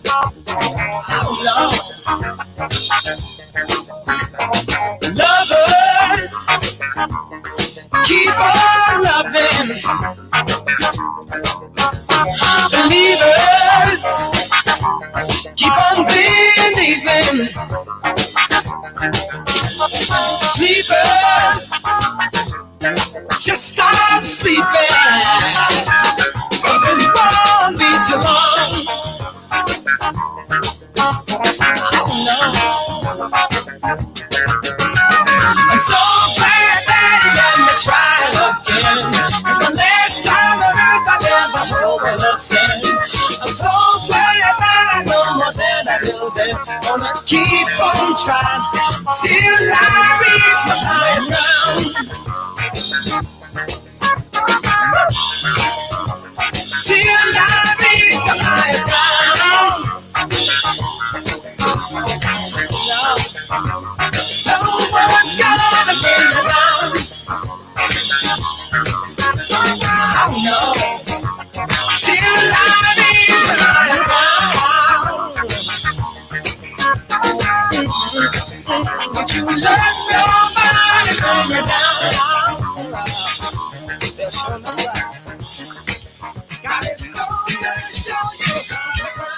Oh, Lord. Lovers, keep on loving. Believers, keep on believing. Sleepers, just stop sleeping. 'Cause it won't be too long. Oh, no. I'm so glad that he let me try again. It's my last time on earth I'll ever hope and I'll sin. I'm so glad that I know more than I knew then. Gonna keep on trying till I reach my highest ground. Till I reach my highest ground. No one's gonna bring me down. Oh no. Till I reach my highest ground. Would you let nobody bring me down? They'll show me right. God is gonna show you how to cry.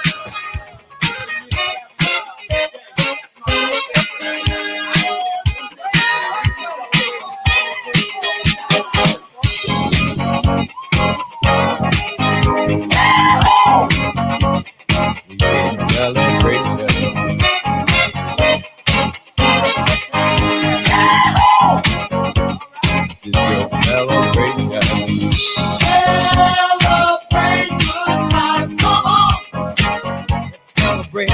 Celebration. This is your celebration. Celebrate good times, come on. Celebrate.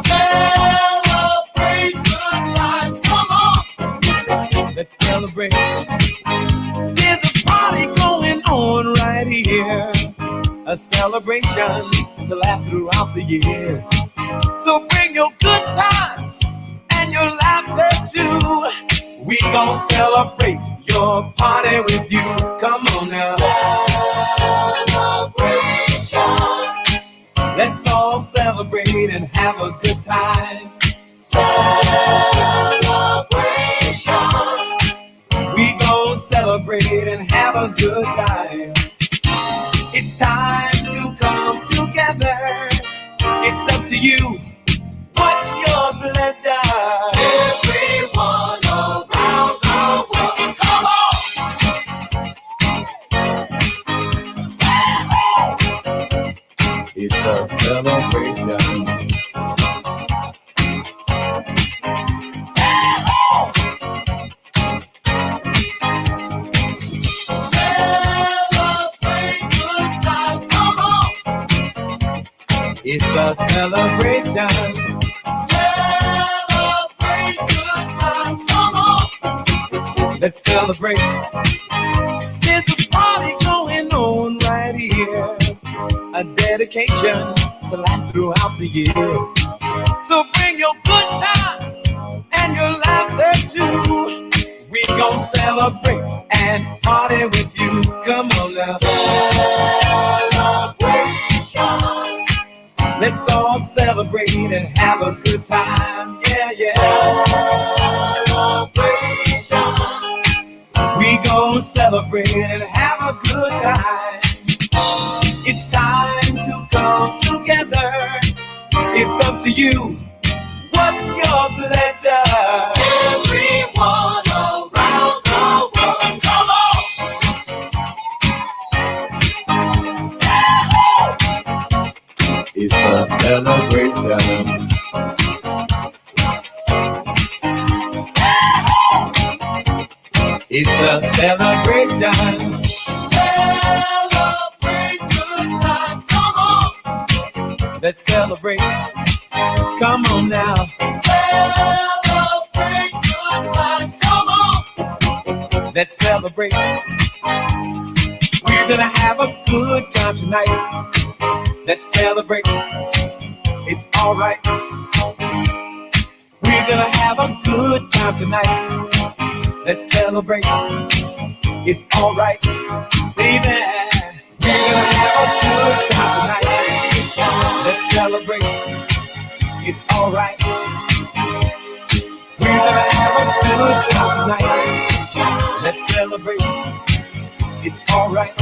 Celebrate good times, come on. Let's celebrate. There's a party going on right here, a celebration to last throughout the years. So bring your good times and your laughter too. We gon' celebrate your party with you. Come on now. Celebration. Let's all celebrate and have a good time. Celebration. We gon' celebrate and have a good time. It's time to come together. It's up to you. What's your pleasure? Everyone around the world, come on. It's a celebration. Celebrate good times, come on. It's a celebration. Celebrate good times, come on. Let's celebrate. There's a party going on right here, a dedication to last throughout the years. So bring your good times and your laughter too. We gon' celebrate and party with you. Come on now. Celebration. Let's all celebrate and have a good time. Yeah, yeah. Celebration. We gon' celebrate and have a good time. It's time to come together. It's up to you. What's your pleasure? Everyone around the world, come on. It's a celebration. It's a celebration. Celebrate good times, come on. Let's celebrate. Come on now. Celebrate good times, come on. Let's celebrate. We're gonna have a good time tonight. Let's celebrate. It's alright. We're gonna have a good time tonight. Let's celebrate. It's alright, baby. We're gonna have a good time tonight. celebrate. It's alright. We're gonna have a good time tonight. Let's celebrate. It's alright.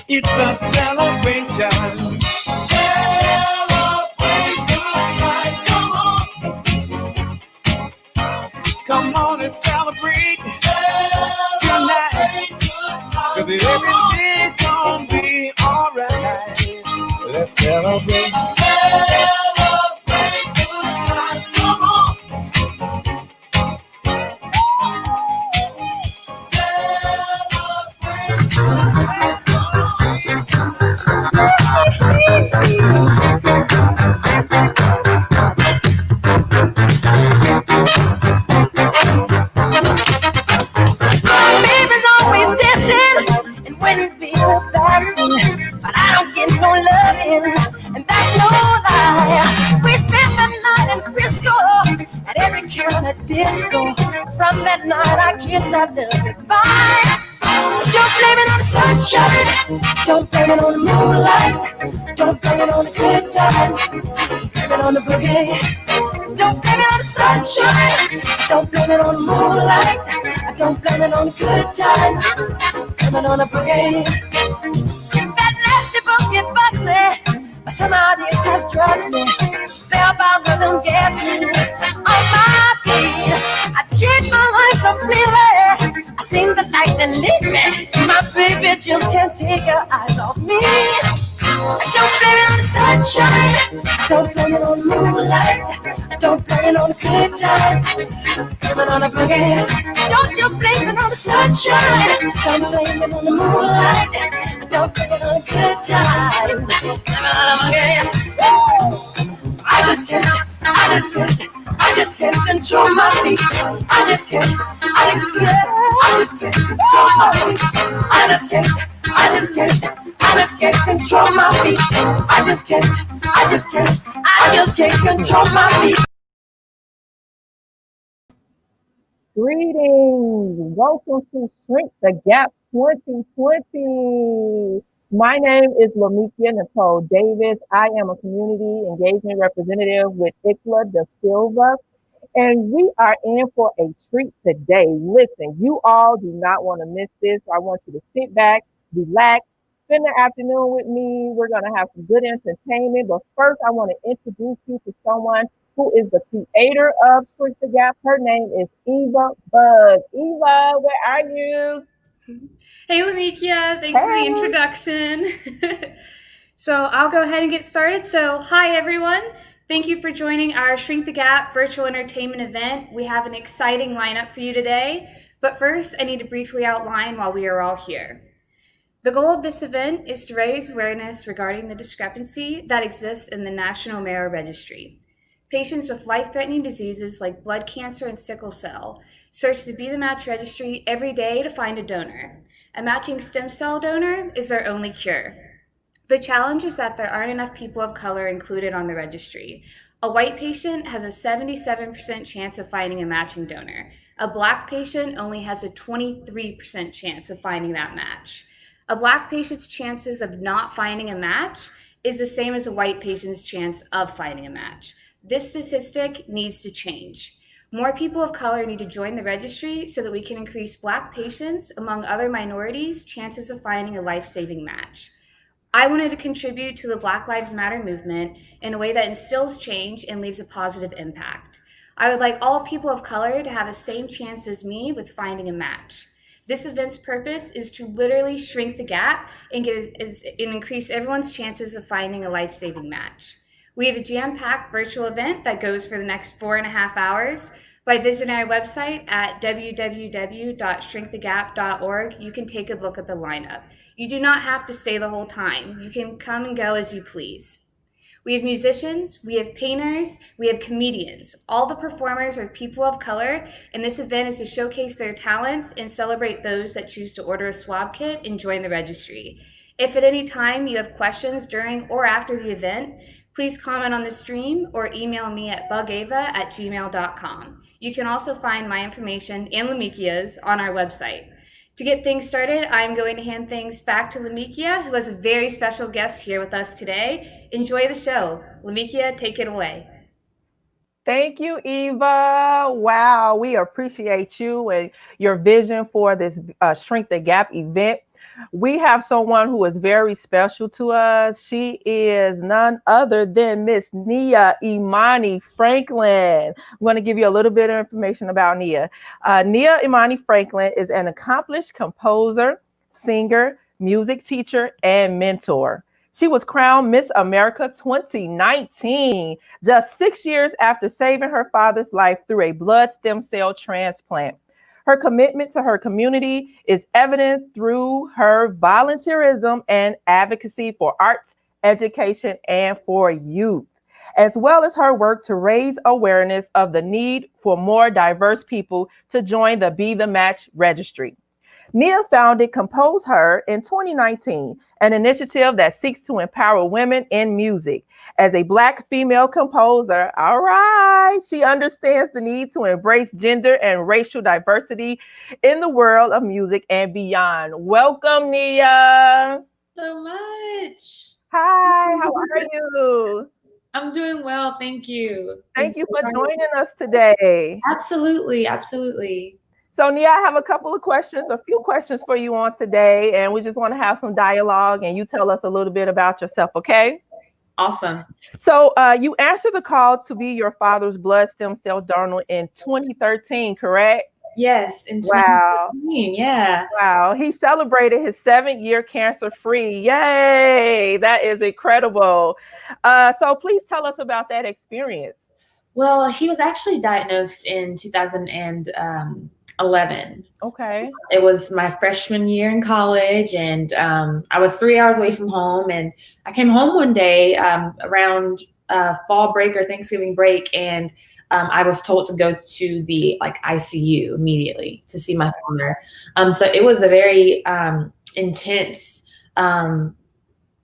It's a celebration. Celebrate good times, come on. Come on and celebrate tonight. Cause everything's gonna be alright. Let's celebrate. Celebrate good times, come on. Baby's always dancing and wouldn't be a bad but I don't get no loving, and that's no lie. We spent the night in Frisco at every kind of disco. From that night I kissed our love goodbye. Don't blame it on the sunshine, don't blame it on the moonlight, don't blame it on the good times, blame it on the boogie. Don't blame it on the sunshine, don't blame it on the moonlight, don't blame it on the good times, blame it on the boogie. That nasty boogie bugs me, somehow it has drugged me. Spellbound rhythm gets me on my feet. I changed my life completely. I seen the light and lead me. My baby just can't take her eyes off me. Don't blame it on the sunshine, don't blame it on the moonlight, don't blame it on the good times, blame it on the boogie. Don't you blame it on the sunshine, don't blame it on the moonlight, don't blame it on the good times, blame it on the boogie. I just can't control my feet. I just can't control my feet. I just can't control my feet. I just can't control my feet. Greetings. Welcome to Shrink the Gap 2020. My name is Lamikia Nicole Davis. I am a community engagement representative with ICLA da Silva, and we are in for a treat today. Listen, you all do not want to miss this. I want you to sit back, relax, spend the afternoon with me. We're going to have some good entertainment, but first I want to introduce you to someone who is the creator of Shrink the Gap. Her name is Eva Buzz. Eva, where are you? Hey, Lamikia, thanks for the introduction. So I'll go ahead and get started. So hi, everyone. Thank you for joining our Shrink the Gap virtual entertainment event. We have an exciting lineup for you today. But first, I need to briefly outline why we are all here. The goal of this event is to raise awareness regarding the discrepancy that exists in the National Marrow Registry. Patients with life-threatening diseases like blood cancer and sickle cell search the Be the Match registry every day to find a donor. A matching stem cell donor is their only cure. The challenge is that there aren't enough people of color included on the registry. A white patient has a 77% chance of finding a matching donor. A Black patient only has a 23% chance of finding that match. A Black patient's chances of not finding a match is the same as a white patient's chance of finding a match. This statistic needs to change. More people of color need to join the registry so that we can increase Black patients, among other minorities, chances of finding a life-saving match. I wanted to contribute to the Black Lives Matter movement in a way that instills change and leaves a positive impact. I would like all people of color to have the same chance as me with finding a match. This event's purpose is to literally shrink the gap and increase everyone's chances of finding a life-saving match. We have a jam-packed virtual event that goes for the next 4.5 hours. By visiting our website at www.shrinkthegap.org, you can take a look at the lineup. You do not have to stay the whole time. You can come and go as you please. We have musicians, we have painters, we have comedians. All the performers are people of color, and this event is to showcase their talents and celebrate those that choose to order a swab kit and join the registry. If at any time you have questions during or after the event, please comment on the stream or email me at bugava@gmail.com. You can also find my information and Lamikia's on our website. To get things started, I'm going to hand things back to Lamikia, who has a very special guest here with us today. Enjoy the show. Lamikia, take it away. Thank you, Eva. Wow, we appreciate you and your vision for this Shrink the Gap event. We have someone who is very special to us. She is none other than Miss Nia Imani Franklin. I'm going to give you a little bit of information about Nia. Nia Imani Franklin is an accomplished composer, singer, music teacher, and mentor. She was crowned Miss America 2019, just 6 years after saving her father's life through a blood stem cell transplant. Her commitment to her community is evidenced through her volunteerism and advocacy for arts, education, and for youth, as well as her work to raise awareness of the need for more diverse people to join the Be the Match registry. Nia founded Compose Her in 2019, an initiative that seeks to empower women in music. As a Black female composer, all right, she understands the need to embrace gender and racial diversity in the world of music and beyond. Welcome, Nia. So much. Hi, how are you? I'm doing well, thank you. Thank you for joining us today. Absolutely, absolutely. So, Nia, I have a few questions for you on today, and we just want to have some dialogue, and you tell us a little bit about yourself, okay? Awesome. So you answered the call to be your father's blood stem cell donor in 2013, correct? Yes, in Wow. 2015, yeah. Wow. He celebrated his 7th year cancer-free. Yay. That is incredible. So please tell us about that experience. Well, he was actually diagnosed in 2011. Okay. It was my freshman year in college, and I was 3 hours away from home. And I came home one day around fall break or Thanksgiving break, and I was told to go to the ICU immediately to see my father. So it was a very intense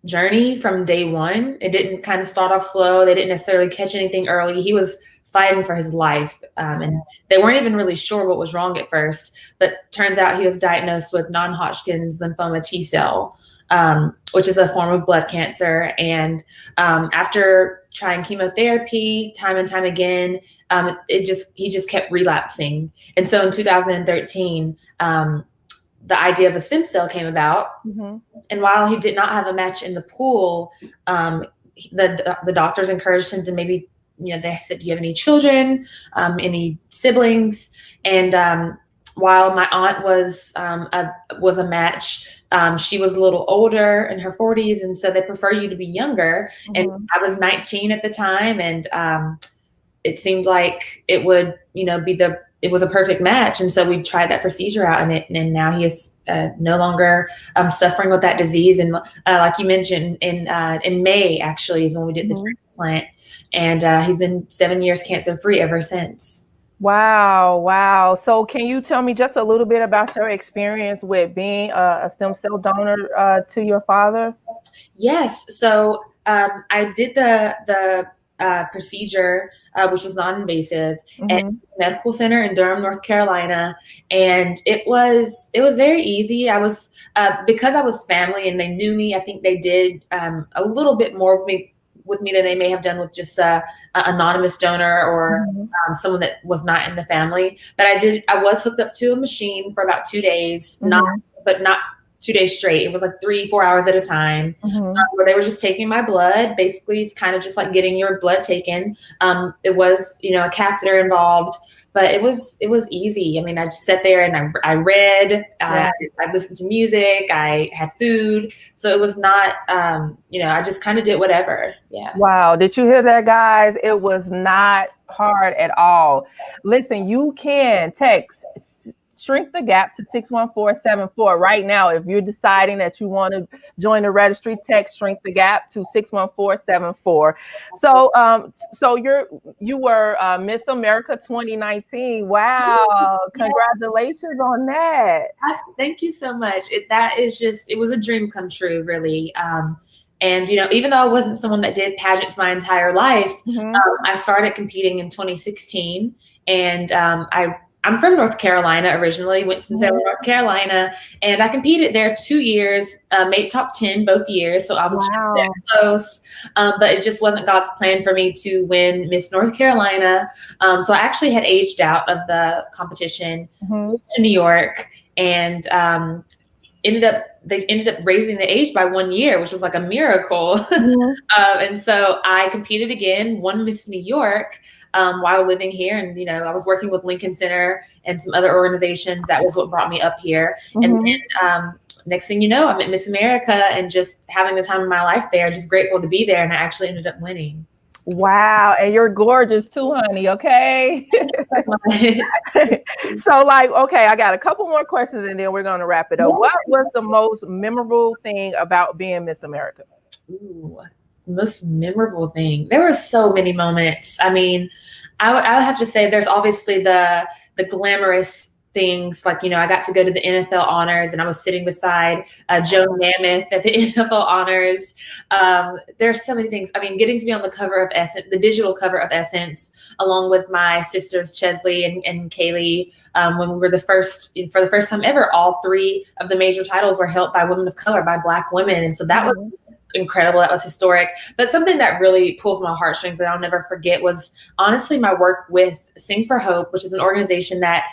journey from day one. It didn't kind of start off slow. They didn't necessarily catch anything early. He was fighting for his life, and they weren't even really sure what was wrong at first, but turns out he was diagnosed with non-Hodgkin's lymphoma T cell, which is a form of blood cancer. And after trying chemotherapy time and time again, he just kept relapsing. And so in 2013, the idea of a stem cell came about. Mm-hmm. And while he did not have a match in the pool, the doctors encouraged him to maybe, they said, do you have any children, any siblings? And while my aunt was a match, she was a little older in her 40s. And so they prefer you to be younger. Mm-hmm. And I was 19 at the time. And it seemed like it would, it was a perfect match. And so we tried that procedure out, and now he is no longer suffering with that disease. And like you mentioned, in May actually is when we did the transplant, and he's been 7 years cancer-free ever since. Wow. So can you tell me just a little bit about your experience with being a stem cell donor to your father? Yes. So I did the procedure, which was non-invasive, at the medical center in Durham, North Carolina. And it was very easy. I was, because I was family and they knew me, I think they did a little bit more with me than they may have done with just a anonymous donor or someone that was not in the family. But I was hooked up to a machine for about 2 days, not 2 days straight. It was like 3-4 hours at a time, where they were just taking my blood. Basically, it's kind of just like getting your blood taken. It was, a catheter involved, but it was easy. I mean, I just sat there and I read, I listened to music, I had food. So it was not, I just kind of did whatever. Yeah. Wow. Did you hear that, guys? It was not hard at all. Listen, you can text Shrink the Gap to 61474 right now. If you're deciding that you want to join the registry, text Shrink the Gap to 61474. So you were Miss America 2019. Wow. Congratulations on that. Thank you so much. It was a dream come true, really. And, even though I wasn't someone that did pageants my entire life, I started competing in 2016. And I'm from North Carolina originally, Winston-Salem, North Carolina. And I competed there 2 years, made top 10 both years. So I was just that close. But it just wasn't God's plan for me to win Miss North Carolina. So I actually had aged out of the competition, moved to New York, and they ended up raising the age by 1 year, which was like a miracle. And so I competed again, won Miss New York while living here. And, I was working with Lincoln Center and some other organizations. That was what brought me up here. And then next thing you know, I'm at Miss America and just having the time of my life there, just grateful to be there. And I actually ended up winning. Wow. And you're gorgeous too, honey. Okay. So okay, I got a couple more questions and then we're going to wrap it up. What was the most memorable thing about being Miss America? Ooh, most memorable thing. There were so many moments. I mean, I would have to say there's obviously the glamorous things, like, I got to go to the NFL honors and I was sitting beside Joe Namath at the NFL honors. There's so many things. I mean, getting to be on the cover of Essence, the digital cover of Essence, along with my sisters Chesley and Kaylee, when we were for the first time ever, all three of the major titles were held by women of color, by Black women. And so that was incredible. That was historic. But something that really pulls my heartstrings that I'll never forget was honestly my work with Sing for Hope, which is an organization that,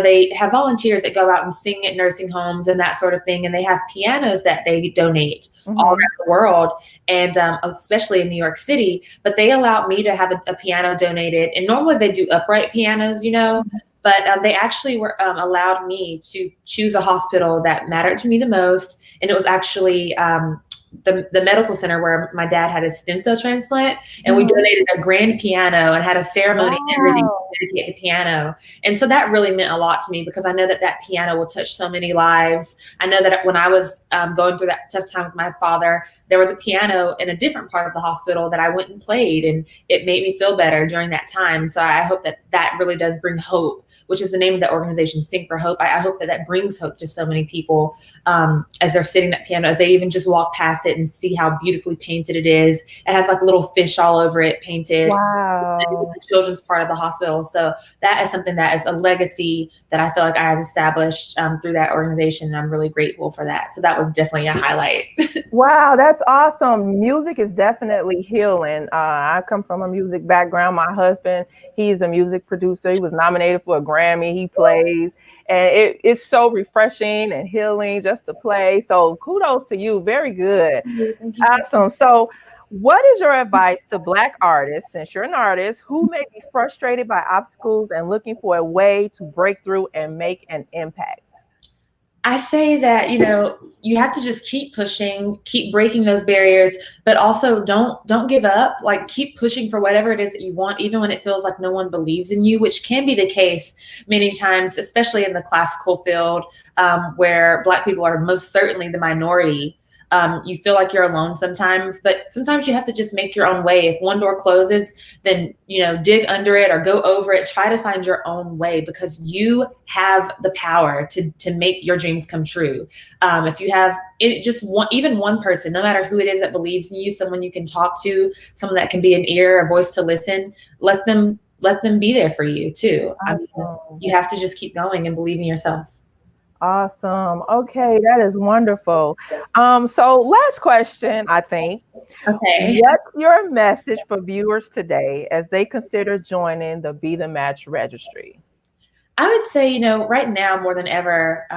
they have volunteers that go out and sing at nursing homes and that sort of thing. And they have pianos that they donate all around the world, and especially in New York City. But they allowed me to have a piano donated. And normally they do upright pianos, but they actually were allowed me to choose a hospital that mattered to me the most. And it was actually the medical center where my dad had his stem cell transplant, and we donated a grand piano and had a ceremony and everything to dedicate the piano. And so that really meant a lot to me because I know that piano will touch so many lives. I know that when I was going through that tough time with my father, there was a piano in a different part of the hospital that I went and played, and it made me feel better during that time. So I hope that really does bring hope, which is the name of the organization, Sing for Hope. I hope that brings hope to so many people as they're sitting at piano, as they even just walk past it and see how beautifully painted it is. It has like little fish all over it painted. Wow. The children's part of the hospital. So that is something that is a legacy that I feel like I had established through that organization. And I'm really grateful for that. So that was definitely a highlight. Wow, that's awesome. Music is definitely healing. I come from a music background. My husband, he's a music producer. He was nominated for a Grammy. He plays. And it's so refreshing and healing just to play. So kudos to you. Very good. Thank you. Awesome. So what is your advice to Black artists, since you're an artist, who may be frustrated by obstacles and looking for a way to break through and make an impact? I say that, you have to just keep pushing, keep breaking those barriers, but also don't give up. Like, keep pushing for whatever it is that you want, even when it feels like no one believes in you, which can be the case many times, especially in the classical field, where Black people are most certainly the minority. You feel like you're alone sometimes, but sometimes you have to just make your own way. If one door closes, then, dig under it or go over it. Try to find your own way, because you have the power to make your dreams come true. If you have even one person, no matter who it is that believes in you, someone you can talk to, someone that can be an ear, a voice to listen, let them be there for you too. Awesome. You have to just keep going and believe in yourself. Awesome. Okay, that is wonderful. So last question, I think. Okay. What's your message for viewers today as they consider joining the Be the Match registry? I would say, right now more than ever,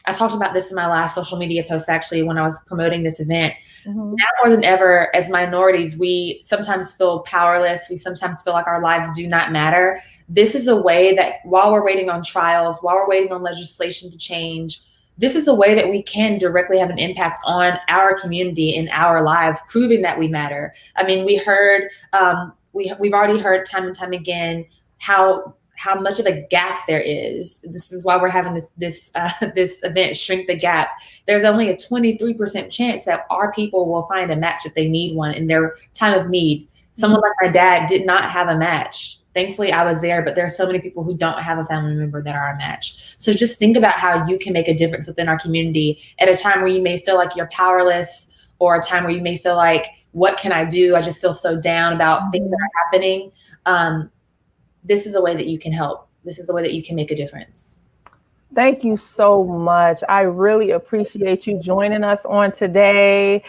I talked about this in my last social media post, actually, when I was promoting this event. Now more than ever, as minorities, we sometimes feel powerless. We sometimes feel like our lives do not matter. This is a way that while we're waiting on trials, while we're waiting on legislation to change, this is a way that we can directly have an impact on our community in our lives, proving that we matter. I mean, we've already heard time and time again how how much of a gap there is. This is why we're having this event, Shrink the Gap. There's only a 23% chance that our people will find a match if they need one in their time of need. Someone like my dad did not have a match. Thankfully, I was there, but there are so many people who don't have a family member that are a match. So just think about how you can make a difference within our community at a time where you may feel like you're powerless, or a time where you may feel like, what can I do? I just feel so down about things that are happening. This is a way that you can help. This is a way that you can make a difference. Thank you so much. I really appreciate you joining us on today.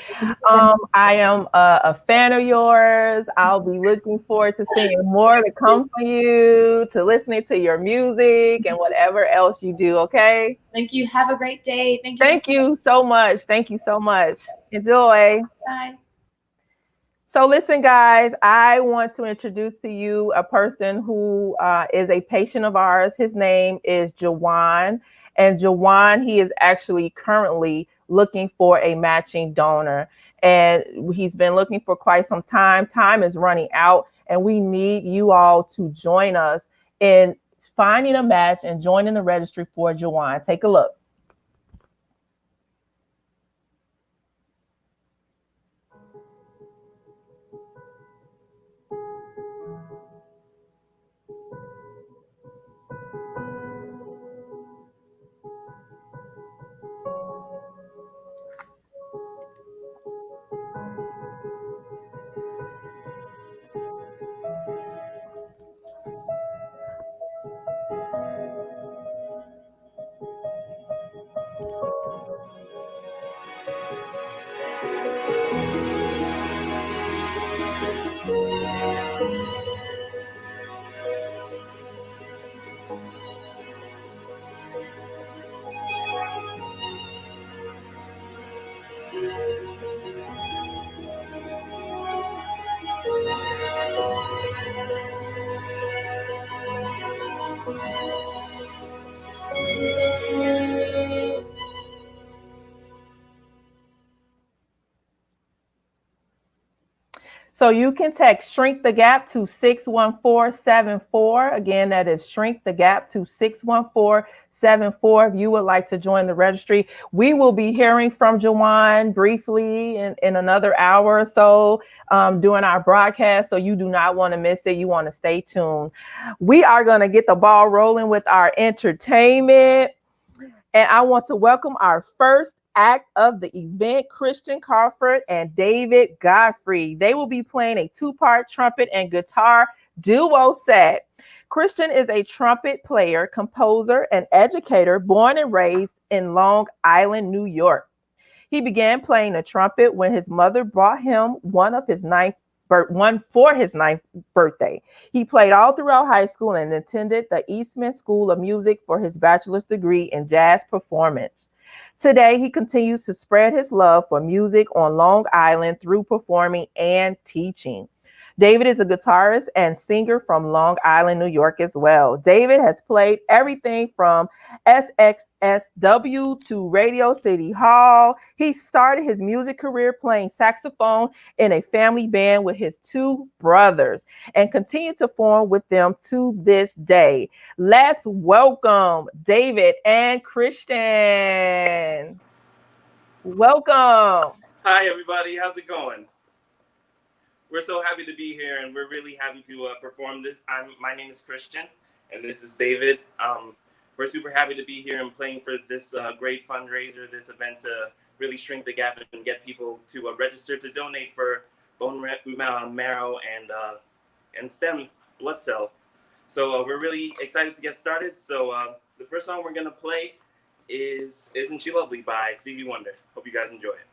I am a fan of yours. I'll be looking forward to seeing more to come from you, to listening to your music and whatever else you do, okay? Thank you. Have a great day. Thank you so much. Thank you so much. Enjoy. Bye. So listen, guys, I want to introduce to you a person who is a patient of ours. His name is Jawan. And Jawan, he is actually currently looking for a matching donor. And he's been looking for quite some time. Time is running out, and we need you all to join us in finding a match and joining the registry for Jawan. Take a look. So you can text Shrink the Gap to 61474. Again, that is Shrink the Gap to 61474 if you would like to join the registry. We will be hearing from Jawan briefly in another hour or so during our broadcast. So you do not want to miss it. You want to stay tuned. We are going to get the ball rolling with our entertainment. And I want to welcome our first act of the event, Christian Crawford and David Godfrey. They will be playing a two-part trumpet and guitar duo set. Christian is a trumpet player, composer, and educator born and raised in Long Island, New York. He began playing the trumpet when his mother brought him one for his ninth birthday. He played all throughout high school and attended the Eastman School of Music for his bachelor's degree in jazz performance. Today, he continues to spread his love for music on Long Island through performing and teaching. David is a guitarist and singer from Long Island, New York as well. David has played everything from SXSW to Radio City Hall. He started his music career playing saxophone in a family band with his two brothers and continued to form with them to this day. Let's welcome David and Christian. Welcome. Hi, everybody. How's it going? We're so happy to be here, and we're really happy to perform this. My name is Christian, and this is David. We're super happy to be here and playing for this great fundraiser, this event to really shrink the gap and get people to register to donate for bone marrow and stem blood cell. So we're really excited to get started. So the first song we're gonna play is "Isn't She Lovely" by Stevie Wonder. Hope you guys enjoy it.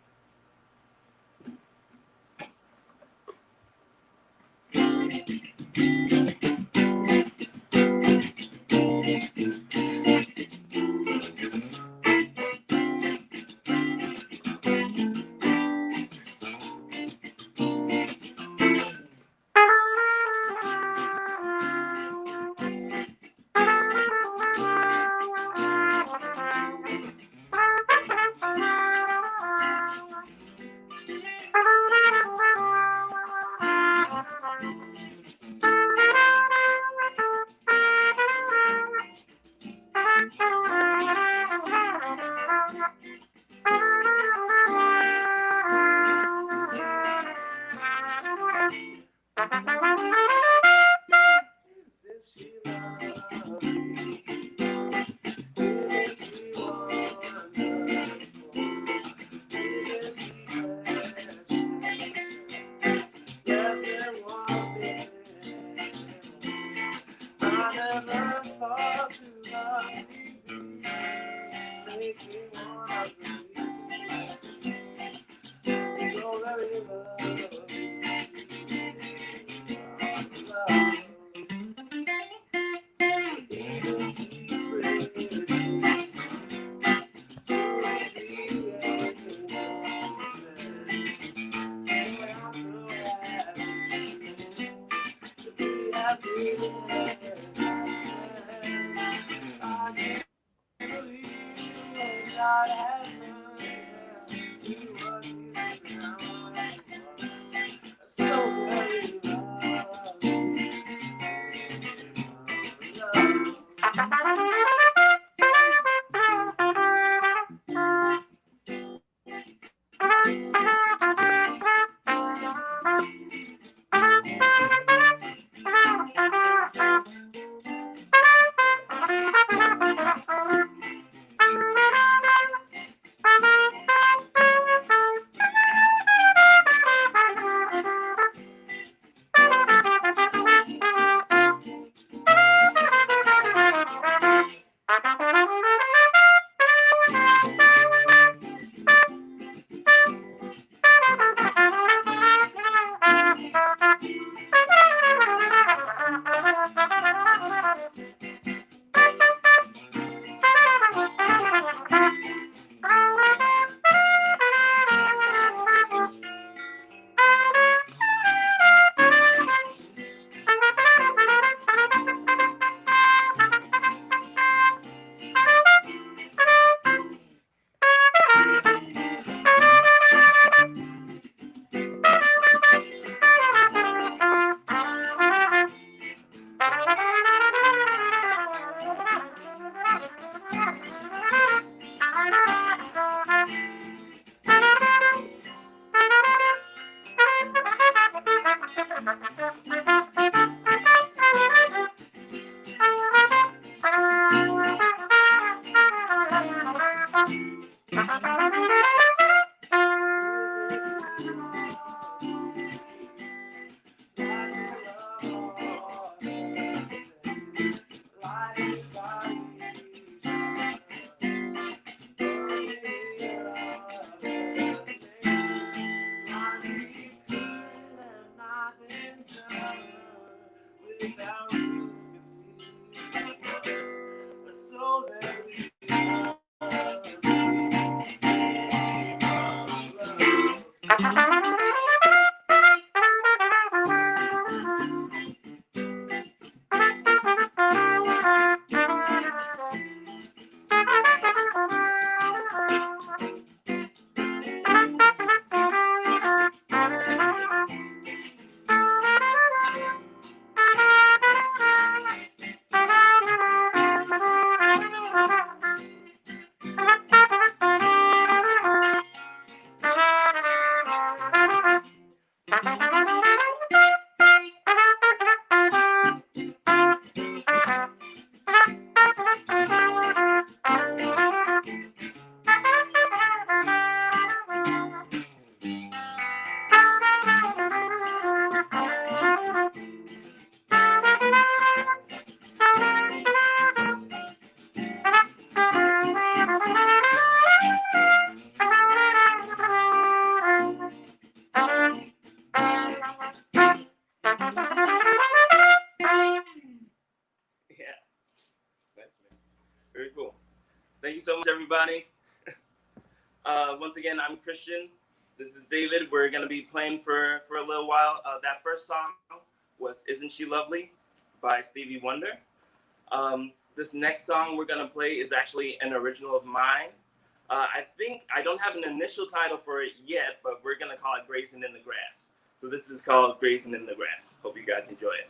Yeah, very cool. Thank you so much, everybody. Once again, I'm Christian. This is David. We're going to be playing for a little while. That first song was Isn't She Lovely by Stevie Wonder. This next song we're going to play is actually an original of mine. I think I don't have an initial title for it yet, but we're going to call it Grazing in the Grass. So this is called Grazing in the Grass. Hope you guys enjoy it.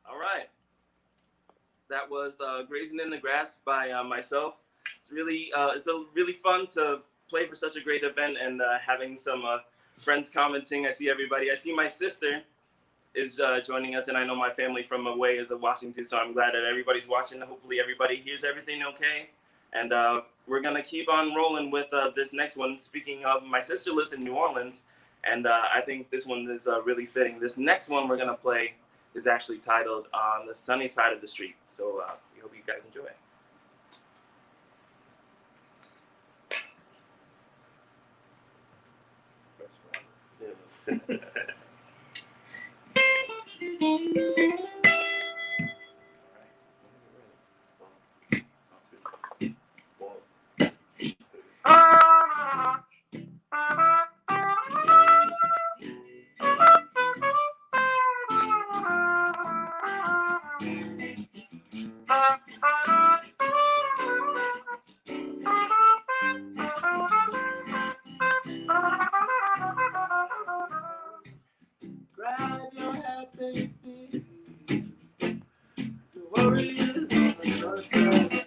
All right. That was Grazing in the Grass by myself. It's a really fun to play for such a great event, and having some friends commenting. I see everybody. I see my sister is joining us, and I know my family from away is watching too, so I'm glad that everybody's watching. Hopefully everybody hears everything okay. And we're going to keep on rolling with this next one. Speaking of, my sister lives in New Orleans, and I think this one is really fitting. This next one we're going to play is actually titled On the Sunny Side of the Street. So we hope you guys enjoy. Grab your head, baby. The worries on your side.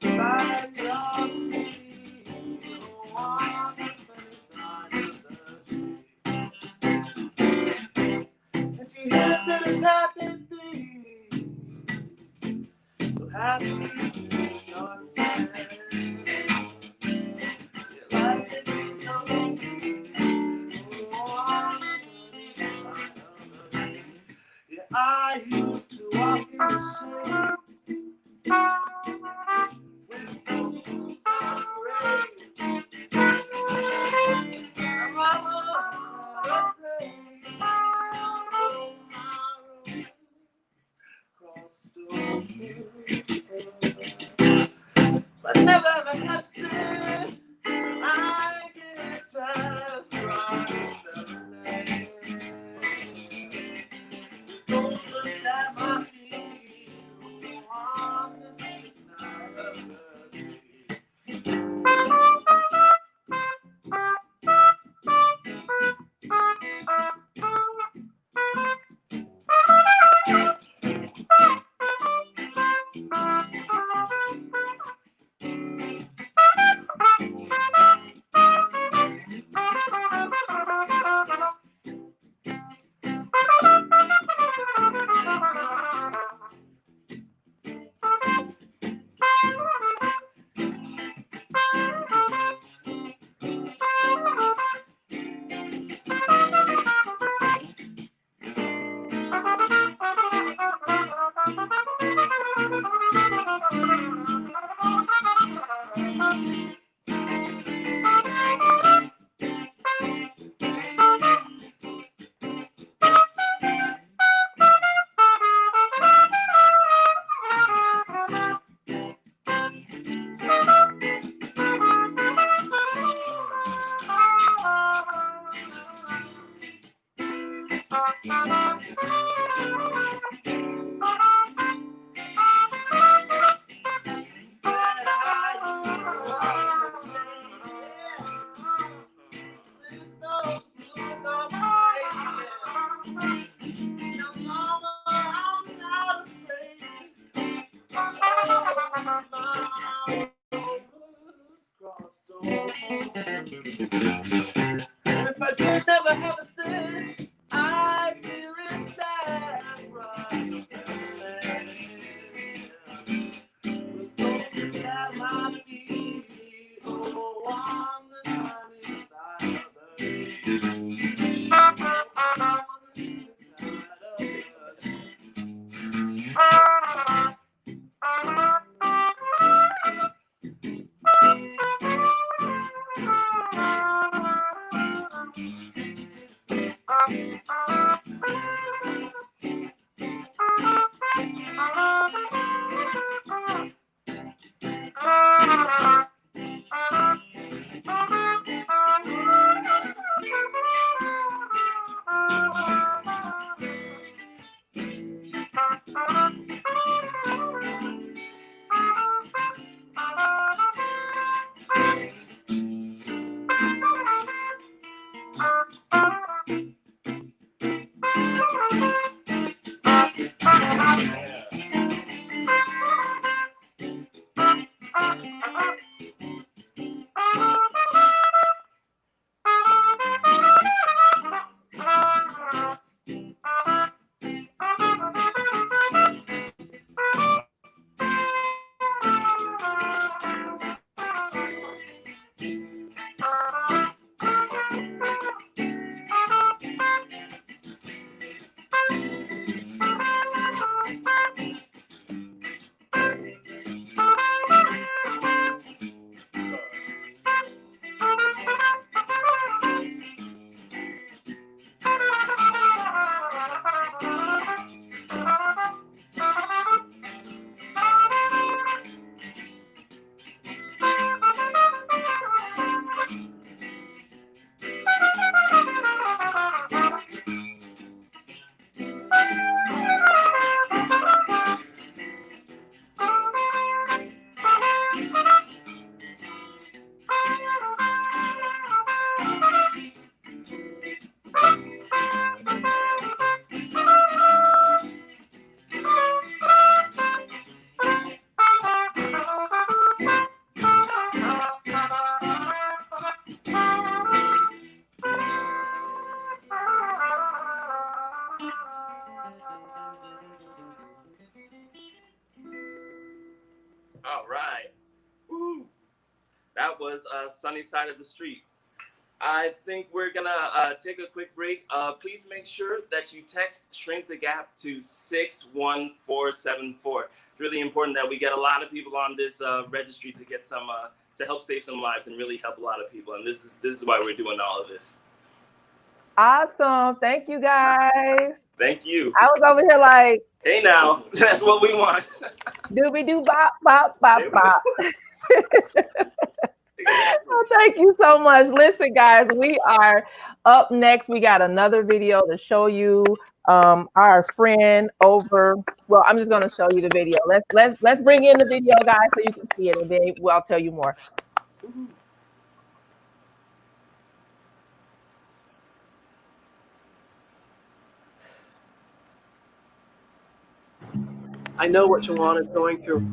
Slide your feet on the sunny side of the street. And you hear a bit of that, baby. So happy on your side. Your life is so I used to walk in the shade when the moon's on parade. And mama afraid on my road across the road. But never ever had said I get just right the man. All right. Woo. That was Sunny Side of the Street. I think we're gonna take a quick break. Please make sure that you text Shrink the Gap to 61474. It's really important that we get a lot of people on this registry to get some to help save some lives and really help a lot of people. And this is why we're doing all of this. Awesome. Thank you, guys. Thank you. I was over here like, hey now, that's what we want. Doobie-doo bop, bop, bop, bop. Oh, thank you so much. Listen, guys, we are up next. We got another video to show you our friend over. Well, I'm just gonna show you the video. Let's bring in the video, guys, so you can see it, and then I'll tell you more. I know what Jawan is going through.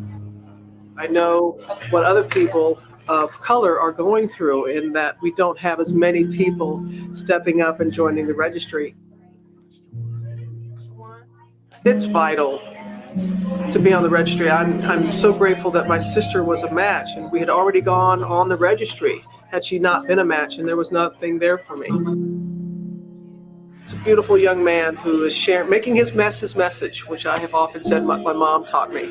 I know what other people of color are going through, in that we don't have as many people stepping up and joining the registry. It's vital to be on the registry. I'm so grateful that my sister was a match, and we had already gone on the registry had she not been a match, and there was nothing there for me. It's a beautiful young man who is making his message, which I have often said my mom taught me.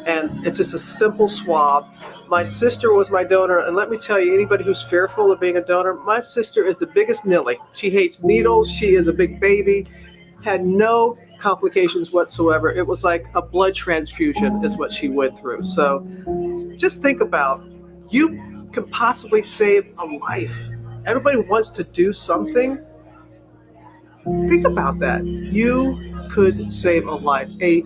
And it's just a simple swab. My sister was my donor, and let me tell you, anybody who's fearful of being a donor, my sister is the biggest nilly. She hates needles. She is a big baby. Had no complications whatsoever. It was like a blood transfusion is what she went through. So just think about, you can possibly save a life. Everybody wants to do something. Think about that. You could save a life. A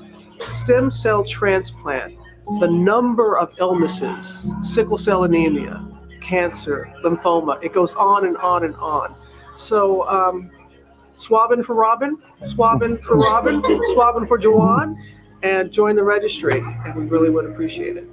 stem cell transplant, the number of illnesses, sickle cell anemia, cancer, lymphoma, it goes on and on and on. So swabbing for Robin, swabbing for Robin, swabbing for Jawan, and join the registry. And we really would appreciate it.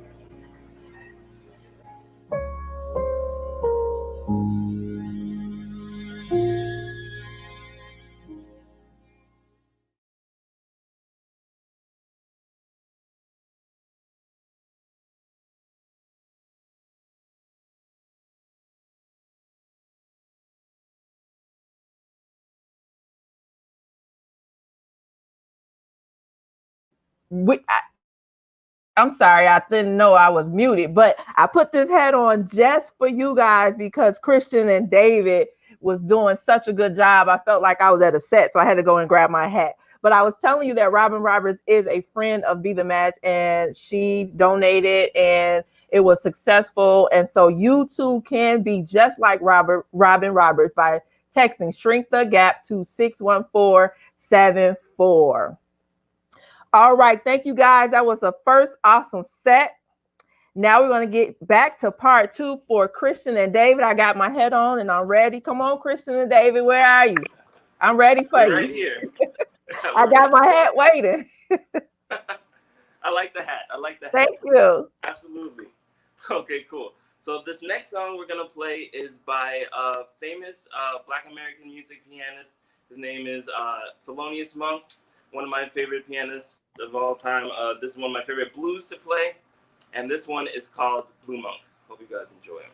I'm sorry, I didn't know I was muted, but I put this hat on just for you guys because Christian and David was doing such a good job. I felt like I was at a set, so I had to go and grab my hat. But I was telling you that Robin Roberts is a friend of Be The Match, and she donated, and it was successful. And so you too can be just like Robin Roberts by texting Shrink the Gap to 61474. All right, thank you guys. That was the first awesome set. Now we're going to get back to part 2 for Christian and David. I got my head on and I'm ready. Come on, Christian and David, where are you? I'm ready for you. Right here. I got my hat waiting. I like the hat. I like the hat. Thank you. Absolutely. Okay, cool. So this next song we're going to play is by a famous Black American music pianist. His name is Thelonious Monk. One of my favorite pianists of all time. This is one of my favorite blues to play. And this one is called Blue Monk. Hope you guys enjoy him.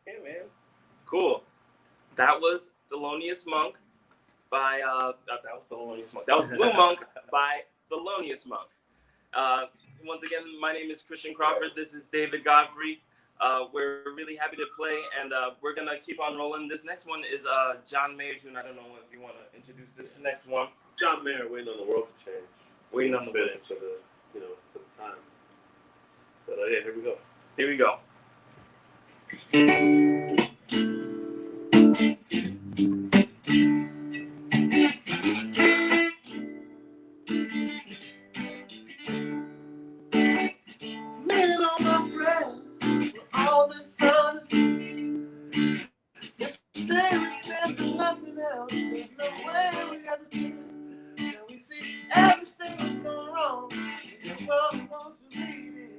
Hey, man. Cool. That was Thelonious Monk by that was Thelonious Monk. That was Blue Monk by Thelonious Monk. Once again, my name is Christian Crawford. This is David Godfrey. We're really happy to play, and we're gonna keep on rolling. This next one is John Mayer tune. I don't know if you want to introduce this next one. John Mayer, Waiting on the World to Change. Waiting on the World for the, for the time. But yeah, here we go. Here we go. Leaning on my friends with all this honesty. It's serious and nothing else. There's no way we ever did. And we see everything that's going wrong. And the world wants to leave it.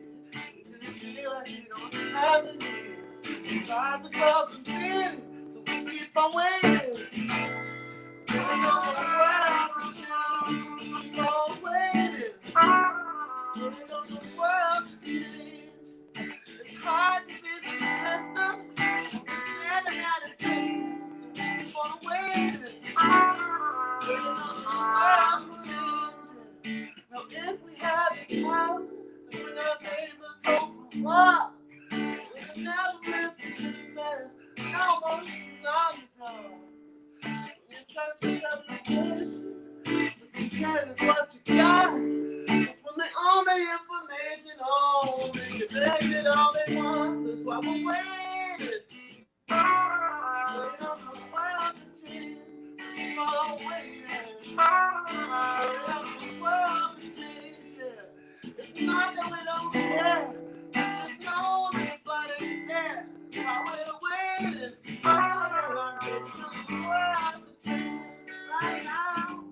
We just feel like we don't have the years. We rise above the feeling, so we keep on waiting. Leaning on the ground, keep on waiting. Really know the world can change. It's hard to be the system. Standing at a distance for the waiting. Really know the world can change. Now if we had the power to bring our neighbors home from war, we'd never live through this mess. No more things on the floor. You trust yourself to push. What you get is what you got. When they own the information, oh, they can beg it all they want. That's why we're waiting. So you know the world can change. Keep on waiting. So you know the world can change, yeah. It's not that we don't care. We just know that blood ain't there. That's why we're waiting. So you know the world can change right now.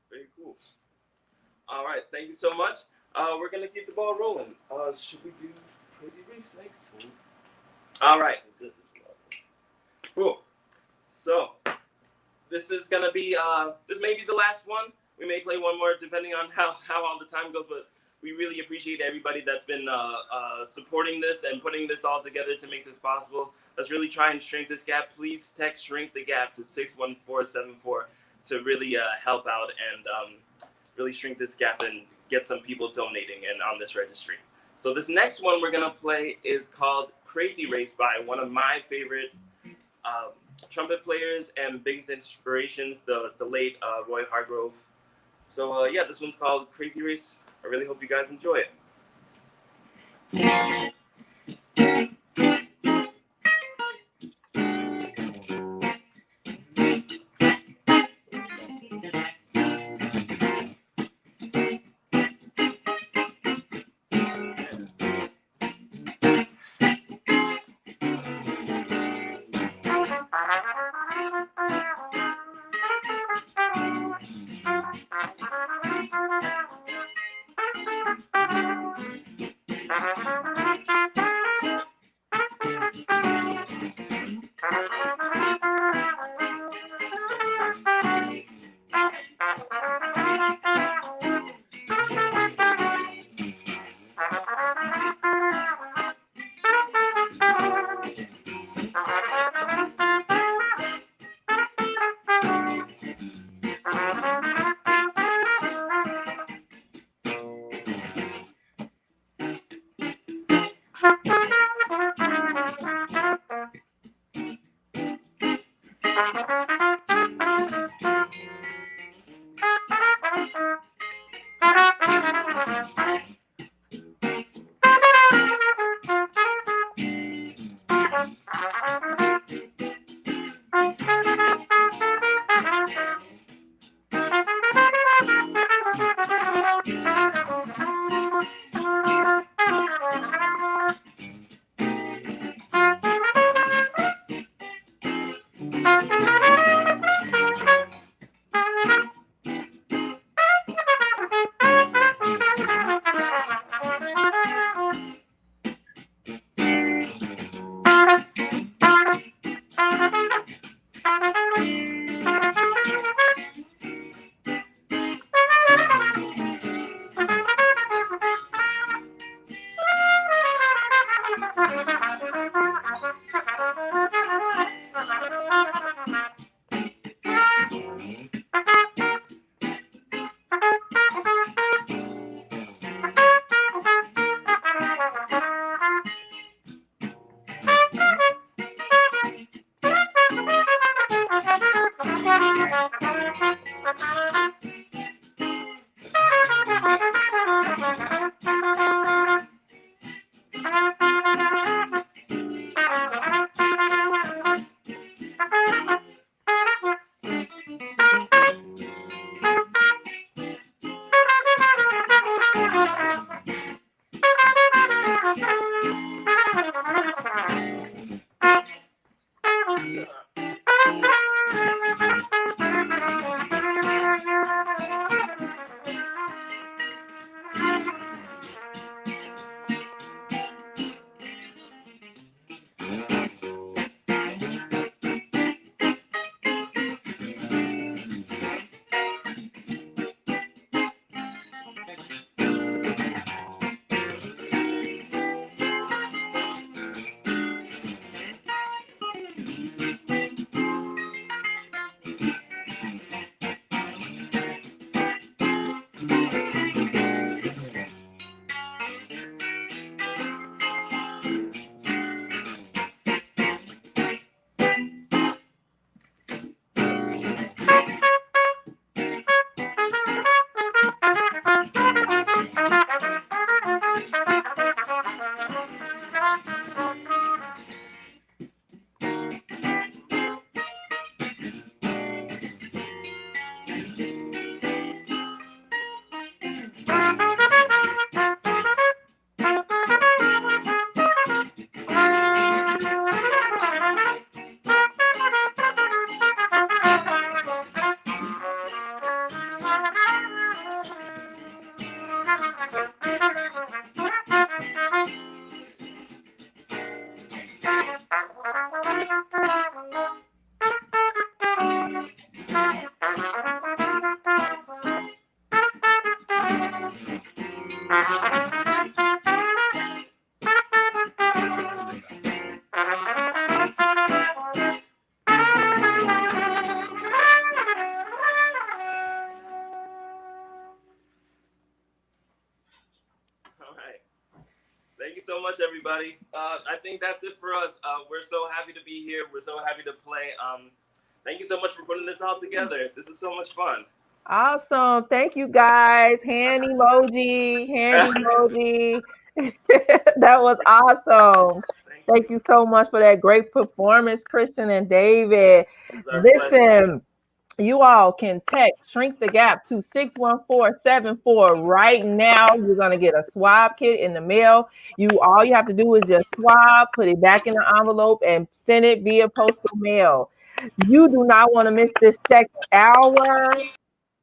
Very cool. All right, thank you so much. We're gonna keep the ball rolling. Should we do Crazy Race next? All right. Cool. So this is gonna be this may be the last one. We may play one more depending on how all the time goes, but we really appreciate everybody that's been supporting this and putting this all together to make this possible. Let's really try and shrink this gap. Please text Shrink the Gap to 61474 to really help out and really shrink this gap and get some people donating and on this registry. So this next one we're gonna play is called Crazy Race by one of my favorite trumpet players and biggest inspirations, the late Roy Hargrove. So yeah, this one's called Crazy Race. I really hope you guys enjoy it. Thank you so much, everybody. I think that's it for us. We're so happy to be here. We're so happy to play. Thank you so much for putting this all together. This is so much fun. Awesome. Thank you, guys. Hand emoji. Hand emoji. That was awesome. Thank you so much for that great performance, Christian and David. Listen, you all can text Shrink the Gap to 61474 right now. You're going to get a swab kit in the mail. All you have to do is just swab, put it back in the envelope, and send it via postal mail. You do not want to miss this second hour.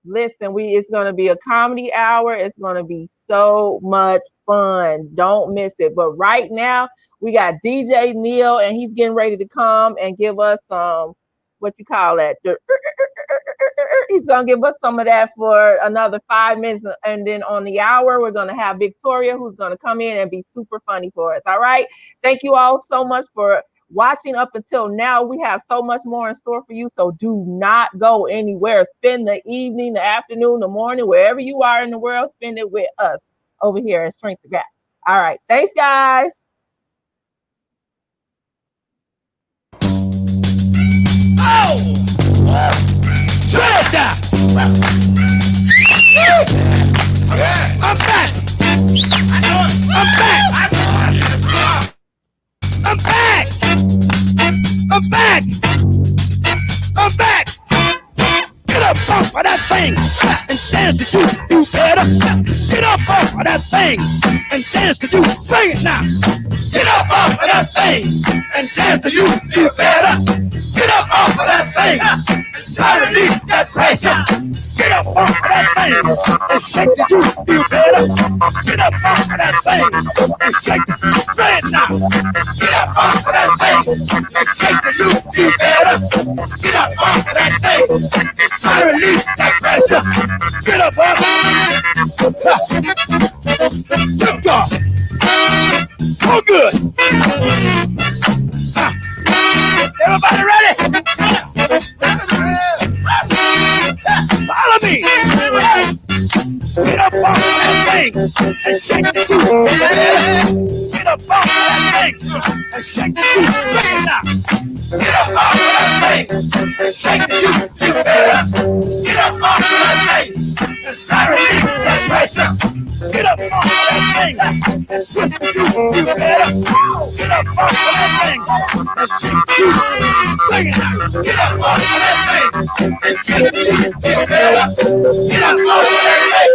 Listen, it's going to be a comedy hour. It's going to be so much fun. Don't miss it. But right now, we got DJ Neil, and he's getting ready to come and give us some, what you call that? He's going to give us some of that for another 5 minutes. And then on the hour, we're going to have Victoria, who's going to come in and be super funny for us. All right. Thank you all so much for watching up until now. We have so much more in store for you. So do not go anywhere. Spend the evening, the afternoon, the morning, wherever you are in the world, spend it with us over here at Shrink the Gap. All right. Thanks, guys. Oh! Shut down! I'm back! I'm back! I'm back! I'm back! I'm back! Get up off of that thing and dance to you better. Get up off of that thing and dance to you. Sing it now. Get up off of that thing and dance to you better. Get up off of that thing and try to release that pressure. Get up off of that thing and shake the juice, feel better. Get up off of that thing and shake the juice. Say it now. Get up off of that thing and shake the juice, feel better. Get up off of that thing and try to release that pressure. Get up off. Good God. So good. Everybody ready? Follow me. Get up off of that thing and shake the juice. Get up off of that thing and shake the juice. Bring it now. Get up off of that thing and shake the juice. You better. Get up off of that thing and try to release that pressure. Get up off of that thing and twist the juice. You better. Get up off of that thing and shake the juice. Sing it now. Get up off of that thing and shake the juice. You better. Get up off of that thing.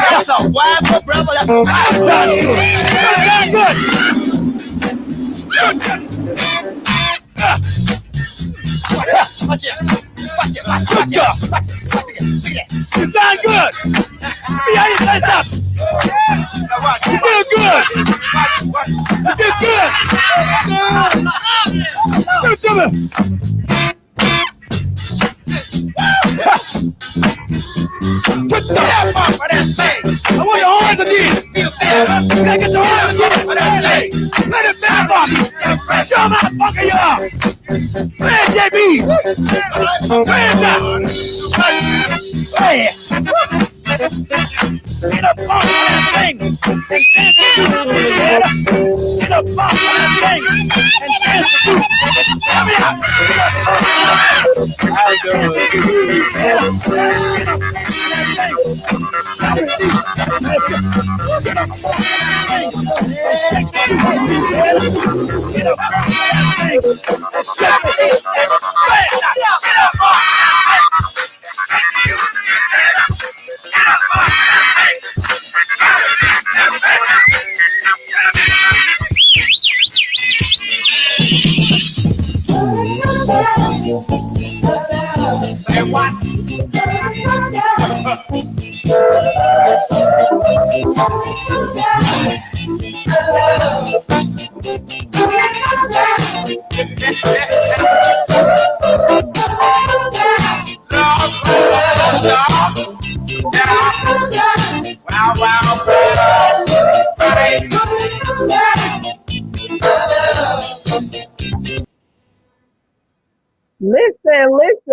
That's a wild brother. That's a wild good. Watch it. Watch it. Watch it. Watch it. You sound good. See how you say something. You did good. You did good. Give it to me. Put the half off of that thing. I want your horns again. Can I get your horns again for that thing? Let it back off. Show them how fucking you are. Play it, JB. Play it down. Play it. Get up off of that thing and dance to you. Get up off of that thing and dance to you.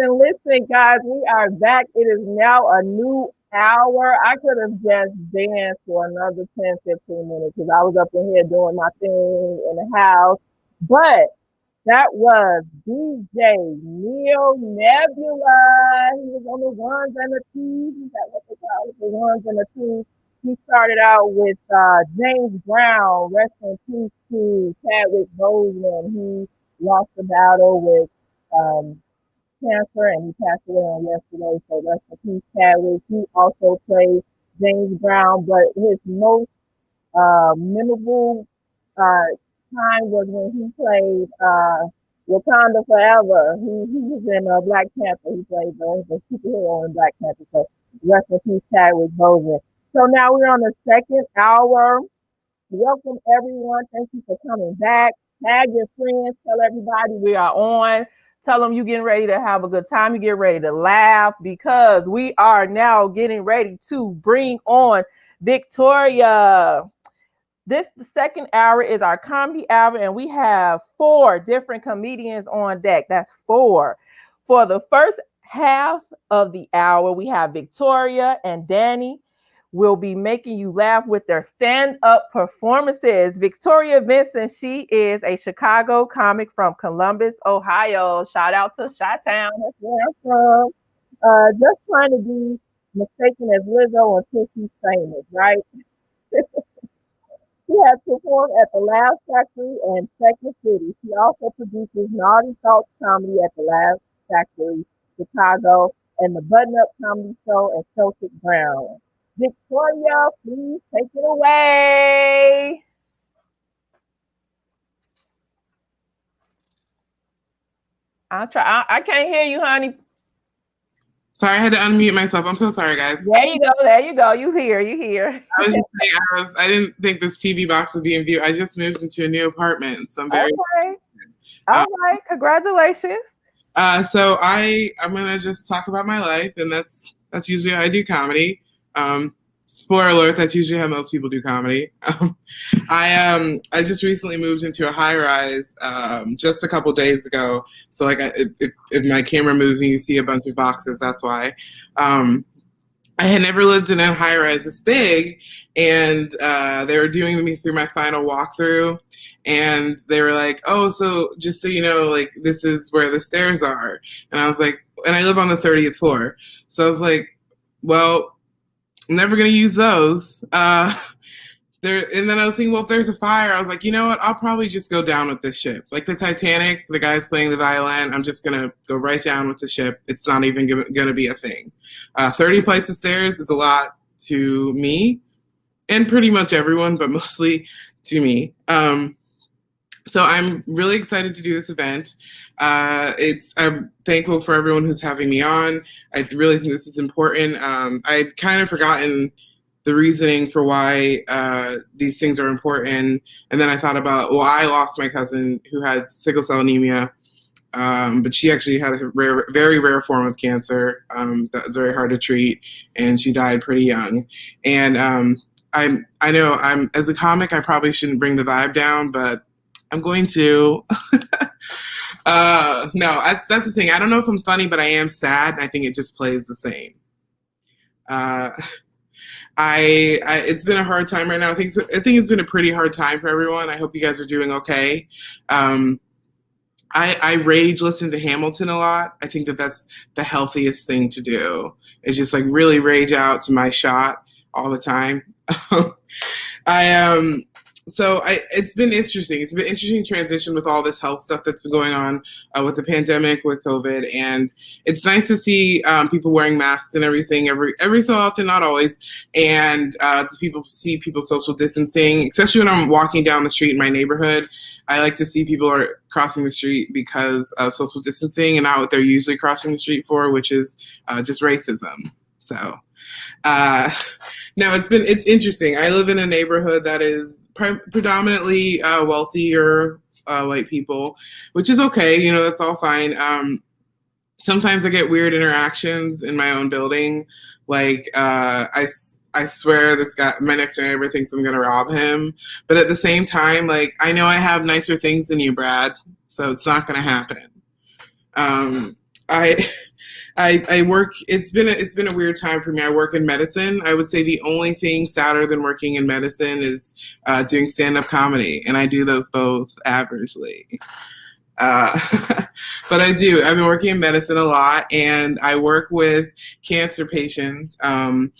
Listen, guys. We are back. It is now a new hour. I could have just danced for another 10, 15 minutes because I was up in here doing my thing in the house. But that was DJ Neil Nebula. He was on the ones and the twos. Is that what they call it? The ones and the twos. He started out with James Brown. Rest in peace to Chadwick Boseman. He lost the battle with cancer and he passed away on yesterday. So rest in peace, Chadwick. He also played James Brown, but his most memorable time was when he played Wakanda Forever. He was in Black Panther. He played the superhero in Black Panther. So rest in peace, Chadwick Boseman. So now we're on the second hour. Welcome everyone. Thank you for coming back. Tag your friends. Tell everybody we are on. Tell them you're getting ready to have a good time. You get ready to laugh because we are now getting ready to bring on Victoria. The second hour is our comedy hour, and we have 4 different comedians on deck. That's 4. For the first half of the hour, we have Victoria and Danny will be making you laugh with their stand-up performances. Victoria Vincent, she is a Chicago comic from Columbus, Ohio. Shout out to Chi-Town. That's where I'm from. Just trying to be mistaken as Lizzo until she's famous, right? She has performed at the Laugh Factory and Second City. She also produces Naughty Thoughts Comedy at the Laugh Factory, Chicago, and the Button Up Comedy Show at Celtic Brown. Victoria, please take it away. I'll try. I can't hear you, honey. Sorry, I had to unmute myself. I'm so sorry, guys. There you go. There you go. You here. You here. I was just saying, I didn't think this TV box would be in view. I just moved into a new apartment, so I'm very okay. All right. Congratulations. So I'm gonna just talk about my life, and that's usually how I do comedy. Spoiler alert, that's usually how most people do comedy. I just recently moved into a high rise just a couple days ago. So like if my camera moves and you see a bunch of boxes, that's why. I had never lived in a high rise this big, and they were doing me through my final walkthrough, and they were like, "Oh, so just so you know, like this is where the stairs are." And I was like, and I live on the 30th floor, so I was like, well, I'm never gonna use those. And then I was thinking, well, if there's a fire, I was like, you know what? I'll probably just go down with this ship. Like the Titanic, the guy's playing the violin. I'm just gonna go right down with the ship. It's not even gonna be a thing. 30 flights of stairs is a lot to me, and pretty much everyone, but mostly to me. So I'm really excited to do this event. I'm thankful for everyone who's having me on. I really think this is important. I'd kind of forgotten the reasoning for why these things are important. And then I thought about, well, I lost my cousin who had sickle cell anemia, but she actually had a very rare form of cancer that was very hard to treat, and she died pretty young. And I know as a comic, I probably shouldn't bring the vibe down, but I'm going to. No, that's the thing. I don't know if I'm funny, but I am sad, and I think it just plays the same. It's been a hard time right now. I think it's been a pretty hard time for everyone. I hope you guys are doing okay. I rage listen to Hamilton a lot. I think that that's the healthiest thing to do. Is just like really rage out to my shot all the time. It's been interesting. It's been an interesting transition with all this health stuff that's been going on with the pandemic, with COVID, and it's nice to see people wearing masks and everything every so often, not always, and to see people social distancing, especially when I'm walking down the street in my neighborhood. I like to see people are crossing the street because of social distancing and not what they're usually crossing the street for, which is just racism. So. No, it's interesting. I live in a neighborhood that is predominantly wealthier white people, which is okay. You know, that's all fine. Sometimes I get weird interactions in my own building. Like, I swear this guy, my next door neighbor, thinks I'm going to rob him. But at the same time, like, I know I have nicer things than you, Brad, so it's not going to happen. I work. It's been a weird time for me. I work in medicine. I would say the only thing sadder than working in medicine is doing stand-up comedy, and I do those both averagely. But I do. I've been working in medicine a lot, and I work with cancer patients. And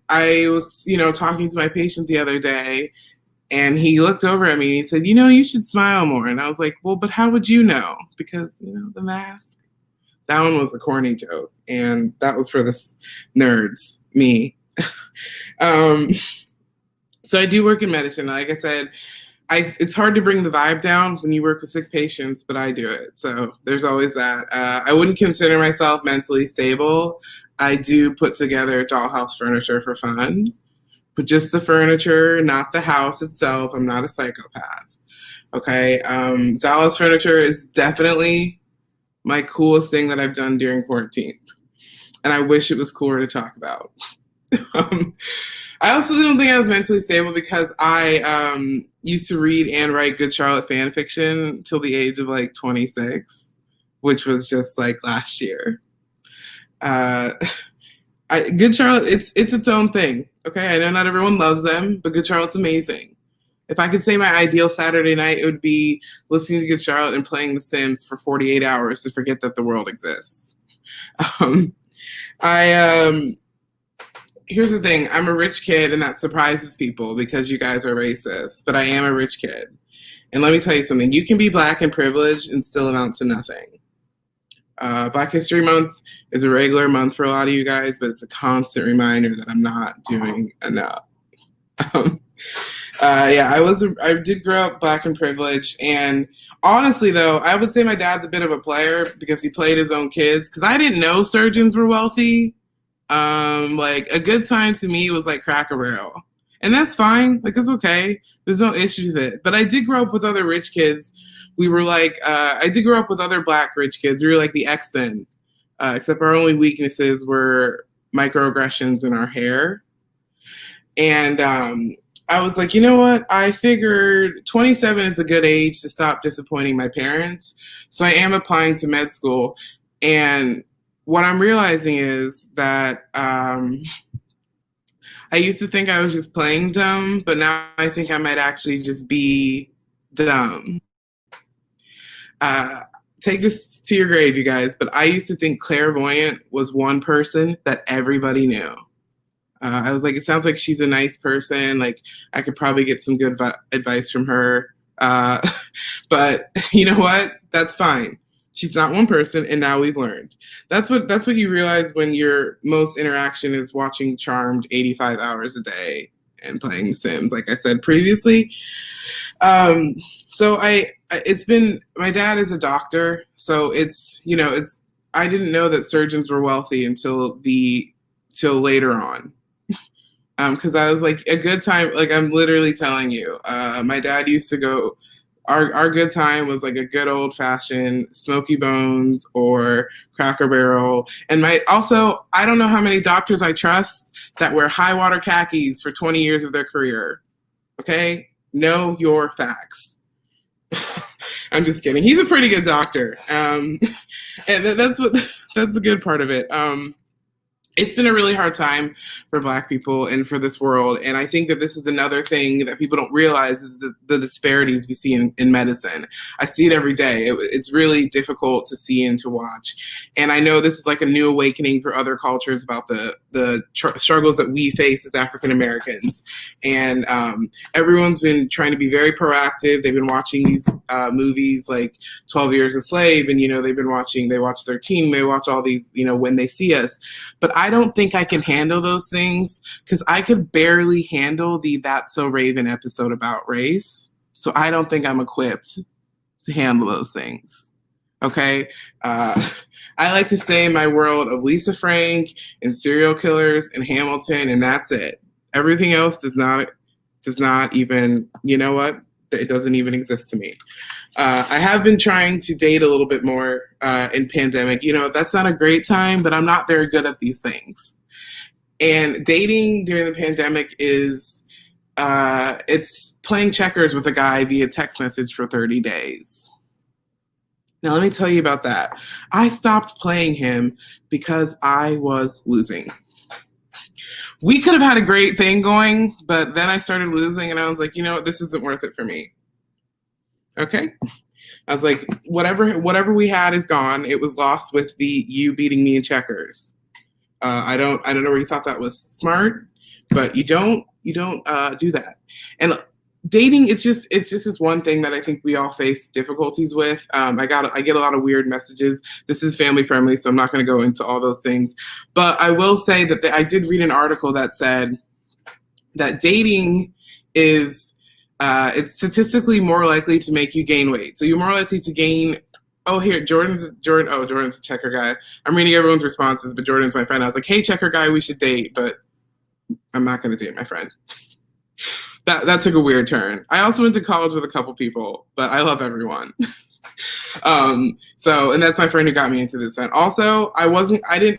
I was, talking to my patient the other day, and he looked over at me and he said, you should smile more. And I was like, well, but how would you know? Because, the mask. That one was a corny joke, and that was for the nerds, me. So I do work in medicine. Like I said, it's hard to bring the vibe down when you work with sick patients, but I do it. So there's always that. I wouldn't consider myself mentally stable. I do put together dollhouse furniture for fun, but just the furniture, not the house itself. I'm not a psychopath. Okay. Dollhouse furniture is definitely my coolest thing that I've done during quarantine. And I wish it was cooler to talk about. I also don't think I was mentally stable because I used to read and write Good Charlotte fan fiction till the age of like 26, which was just like last year. Good Charlotte, it's its own thing. Okay, I know not everyone loves them, but Good Charlotte's amazing. If I could say my ideal Saturday night, it would be listening to Good Charlotte and playing The Sims for 48 hours to forget that the world exists. Here's the thing. I'm a rich kid, and that surprises people because you guys are racist, but I am a rich kid. And let me tell you something. You can be Black and privileged and still amount to nothing. Black History Month is a regular month for a lot of you guys, but it's a constant reminder that I'm not doing enough. I did grow up Black and privileged, and honestly though, I would say my dad's a bit of a player because he played his own kids, because I didn't know surgeons were wealthy. Like a good time to me was like Cracker Barrel, and that's fine. Like, it's okay. There's no issue with it. But I did grow up with other rich kids. We were like, I did grow up with other Black rich kids. We were like the X-Men, except our only weaknesses were microaggressions in our hair. And I was like, you know what? I figured 27 is a good age to stop disappointing my parents. So I am applying to med school. And what I'm realizing is that I used to think I was just playing dumb, but now I think I might actually just be dumb. Take this to your grave, you guys, but I used to think clairvoyant was one person that everybody knew. I was like, it sounds like she's a nice person. Like, I could probably get some good advice from her. But you know what? That's fine. She's not one person, and now we've learned. That's what you realize when your most interaction is watching Charmed 85 hours a day and playing Sims, like I said previously. So it's been, my dad is a doctor, so I didn't know that surgeons were wealthy until later on. Because I was like, a good time, like I'm literally telling you, my dad used to go, our good time was like a good old fashioned Smoky Bones or Cracker Barrel. And I don't know how many doctors I trust that wear high water khakis for 20 years of their career. Okay? Know your facts. I'm just kidding. He's a pretty good doctor. And that's the good part of it. it's been a really hard time for Black people and for this world. And I think that this is another thing that people don't realize is the disparities we see in medicine. I see it every day. It's really difficult to see and to watch. And I know this is like a new awakening for other cultures about the struggles that we face as African Americans. And everyone's been trying to be very proactive. They've been watching these movies like 12 Years a Slave, and, they watch 13, they watch all these, When They See Us. But I don't think I can handle those things because I could barely handle the That's So Raven episode about race. So I don't think I'm equipped to handle those things. Okay? I like to stay in my world of Lisa Frank and serial killers and Hamilton, and that's it. Everything else does not even, it doesn't even exist to me. I have been trying to date a little bit more in pandemic. That's not a great time, but I'm not very good at these things. And dating during the pandemic is, it's playing checkers with a guy via text message for 30 days. Now, let me tell you about that. I stopped playing him because I was losing. We could have had a great thing going, but then I started losing, and I was like, this isn't worth it for me. Okay? I was like, whatever we had is gone. It was lost with you beating me in checkers. I don't know where you thought that was smart, but you don't do that. And dating, it's just this one thing that I think we all face difficulties with. I get a lot of weird messages. This is family friendly, so I'm not going to go into all those things. But I will say that I did read an article that said that dating is it's statistically more likely to make you gain weight. So you're more likely to gain. Oh, here, Jordan's a checker guy. I'm reading everyone's responses, but Jordan's my friend. I was like, hey, checker guy, we should date, but I'm not going to date my friend. That took a weird turn. I also went to college with a couple people, but I love everyone. And that's my friend who got me into this. And also, I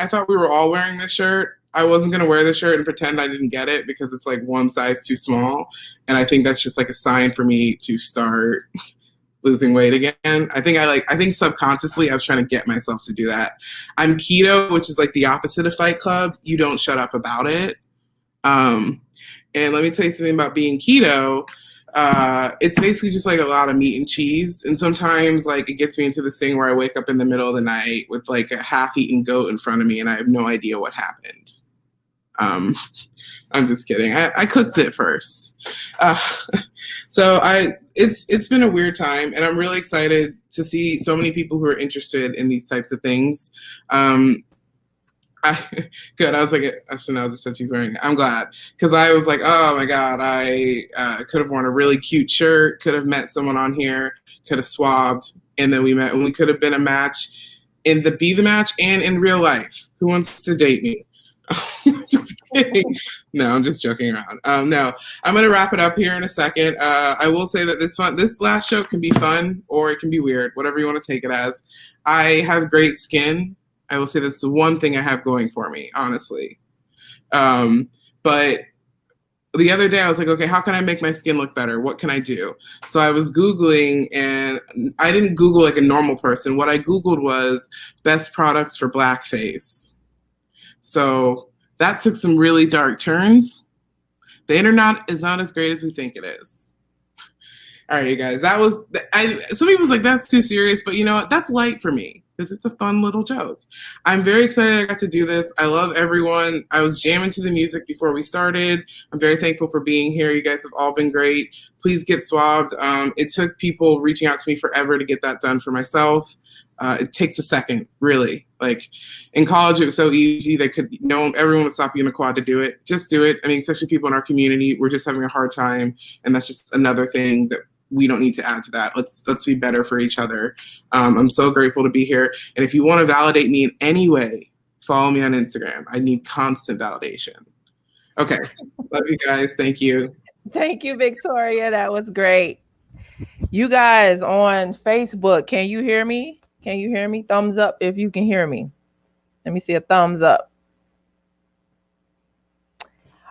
thought we were all wearing this shirt. I wasn't going to wear the shirt and pretend I didn't get it because it's like one size too small. And I think that's just like a sign for me to start losing weight again. I think subconsciously I was trying to get myself to do that. I'm keto, which is like the opposite of Fight Club. You don't shut up about it. And let me tell you something about being keto. It's basically just like a lot of meat and cheese. And sometimes like it gets me into this thing where I wake up in the middle of the night with like a half-eaten goat in front of me and I have no idea what happened. I'm just kidding. I cooked it first. It's been a weird time, and I'm really excited to see so many people who are interested in these types of things. Good. I was like, Chanel just said she's wearing it. I'm glad, because I was like, oh my God, I could have worn a really cute shirt, could have met someone on here, could have swabbed, and then we met, and we could have been a match in the Be the Match and in real life. Who wants to date me? Just kidding. No, I'm just joking around. No, I'm going to wrap it up here in a second. I will say that this last show can be fun or it can be weird, whatever you want to take it as. I have great skin. I will say that's the one thing I have going for me, honestly. But the other day I was like, okay, how can I make my skin look better? What can I do? So I was Googling, and I didn't Google like a normal person. What I Googled was best products for blackface. So that took some really dark turns. The internet is not as great as we think it is. All right, you guys, some people's like, that's too serious, but you know what? That's light for me because it's a fun little joke. I'm very excited I got to do this. I love everyone. I was jamming to the music before we started. I'm very thankful for being here. You guys have all been great. Please get swabbed. It took people reaching out to me forever to get that done for myself. It takes a second, really. Like in college, it was so easy. Everyone would stop you in the quad to do it. Just do it. I mean, especially people in our community, we're just having a hard time, and that's just another thing that we don't need to add to that. Let's be better for each other. I'm so grateful to be here. And if you want to validate me in any way, follow me on Instagram. I need constant validation. Okay. Love you guys. Thank you. Thank you, Victoria. That was great. You guys on Facebook, can you hear me? Can you hear me? Thumbs up if you can hear me. Let me see a thumbs up.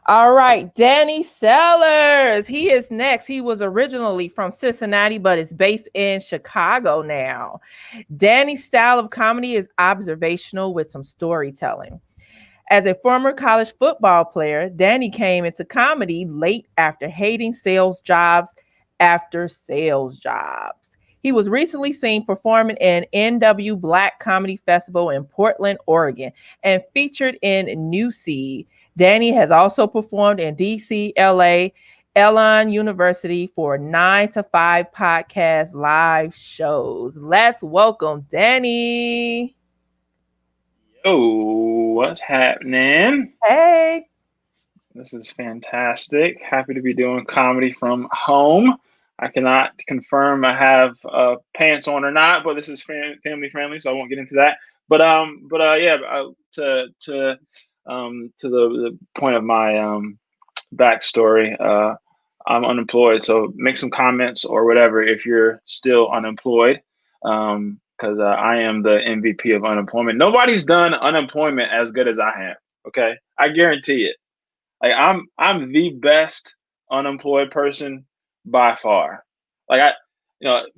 All right, Danny Sellers. He is next. He was originally from Cincinnati, but is based in Chicago now. Danny's style of comedy is observational with some storytelling. As a former college football player, Danny came into comedy late after hating sales jobs after sales jobs. He was recently seen performing in NW Black Comedy Festival in Portland, Oregon, and featured in New Seed. Danny has also performed in DC, LA, Elon University for 9 to 5 podcast live shows. Let's welcome Danny. Yo, what's happening? Hey. This is fantastic. Happy to be doing comedy from home. I cannot confirm I have pants on or not, but this is family friendly, so I won't get into that. But to the point of my backstory, I'm unemployed, so make some comments or whatever if you're still unemployed, because I am the MVP of unemployment. Nobody's done unemployment as good as I have. Okay, I guarantee it. Like I'm the best unemployed person by far. Like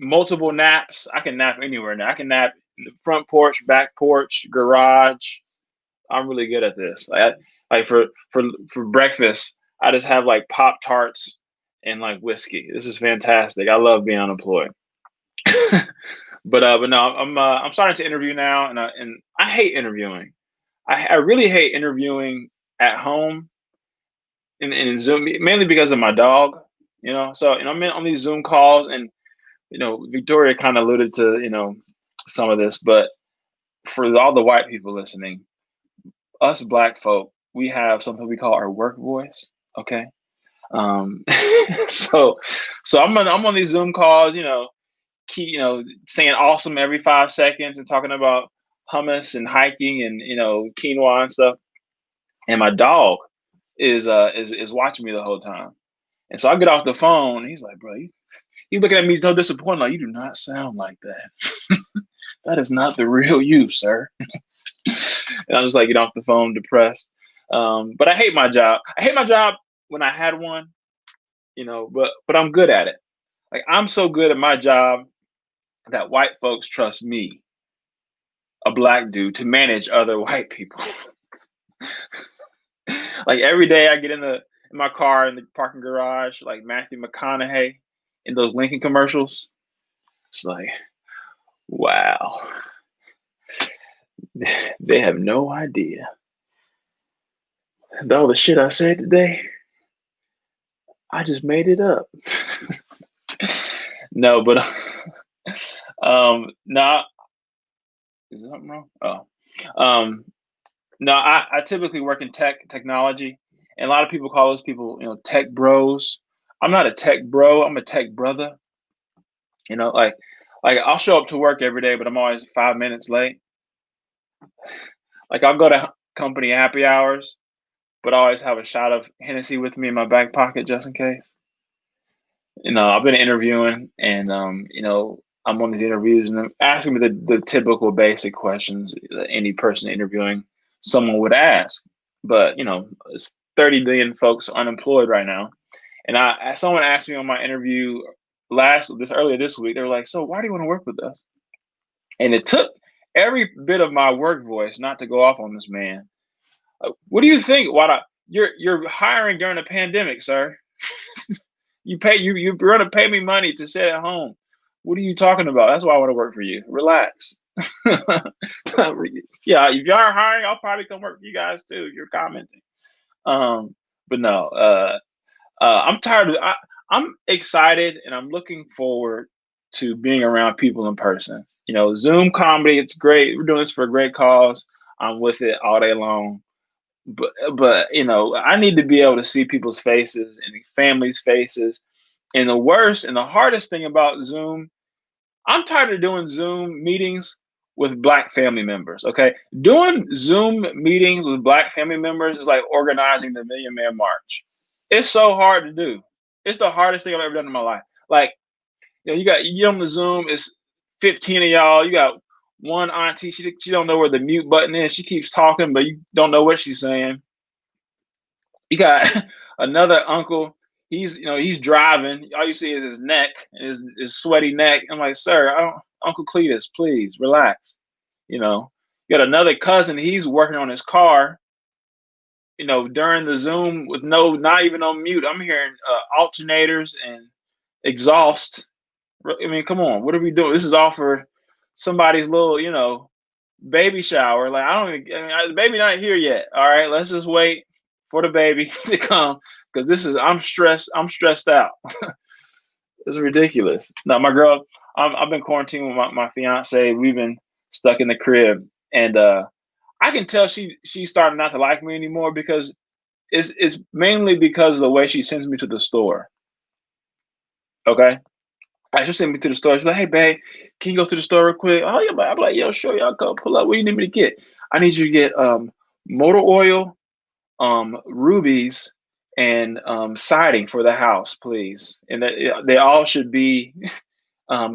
multiple naps. I can nap anywhere now. I can nap in the front porch, back porch, garage. I'm really good at this. Like for breakfast, I just have like Pop-Tarts and like whiskey. This is fantastic. I love being unemployed. But no, I'm starting to interview now, and I hate interviewing. I really hate interviewing at home in Zoom, mainly because of my dog. So I'm on these Zoom calls, and Victoria kind of alluded to some of this, but for all the white people listening, us Black folk, we have something we call our work voice. Okay. So I'm on these Zoom calls, saying awesome every 5 seconds and talking about hummus and hiking and quinoa and stuff. And my dog is watching me the whole time. And so I get off the phone. He's like, bro, you looking at me so disappointed. Like, you do not sound like that. That is not the real you, sir. And I just like get off the phone depressed. But I hate my job. I hate my job when I had one, but I'm good at it. Like, I'm so good at my job that white folks trust me, a Black dude, to manage other white people. Like, every day I get in my car in the parking garage, like Matthew McConaughey in those Lincoln commercials. It's like, wow. They have no idea. All the shit I said today, I just made it up. No, but no. Is something wrong? Oh. No, I typically work in technology, and a lot of people call those people, tech bros. I'm not a tech bro. I'm a tech brother. Like I'll show up to work every day, but I'm always 5 minutes late. Like, I'll go to company happy hours, but I always have a shot of Hennessy with me in my back pocket just in case. I've been interviewing, and I'm on these interviews, and they're asking me the typical basic questions that any person interviewing someone would ask. But it's 30 million folks unemployed right now, and someone asked me on my interview earlier this week. They were like, "So why do you want to work with us?" And it took every bit of my work voice not to go off on this man. What do you think? You're hiring during a pandemic, sir? You're gonna pay me money to sit at home. What are you talking about? That's why I want to work for you. Relax. Yeah, if you are hiring, I'll probably come work for you guys too. If you're commenting. But no, I'm tired I'm excited, and I'm looking forward to being around people in person. Zoom comedy, it's great. We're doing this for a great cause. I'm with it all day long. But I need to be able to see people's faces and families' faces. And the worst and the hardest thing about Zoom, I'm tired of doing Zoom meetings with Black family members. Okay, doing Zoom meetings with Black family members is like organizing the Million Man March. It's so hard to do. It's the hardest thing I've ever done in my life. Like, you on the Zoom, it's 15 of y'all. You got one auntie, she don't know where the mute button is. She keeps talking, but you don't know what she's saying. You got another uncle. He's driving. All you see is his neck, his sweaty neck. I'm like, sir, Uncle Cletus, please relax. You got another cousin. He's working on his car. during the Zoom with not even on mute. I'm hearing alternators and exhaust. I mean, come on, what are we doing? This is all for somebody's little, baby shower. Like, the baby not here yet. All right, let's just wait for the baby to come, because I'm stressed out. It's ridiculous. No, my girl, I've been quarantined with my fiance. We've been stuck in the crib, and I can tell she's starting not to like me anymore, because it's mainly because of the way she sends me to the store. Okay, she'll send me to the store. She's like, "Hey, babe, can you go to the store real quick?" Oh yeah, I'm like, "Yo, sure, y'all go pull up. What do you need me to get?" "I need you to get motor oil, rubies, and siding for the house, please. And they all should be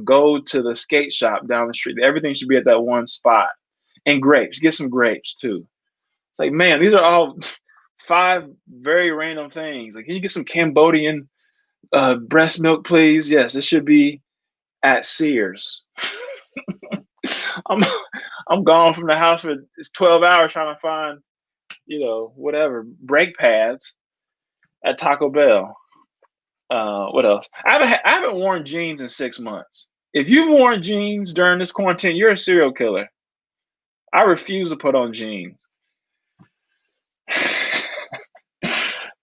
go to the skate shop down the street. Everything should be at that one spot. And grapes, get some grapes too." It's like, man, these are all 5 very random things. Like, can you get some Cambodian breast milk, please? Yes, it should be at Sears. I'm gone from the house for 12 hours trying to find, whatever, brake pads at Taco Bell. What else? I haven't worn jeans in 6 months. If you've worn jeans during this quarantine, you're a serial killer. I refuse to put on jeans.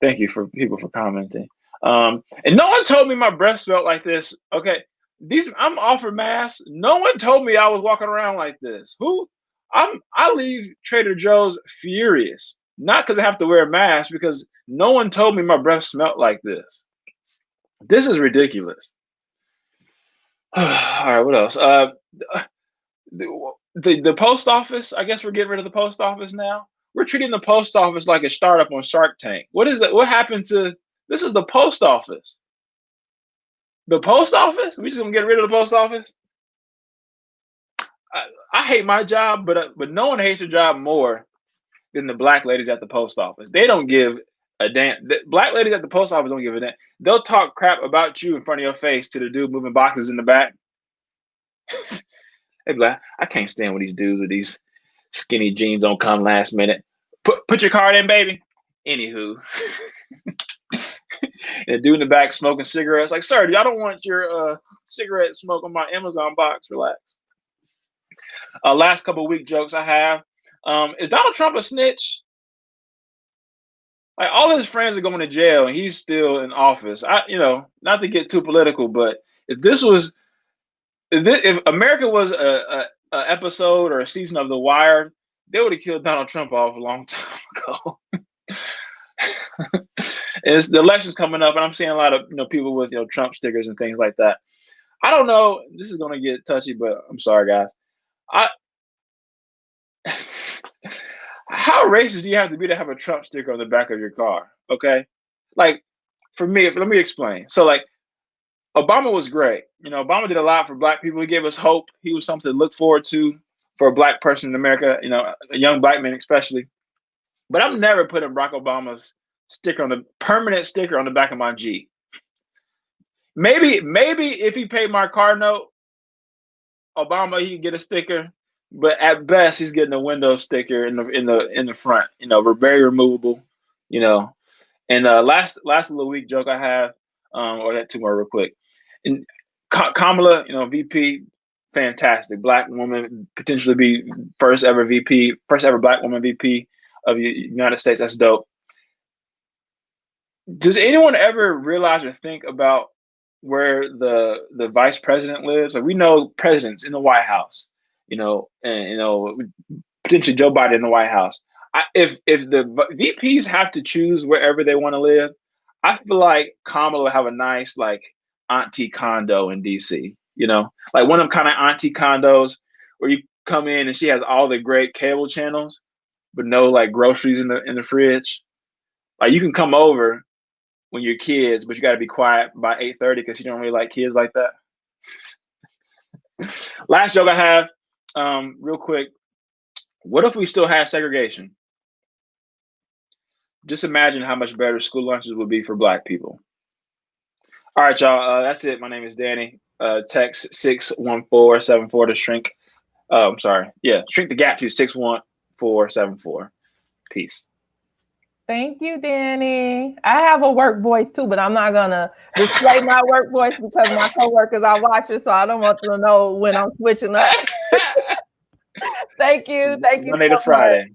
Thank you for people for commenting. And no one told me my breasts felt like this. Okay, I'm offered masks. No one told me I was walking around like this. I leave Trader Joe's furious. Not because I have to wear a mask, because no one told me my breath smelled like this. This is ridiculous. All right, what else? The post office. I guess we're getting rid of the post office now. We're treating the post office like a startup on Shark Tank. What is it? What happened to this? Is the post office? The post office? We just gonna get rid of the post office? I hate my job, but no one hates their job more than the black ladies at the post office. They don't give a damn. The black ladies at the post office don't give a damn. They'll talk crap about you in front of your face to the dude moving boxes in the back. Hey, black, I can't stand when these dudes with these skinny jeans don't come last minute. Put your card in, baby. Anywho. And the dude in the back smoking cigarettes. Like, sir, y'all don't want your cigarette smoke on my Amazon box. Relax. Last couple of week jokes I have. Is Donald Trump a snitch? Like, all his friends are going to jail and he's still in office. Not to get too political, but if America was a episode or a season of The Wire, they would have killed Donald Trump off a long time ago. It's the election's coming up, and I'm seeing a lot of people with Trump stickers and things like that. I don't know. This is gonna get touchy, but I'm sorry, guys. How racist do you have to be to have a Trump sticker on the back of your car? Okay, like for me, let me explain. So, like, Obama was great. Obama did a lot for black people. He gave us hope. He was something to look forward to for a black person in America. A young black man especially. But I'm never putting Barack Obama's permanent sticker on the back of my Jeep. Maybe if he paid my car note, Obama, he could get a sticker. But at best, he's getting a window sticker in the front. Very removable. And last little week joke I have, or that 2 more real quick. And Kamala, VP, fantastic black woman, potentially be first ever black woman VP of the United States. That's dope. Does anyone ever realize or think about where the vice president lives? Like, we know presidents in the White House, and potentially Joe Biden in the White House. If the VPs have to choose wherever they want to live, I feel like Kamala will have a nice auntie condo in DC. Like one of them kind of auntie condos where you come in and she has all the great cable channels, but no groceries in the fridge. Like, you can come over when you're kids, but you got to be quiet by 8:30 because you don't really like kids like that. Last joke I have, real quick. What if we still have segregation? Just imagine how much better school lunches would be for black people. All right, y'all. That's it. My name is Danny. Text 61474 to shrink. I'm sorry. Yeah, shrink the gap to 61474. Peace. Thank you, Danny. I have a work voice too, but I'm not gonna display my work voice because my coworkers are watching, so I don't want them to know when I'm switching up. Thank you. Thank you Monday so to Friday. much.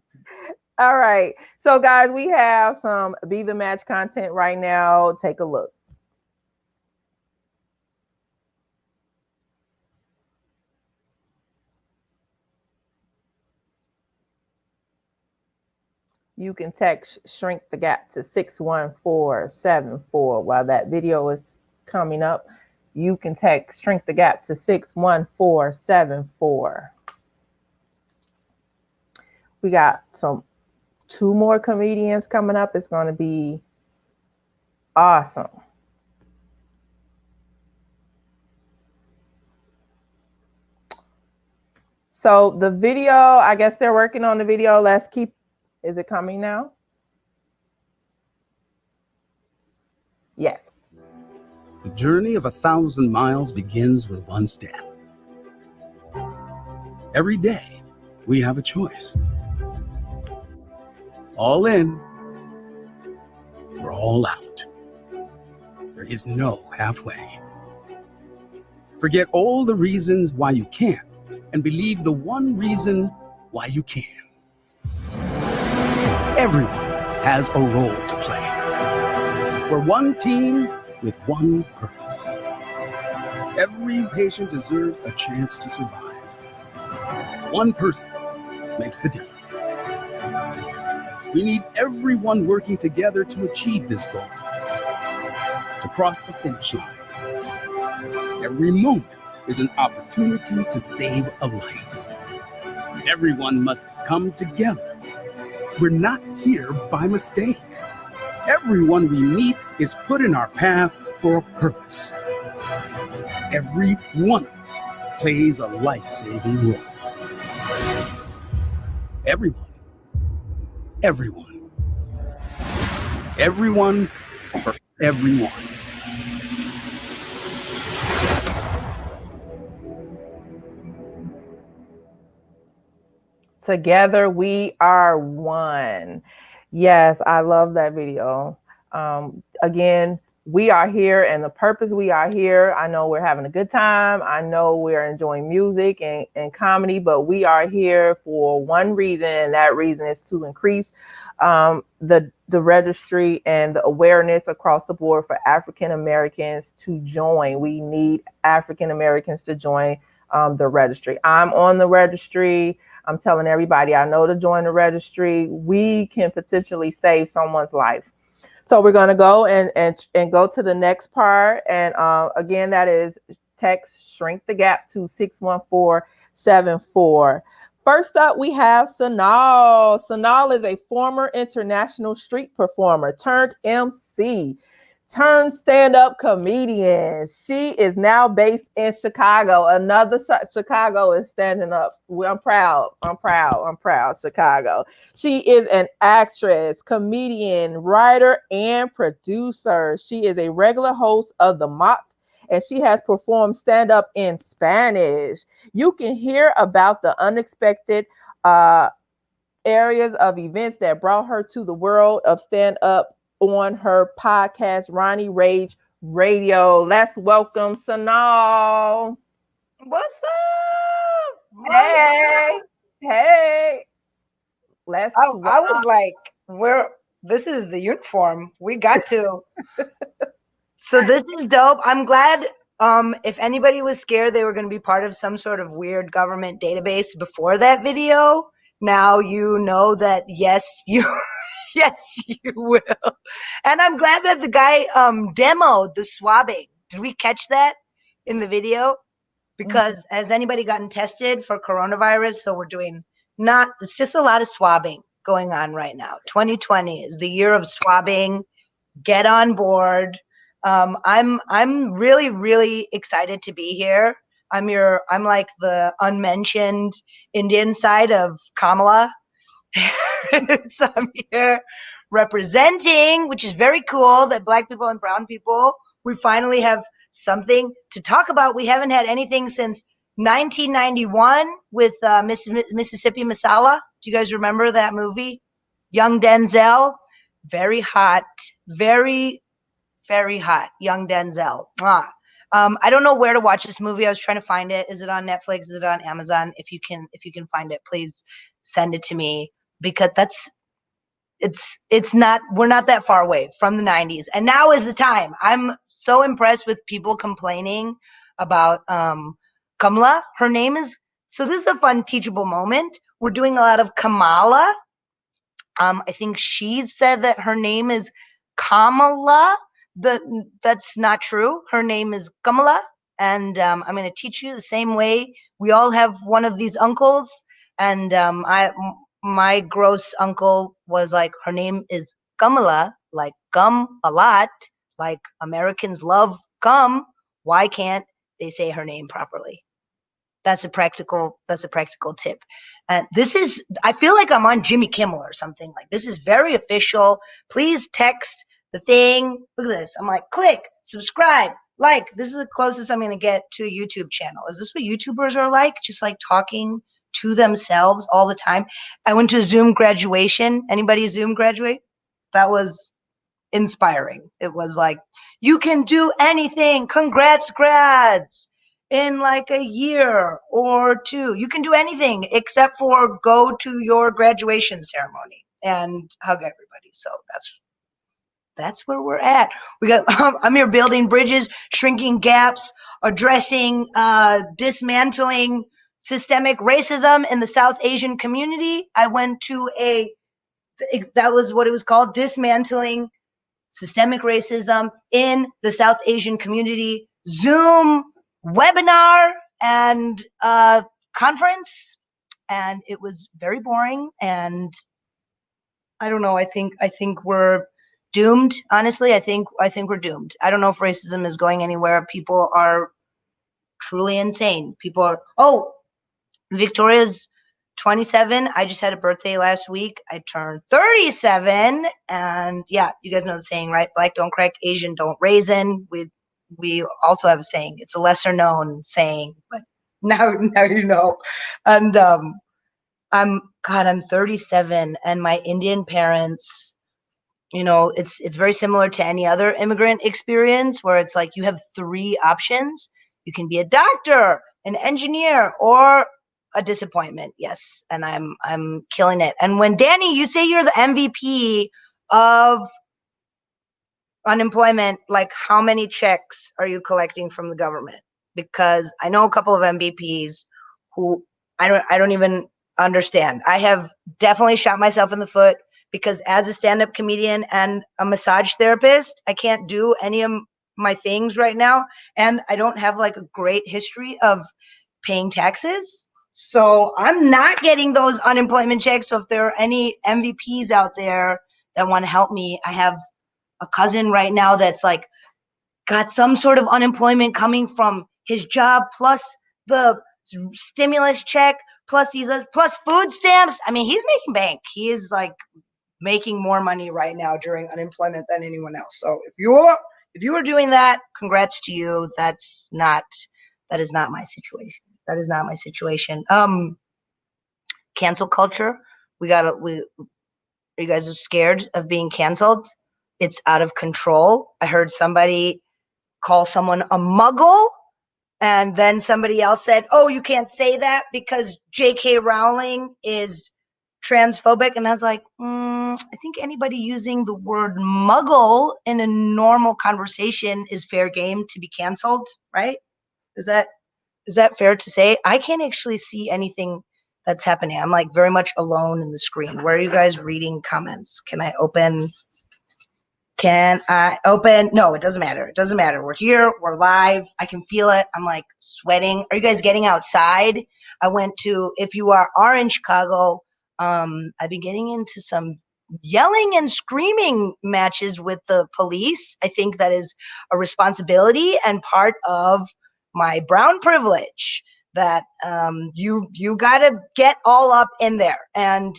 All right. So guys, we have some Be the Match content right now. Take a look. You can text Shrink the Gap to 61474 while that video is coming up. You can text Shrink the Gap to 61474. We got two more comedians coming up. It's going to be awesome. So the video, I guess they're working on the video. Is it coming now? Yes. The journey of 1,000 miles begins with one step. Every day, we have a choice. All in, or all out. There is no halfway. Forget all the reasons why you can't, and believe the one reason why you can. Everyone has a role to play. We're one team with one purpose. Every patient deserves a chance to survive. One person makes the difference. We need everyone working together to achieve this goal, to cross the finish line. Every moment is an opportunity to save a life. Everyone must come together. We're not here by mistake. Everyone we meet is put in our path for a purpose. Every one of us plays a life-saving role. Everyone. Everyone. Everyone for everyone. Together we are one. Yes, I love that video. Again, we are here, and the purpose we are here, I know we're having a good time. I know we're enjoying music and comedy, but we are here for one reason, and that reason is to increase the registry and the awareness across the board for African Americans to join. We need African Americans to join the registry. I'm on the registry. I'm telling everybody I know to join the registry. We can potentially save someone's life. So we're going to go and go to the next part. And again, that is text Shrink the Gap to 61474. First up, we have Sanal. Sanal is a former international street performer turned MC, turned stand-up comedian. She is now based in Chicago. Another Chicago is standing up. I'm proud, Chicago. She is an actress, comedian, writer, and producer. She is a regular host of The Mop, and she has performed stand-up in Spanish. You can hear about the unexpected areas of events that brought her to the world of stand-up on her podcast, Ronnie Rage Radio. Let's welcome Sanal. What's up? Hey. I was like, this is the uniform. We got to. So this is dope. I'm glad. If anybody was scared they were going to be part of some sort of weird government database before that video, now you know that yes, you will. And I'm glad that the guy demoed the swabbing. Did we catch that in the video? Because has anybody gotten tested for coronavirus? So we're doing it's just a lot of swabbing going on right now. 2020 is the year of swabbing. Get on board. I'm really, really excited to be here. I'm like the unmentioned Indian side of Kamala. So I'm here representing, which is very cool that Black people and brown people, we finally have something to talk about. We haven't had anything since 1991 with Mississippi Masala. Do you guys remember that movie? Young Denzel. very hot, very, very hot. Young Denzel. Mwah. I don't know where to watch this movie. I was trying to find it. Is it on Netflix? Is it on Amazon? If you can find it, please send it to me, because it's not, we're not that far away from the 90s. And now is the time. I'm so impressed with people complaining about Kamala. Her name is, so this is a fun teachable moment. We're doing a lot of Kamala. I think she said that her name is Kamala. That's not true. Her name is Kamala. And I'm going to teach you the same way. We all have one of these uncles. And my gross uncle was like, her name is Kamala, like gum a lot, like Americans love gum. Why can't they say her name properly? That's a practical tip. And this is, I feel like I'm on Jimmy Kimmel or something. Like, this is very official. Please text the thing. Look at this. I'm like, click, subscribe, like. This is the closest I'm going to get to a YouTube channel. Is this what YouTubers are like? Just like talking to themselves all the time. I went to a Zoom graduation. Anybody Zoom graduate? That was inspiring. It was like, you can do anything. Congrats, grads. In like a year or two, you can do anything except for go to your graduation ceremony and hug everybody. So that's where we're at. We got, I'm here building bridges, shrinking gaps, addressing, dismantling systemic racism in the South Asian community. I went to that was what it was called, dismantling systemic racism in the South Asian community Zoom webinar and conference, and it was very boring. And I don't know. I think we're doomed. Honestly, I think we're doomed. I don't know if racism is going anywhere. People are truly insane. People are. Oh, Victoria's 27. I just had a birthday last week. I turned 37, and yeah, you guys know the saying, right? Black don't crack, Asian don't raisin. We also have a saying. It's a lesser known saying, but now you know. And I'm 37, and my Indian parents, you know, it's very similar to any other immigrant experience where it's like you have three options. You can be a doctor, an engineer, or a disappointment. Yes, and I'm killing it. And when Danny, you say you're the MVP of unemployment, like how many checks are you collecting from the government? Because I know a couple of MVPs who I don't even understand. I have definitely shot myself in the foot because as a stand-up comedian and a massage therapist, I can't do any of my things right now, and I don't have like a great history of paying taxes. So I'm not getting those unemployment checks. So if there are any MVPs out there that want to help me, I have a cousin right now that's like got some sort of unemployment coming from his job plus the stimulus check plus plus food stamps. I mean, he's making bank. He is like making more money right now during unemployment than anyone else. So if you are doing that, congrats to you. That is not my situation. That is not my situation. Cancel culture. Are you guys scared of being canceled? It's out of control. I heard somebody call someone a muggle, and then somebody else said, oh, you can't say that because J.K. Rowling is transphobic. And I was like, I think anybody using the word muggle in a normal conversation is fair game to be canceled, right? Is that fair to say? I can't actually see anything that's happening. I'm like very much alone in the screen. Where are you guys reading comments? Can I open? No, it doesn't matter. It doesn't matter. We're here. We're live. I can feel it. I'm like sweating. Are you guys getting outside? I went to, if you are in Chicago, I've been getting into some yelling and screaming matches with the police. I think that is a responsibility and part of my brown privilege that you got to get all up in there and,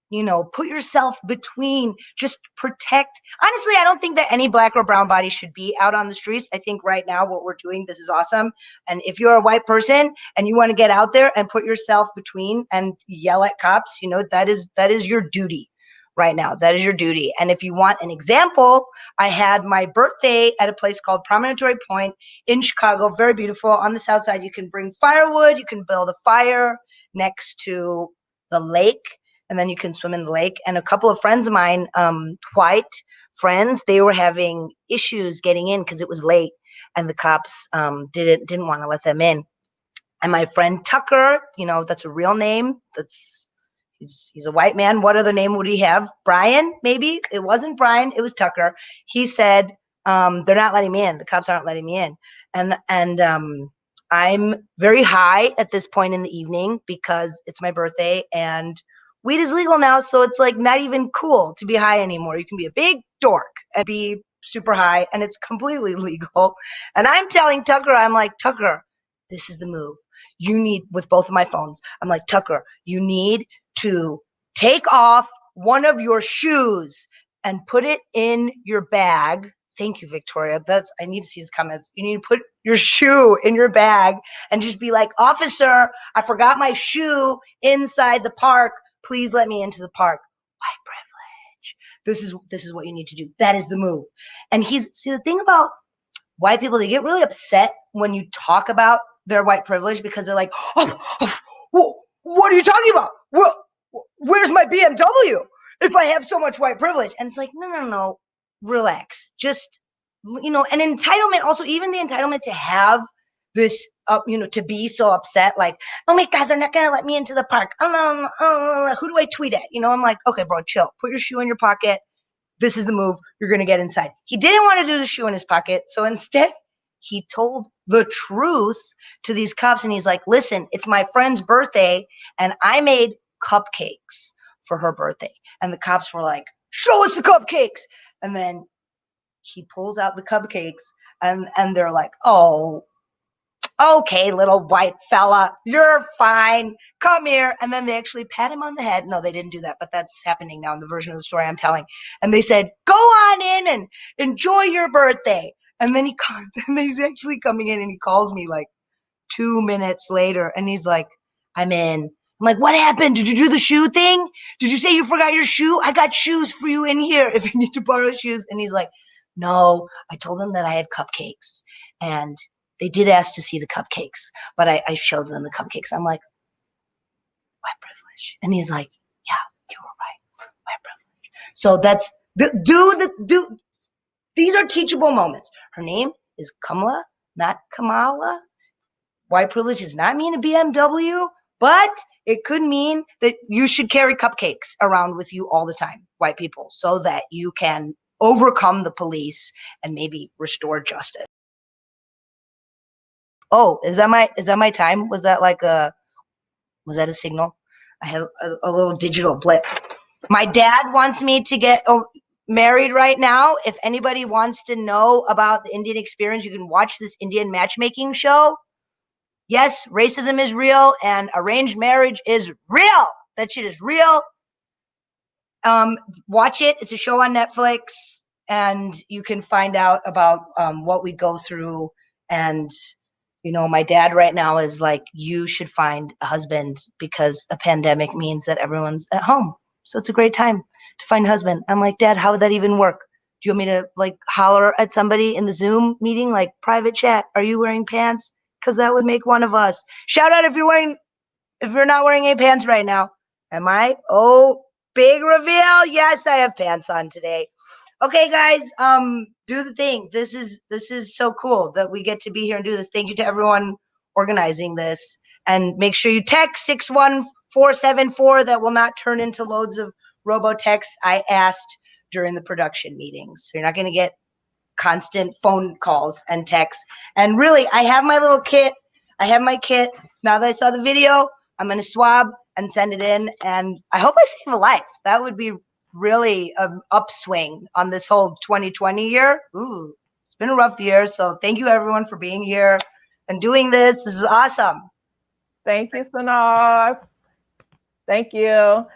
you know, put yourself between, just protect. Honestly, I don't think that any black or brown body should be out on the streets. I think right now what we're doing, this is awesome. And if you're a white person and you want to get out there and put yourself between and yell at cops, you know, that is your duty. right now. That is your duty. And if you want an example, I had my birthday at a place called Promontory Point in Chicago. Very beautiful. On the south side, you can bring firewood. You can build a fire next to the lake, and then you can swim in the lake. And a couple of friends of mine, white friends, they were having issues getting in because it was late, and the cops didn't want to let them in. And my friend Tucker, that's a real name. He's a white man. What other name would he have? Brian, maybe? It wasn't Brian. It was Tucker. He said, they're not letting me in. The cops aren't letting me in. And I'm very high at this point in the evening because it's my birthday and weed is legal now. So it's like not even cool to be high anymore. You can be a big dork and be super high, and it's completely legal. And I'm telling Tucker, I'm like, Tucker, this is the move. You need, with both of my phones, I'm like, Tucker, you need to take off one of your shoes and put it in your bag. Thank you, Victoria. I need to see his comments. You need to put your shoe in your bag and just be like, officer, I forgot my shoe inside the park. Please let me into the park. White privilege. This is what you need to do. That is the move. And see, the thing about white people, they get really upset when you talk about their white privilege because they're like, what are you talking about? Where's my BMW if I have so much white privilege? And it's like, no, relax. Just, an entitlement, also even the entitlement to have this, to be so upset, like, oh my God, they're not going to let me into the park. Who do I tweet at? I'm like, okay, bro, chill. Put your shoe in your pocket. This is the move. You're going to get inside. He didn't want to do the shoe in his pocket. So instead, he told the truth to these cops. And he's like, listen, it's my friend's birthday and I made cupcakes for her birthday. And the cops were like, show us the cupcakes. And then he pulls out the cupcakes and they're like, oh, okay, little white fella, you're fine. Come here. And then they actually pat him on the head. No, they didn't do that, but that's happening now in the version of the story I'm telling. And they said, go on in and enjoy your birthday. And then he's actually coming in and he calls me like 2 minutes later and he's like, I'm in. I'm like, what happened? Did you do the shoe thing? Did you say you forgot your shoe? I got shoes for you in here if you need to borrow shoes. And he's like, no, I told them that I had cupcakes and they did ask to see the cupcakes, but I showed them the cupcakes. I'm like, white privilege. And he's like, yeah, you were right. White privilege. So that's these are teachable moments. Her name is Kamala, not Kamala. White privilege does not mean a BMW, but it could mean that you should carry cupcakes around with you all the time, white people, so that you can overcome the police and maybe restore justice. Oh, is that my time? Was that a signal? I had a little digital blip. My dad wants me to get married right now. If anybody wants to know about the Indian experience, you can watch this Indian matchmaking show. Yes, racism is real and arranged marriage is real. That shit is real. Watch it. It's a show on Netflix and you can find out about what we go through. And my dad right now is like, you should find a husband because a pandemic means that everyone's at home. So it's a great time to find a husband. I'm like, Dad, how would that even work? Do you want me to holler at somebody in the Zoom meeting, like private chat? Are you wearing pants? Because that would make one of us. Shout out if you're not wearing any pants right now. Am I? Oh, big reveal. Yes, I have pants on today. Okay, guys, do the thing. This is so cool that we get to be here and do this. Thank you to everyone organizing this. And make sure you text 61474. That will not turn into loads of robo-texts I asked during the production meetings. So you're not going to get constant phone calls and texts. And really, I have my little kit. I have my kit. Now that I saw the video, I'm going to swab and send it in. And I hope I save a life. That would be really an upswing on this whole 2020 year. Ooh, it's been a rough year. So thank you everyone for being here and doing this. This is awesome. Thank you, Sanab. Thank you.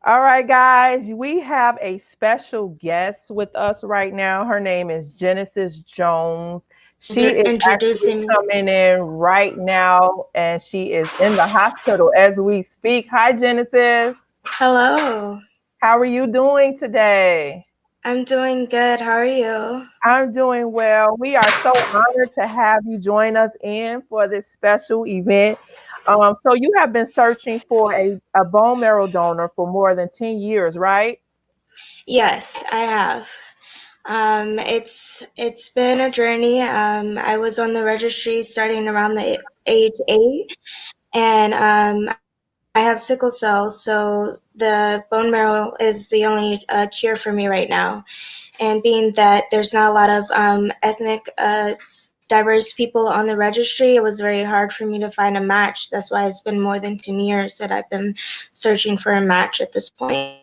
All right, guys, we have a special guest with us right now. Her name is Genesis Jones. She is actually coming in right now, and she is in the hospital as we speak. Hi, Genesis. Hello. How are you doing today? I'm doing good. How are you? I'm doing well. We are so honored to have you join us in for this special event. So you have been searching for a bone marrow donor for more than 10 years, right? Yes, I have. It's been a journey. I was on the registry starting around the age 8, and I have sickle cell, so the bone marrow is the only cure for me right now. And being that there's not a lot of ethnic diverse people on the registry, it was very hard for me to find a match. That's why it's been more than 10 years that I've been searching for a match at this point.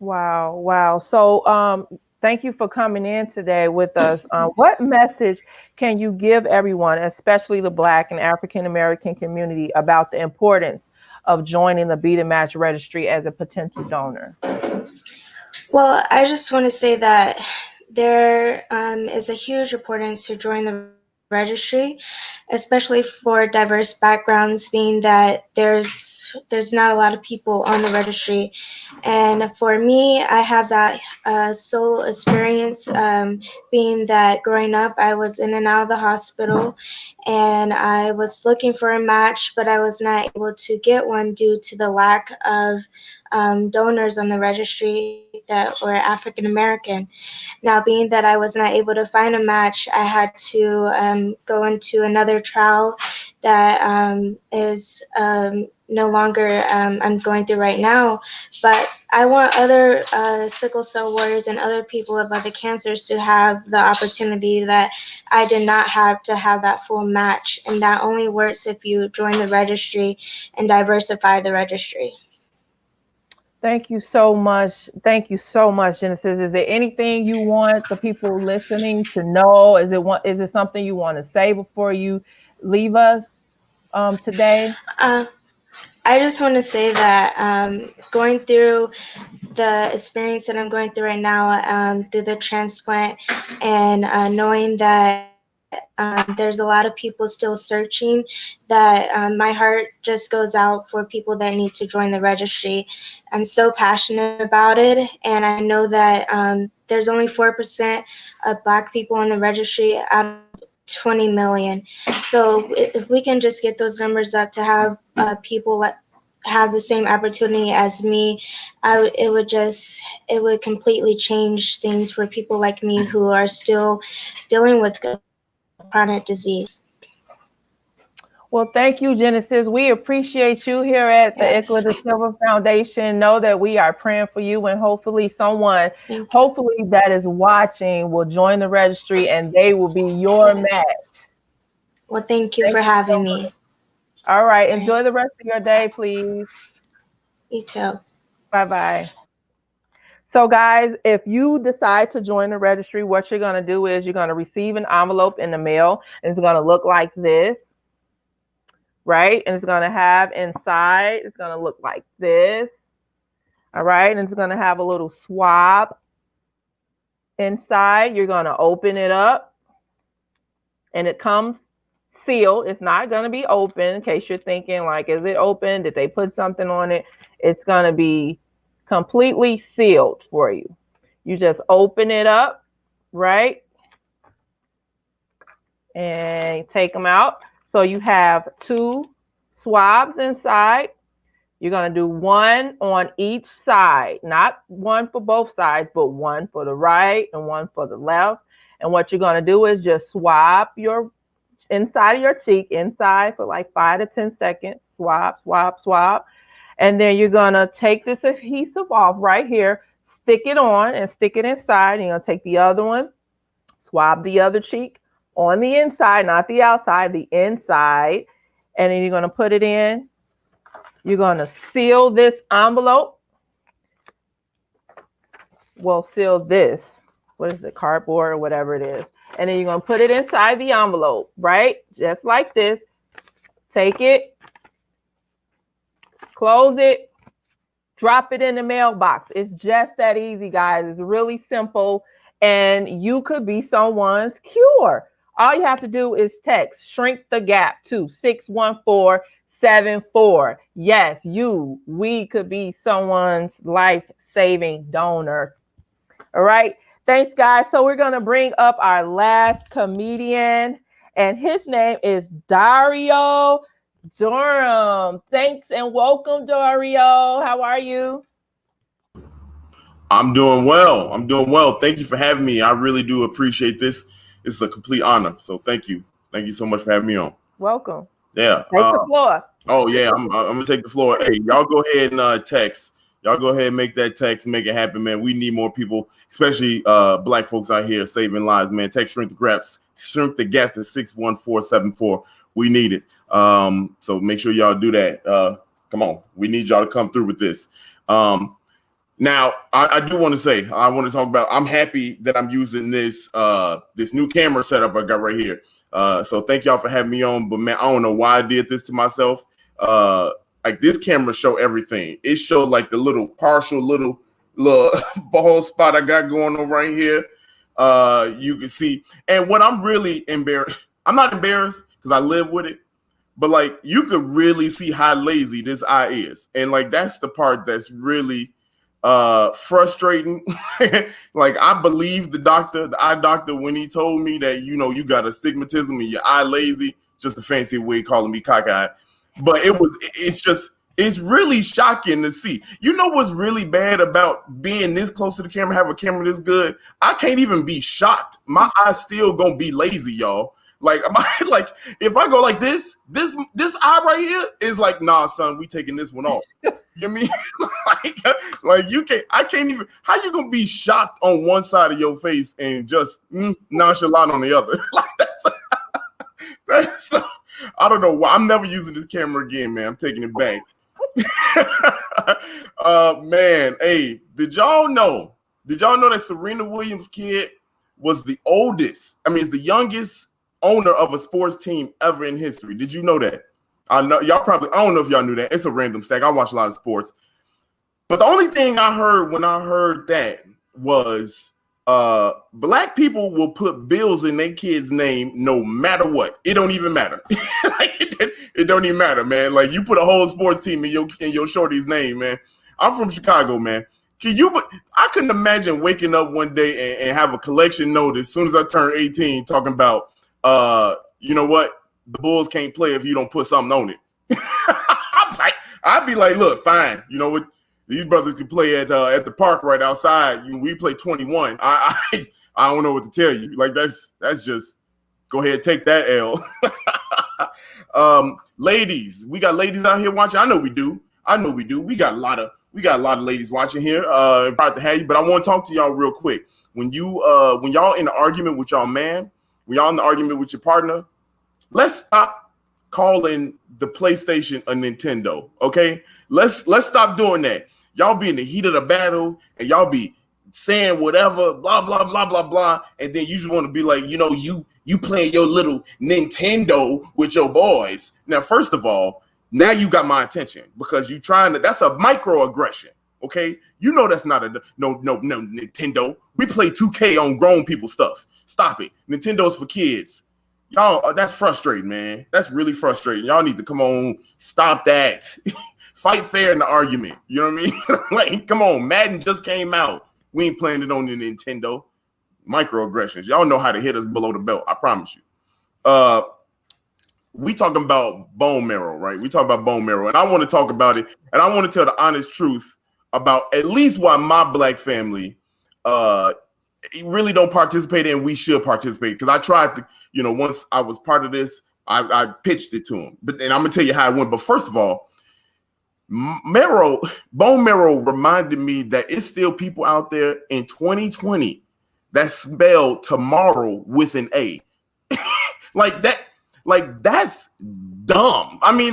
Wow, wow. So thank you for coming in today with us. What message can you give everyone, especially the Black and African American community, about the importance of joining the Beat and Match registry as a potential donor? Well, I just want to say that there is a huge importance to join the registry, especially for diverse backgrounds, being that there's not a lot of people on the registry. And for me, I have that soul experience, being that growing up, I was in and out of the hospital, and I was looking for a match, but I was not able to get one due to the lack of donors on the registry that were African American. Now, being that I was not able to find a match, I had to go into another trial that is no longer I'm going through right now. But I want other sickle cell warriors and other people of other cancers to have the opportunity that I did not have, to have that full match. And that only works if you join the registry and diversify the registry. Thank you so much. Thank you so much, Genesis. Is there anything you want the people listening to know? Is it something you want to say before you leave us today? I just want to say that going through the experience that I'm going through right now, through the transplant, and knowing that there's a lot of people still searching, that my heart just goes out for people that need to join the registry. I'm so passionate about it, and I know that there's only 4% of Black people in the registry out of 20 million. So if we can just get those numbers up to have people that have the same opportunity as me, it would completely change things for people like me who are still dealing with chronic disease. Well, thank you, Genesis. We appreciate you here at the ICLA da Silva Foundation. Know that we are praying for you, and hopefully someone, hopefully that is watching, will join the registry and they will be your match. Well, thank you for having me. All right. Enjoy the rest of your day, please. You too. Bye-bye. So guys, if you decide to join the registry, what you're going to do is you're going to receive an envelope in the mail, and it's going to look like this, right? And it's going to have inside, it's going to look like this, all right? And it's going to have a little swab inside. You're going to open it up, and it comes sealed. It's not going to be open, in case you're thinking, like, is it open? Did they put something on it? It's going to be completely sealed for you. You just open it up, right? And take them out. So you have 2 swabs inside. You're going to do one on each side, not one for both sides, but one for the right and one for the left. And what you're going to do is just swab your inside of your cheek, inside, for like 5 to 10 seconds. Swab, swab, swab. And then you're going to take this adhesive off right here, stick it on and stick it inside. And you're going to take the other one, swab the other cheek on the inside, not the outside, the inside. And then you're going to put it in. You're going to seal this envelope. Well, seal this. What is it? Cardboard or whatever it is. And then you're going to put it inside the envelope, right? Just like this. Take it. Close it, drop it in the mailbox. It's just that easy, guys. It's really simple, and you could be someone's cure. All you have to do is text Shrink the Gap to 888-878-7474. Yes, we could be someone's life-saving donor. All right. Thanks, guys. So we're going to bring up our last comedian, and his name is Dario Durham. Thanks and welcome, Dario. How are you? I'm doing well. Thank you for having me. I really do appreciate this. It's a complete honor. So thank you. Thank you so much for having me on. Welcome. Yeah. Take the floor. Oh, yeah. I'm going to take the floor. Hey, y'all go ahead and text. Y'all go ahead and make that text, make it happen, man. We need more people, especially Black folks out here saving lives, man. Text Shrink the Gap to 61474. We need it. So make sure y'all do that. Come on. We need y'all to come through with this. Now, I do want to say, I want to talk about, I'm happy that I'm using this this new camera setup I got right here. So thank y'all for having me on. But, man, I don't know why I did this to myself. Like, this camera show everything. It showed like the little bald spot I got going on right here. You can see. And what I'm really embarrassed, I'm not embarrassed because I live with it, but like you could really see how lazy this eye is. And like that's the part that's really frustrating. Like I believe the eye doctor, when he told me that, you know, you got astigmatism and your eye lazy, just a fancy way of calling me cockeyed. But it's really shocking to see. You know what's really bad about being this close to the camera, have a camera this good? I can't even be shocked. My eye's still gonna be lazy, y'all. Like, if I go like this eye right here is like, nah, son, we taking this one off. You know what I mean? like I can't even, how you gonna be shocked on one side of your face and just nonchalant on the other? Like that's I don't know why. I'm never using this camera again, man. I'm taking it back. Man, hey, did y'all know that Serena Williams' kid was the youngest owner of a sports team ever in history? Did you know that? I don't know if y'all knew that. It's a random stack. I watch a lot of sports. But the only thing I heard when I heard that was Black people will put bills in their kid's name no matter what. It don't even matter. It don't even matter, man. Like you put a whole sports team in your shorty's name, man. I'm from Chicago, man. I couldn't imagine waking up one day and have a collection note as soon as I turn 18 talking about, you know what? The Bulls can't play if you don't put something on it. I'd be like, look, fine. You know what? These brothers can play at the park right outside. We play 21. I don't know what to tell you. Like that's just go ahead, take that L. Ladies, we got ladies out here watching. I know we do. We got a lot of ladies watching here. Proud to have you, but I want to talk to y'all real quick. When y'all in an argument with y'all man, when y'all in the argument with your partner, let's stop calling the PlayStation a Nintendo. Okay, let's stop doing that. Y'all be in the heat of the battle and y'all be saying whatever, blah blah blah blah blah, and then you just want to be like, you know, you playing your little Nintendo with your boys. Now, first of all, now you got my attention because you trying to. That's a microaggression. Okay, you know that's not no Nintendo. We play 2K on grown people stuff. Stop it. Nintendo's for kids. Y'all, that's frustrating, man. That's really frustrating. Y'all need to come on, stop that. Fight fair in the argument. You know what I mean? Like, come on, Madden just came out. We ain't playing it on the Nintendo. Microaggressions. Y'all know how to hit us below the belt. I promise you. We talking about bone marrow, right? We talk about bone marrow, and I want to talk about it, and I want to tell the honest truth about at least why my Black family really don't participate in. We should participate because I tried to, you know, once I was part of this, I pitched it to them. But then I'm gonna tell you how it went. But first of all, bone marrow reminded me that it's still people out there in 2020 that spell tomorrow with an A. Like that's dumb. I mean,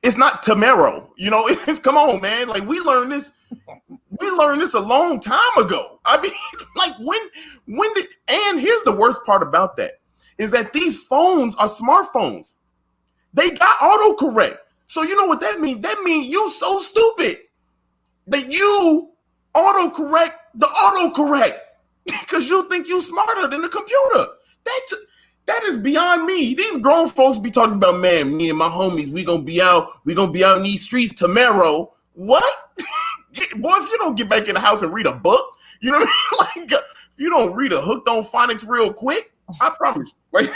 it's not tomorrow. You know, it's come on, man. Like we learned this a long time ago. I mean, like when did, and here's the worst part about that is that these phones are smartphones. They got autocorrect. So you know what that means? That means you so stupid that you autocorrect the autocorrect because you think you smarter than the computer. That is beyond me. These grown folks be talking about, man, me and my homies, we gonna be out in these streets tomorrow. What? Boy, if you don't get back in the house and read a book, you know what I mean? Like, if you don't read a Hooked on Phonics real quick, I promise. Like,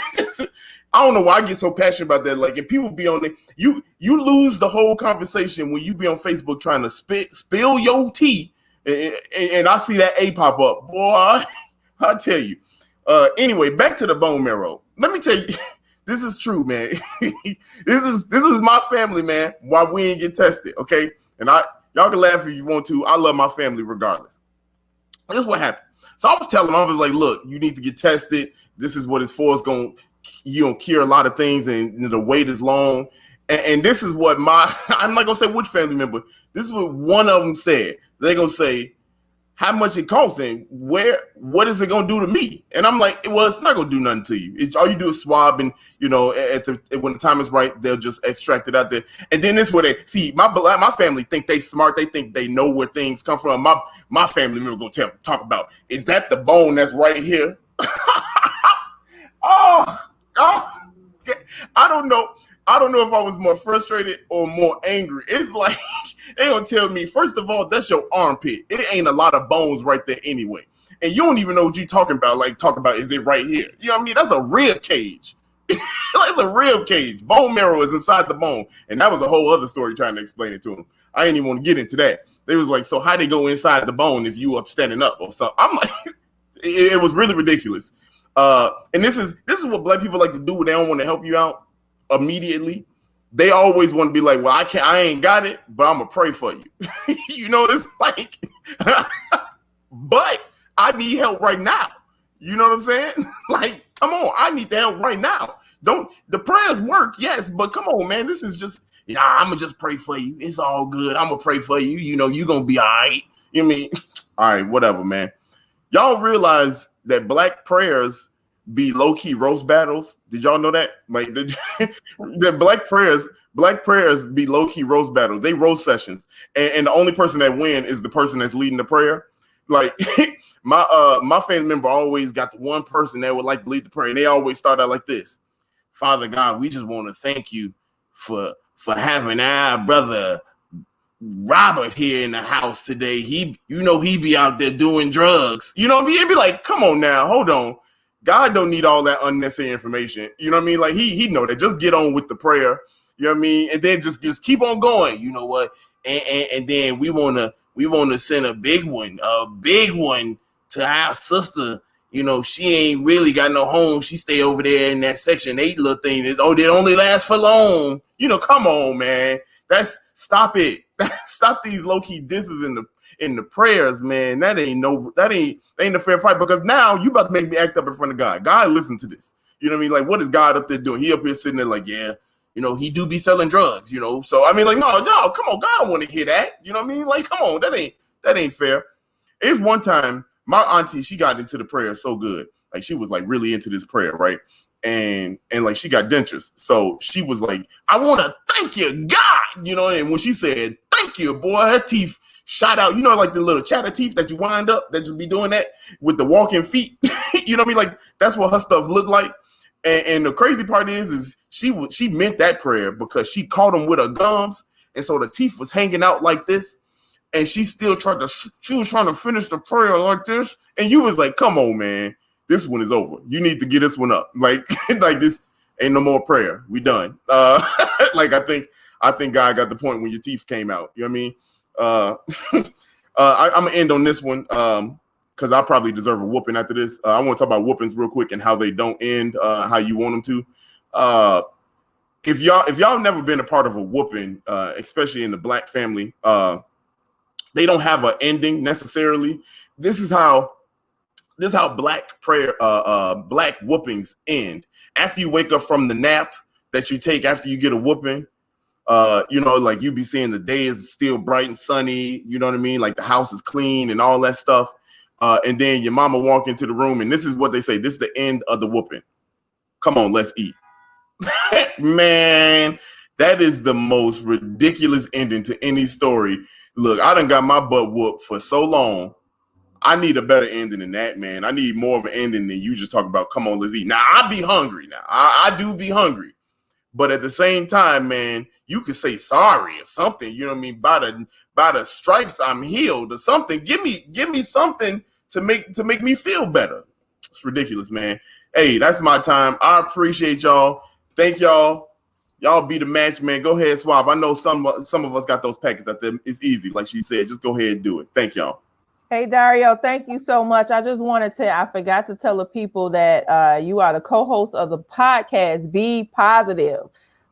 I don't know why I get so passionate about that. Like, if people be on there, you lose the whole conversation when you be on Facebook trying to spill your tea, and I see that A pop up. Boy, I tell you. Anyway, back to the bone marrow. Let me tell you, this is true, man. This is my family, man. Why we ain't get tested, okay? And y'all can laugh if you want to. I love my family regardless. This is what happened. So I was telling them, I was like, look, you need to get tested. This is what it's for. It's going to cure a lot of things, and the wait is long. And this is what I'm not going to say which family member. This is what one of them said. They're going to say, how much it costs and what is it going to do to me? And I'm like, well, it's not going to do nothing to you. It's all you do is swab, and when the time is right, they'll just extract it out there. And then this is where they see my family think they smart. They think they know where things come from. My family member going to talk about, is that the bone that's right here? oh, I don't know. I don't know if I was more frustrated or more angry. It's like, they gonna tell me, first of all, that's your armpit. It ain't a lot of bones right there anyway. And you don't even know what you're talking about. Like, talk about, is it right here? You know what I mean? That's a rib cage. That's a rib cage. Bone marrow is inside the bone. And that was a whole other story trying to explain it to them. I didn't even want to get into that. They was like, so how they go inside the bone if you up standing up or something? I'm like, it was really ridiculous. And this is what black people like to do when they don't want to help you out immediately. They always want to be like, well, I ain't got it, but I'm gonna pray for you. You know, it's like, but I need help right now. You know what I'm saying? Like, come on, I need the help right now. The prayers work, yes, but come on, man. This is just, I'm gonna just pray for you. It's all good. I'm gonna pray for you. You know, you're gonna be all right. You know what I mean? All right, whatever, man. Y'all realize that black prayers be low-key roast battles? Did y'all know that? Like, the black prayers be low-key roast battles. They roast sessions. And the only person that win is the person that's leading the prayer. Like, my family member always got the one person that would like to lead the prayer. And they always start out like this. Father God, we just want to thank you for having our brother Robert here in the house today. He be out there doing drugs. You know what I mean? It'd be like, come on now, hold on. God don't need all that unnecessary information. You know what I mean? Like, he know that. Just get on with the prayer. You know what I mean? And then just keep on going. You know what? And then we wanna send a big one to our sister. You know, she ain't really got no home. She stay over there in that Section 8 little thing. They only last for long. You know, come on, man. Stop it. Stop these low-key disses in the prayers, man. That ain't a fair fight, because now you about to make me act up in front of God. God, listen to this. You know what I mean? Like, what is God up there doing? He up here sitting there like, yeah, you know, he do be selling drugs, you know. So I mean, like, no, come on, God don't want to hear that. You know what I mean? Like, come on, that ain't fair. It's one time my auntie, she got into the prayer so good. Like, she was like really into this prayer, right? And like, she got dentures. So she was like, I want to thank you, God. You know, and when she said, thank you, boy, her teeth shot out. You know, like the little chatter teeth that you wind up, that just be doing that with the walking feet. You know what I mean? Like, that's what her stuff looked like. And the crazy part is she meant that prayer, because she caught them with her gums. And so the teeth was hanging out like this. And she was trying to finish the prayer like this. And you was like, come on, man. This one is over. You need to get this one up. Like, like, this ain't no more prayer. We done. Like, I think God got the point when your teeth came out. You know what I mean? I'm gonna end on this one because I probably deserve a whooping after this. I want to talk about whoopings real quick and how they don't end how you want them to. If y'all never been a part of a whooping, especially in the black family, they don't have an ending necessarily. This is how black prayer, black whoopings end. After you wake up from the nap that you take after you get a whooping, you know, like, you be seeing the day is still bright and sunny. You know what I mean? Like, the house is clean and all that stuff. And then your mama walk into the room, and this is what they say. This is the end of the whooping. Come on, let's eat. Man, that is the most ridiculous ending to any story. Look, I done got my butt whooped for so long. I need a better ending than that, man. I need more of an ending than you just talk about. Come on, let's eat. Now I be hungry. Now I do be hungry, but at the same time, man, you could say sorry or something. You know what I mean? By the stripes, I'm healed or something. Give me something to make me feel better. It's ridiculous, man. Hey, that's my time. I appreciate y'all. Thank y'all. Y'all be the match, man. Go ahead, swap. I know some of us got those packets out there. It's easy, like she said. Just go ahead and do it. Thank y'all. Hey, Dario, thank you so much. I just wanted to, I forgot to tell the people that you are the co-host of the podcast, Be Positive,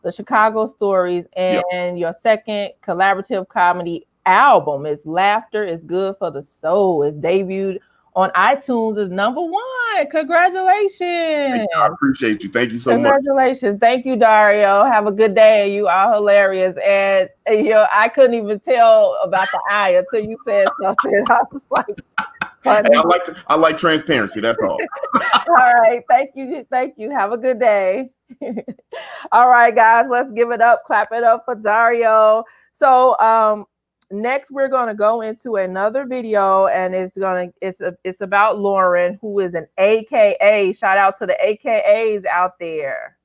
the Chicago Stories, and your second collaborative comedy album is Laughter is Good for the Soul. It's debuted on iTunes as #1. Congratulations. I appreciate you. Thank you so much. Congratulations. Thank you, Dario. Have a good day. You are hilarious. And I couldn't even tell about the eye until you said something. I was like, hey, I like transparency. That's all. All right. Thank you. Thank you. Have a good day. All right, guys, let's give it up. Clap it up for Dario. So next we're going to go into another video, and it's about Lauren, who is an AKA. Shout out to the AKAs out there.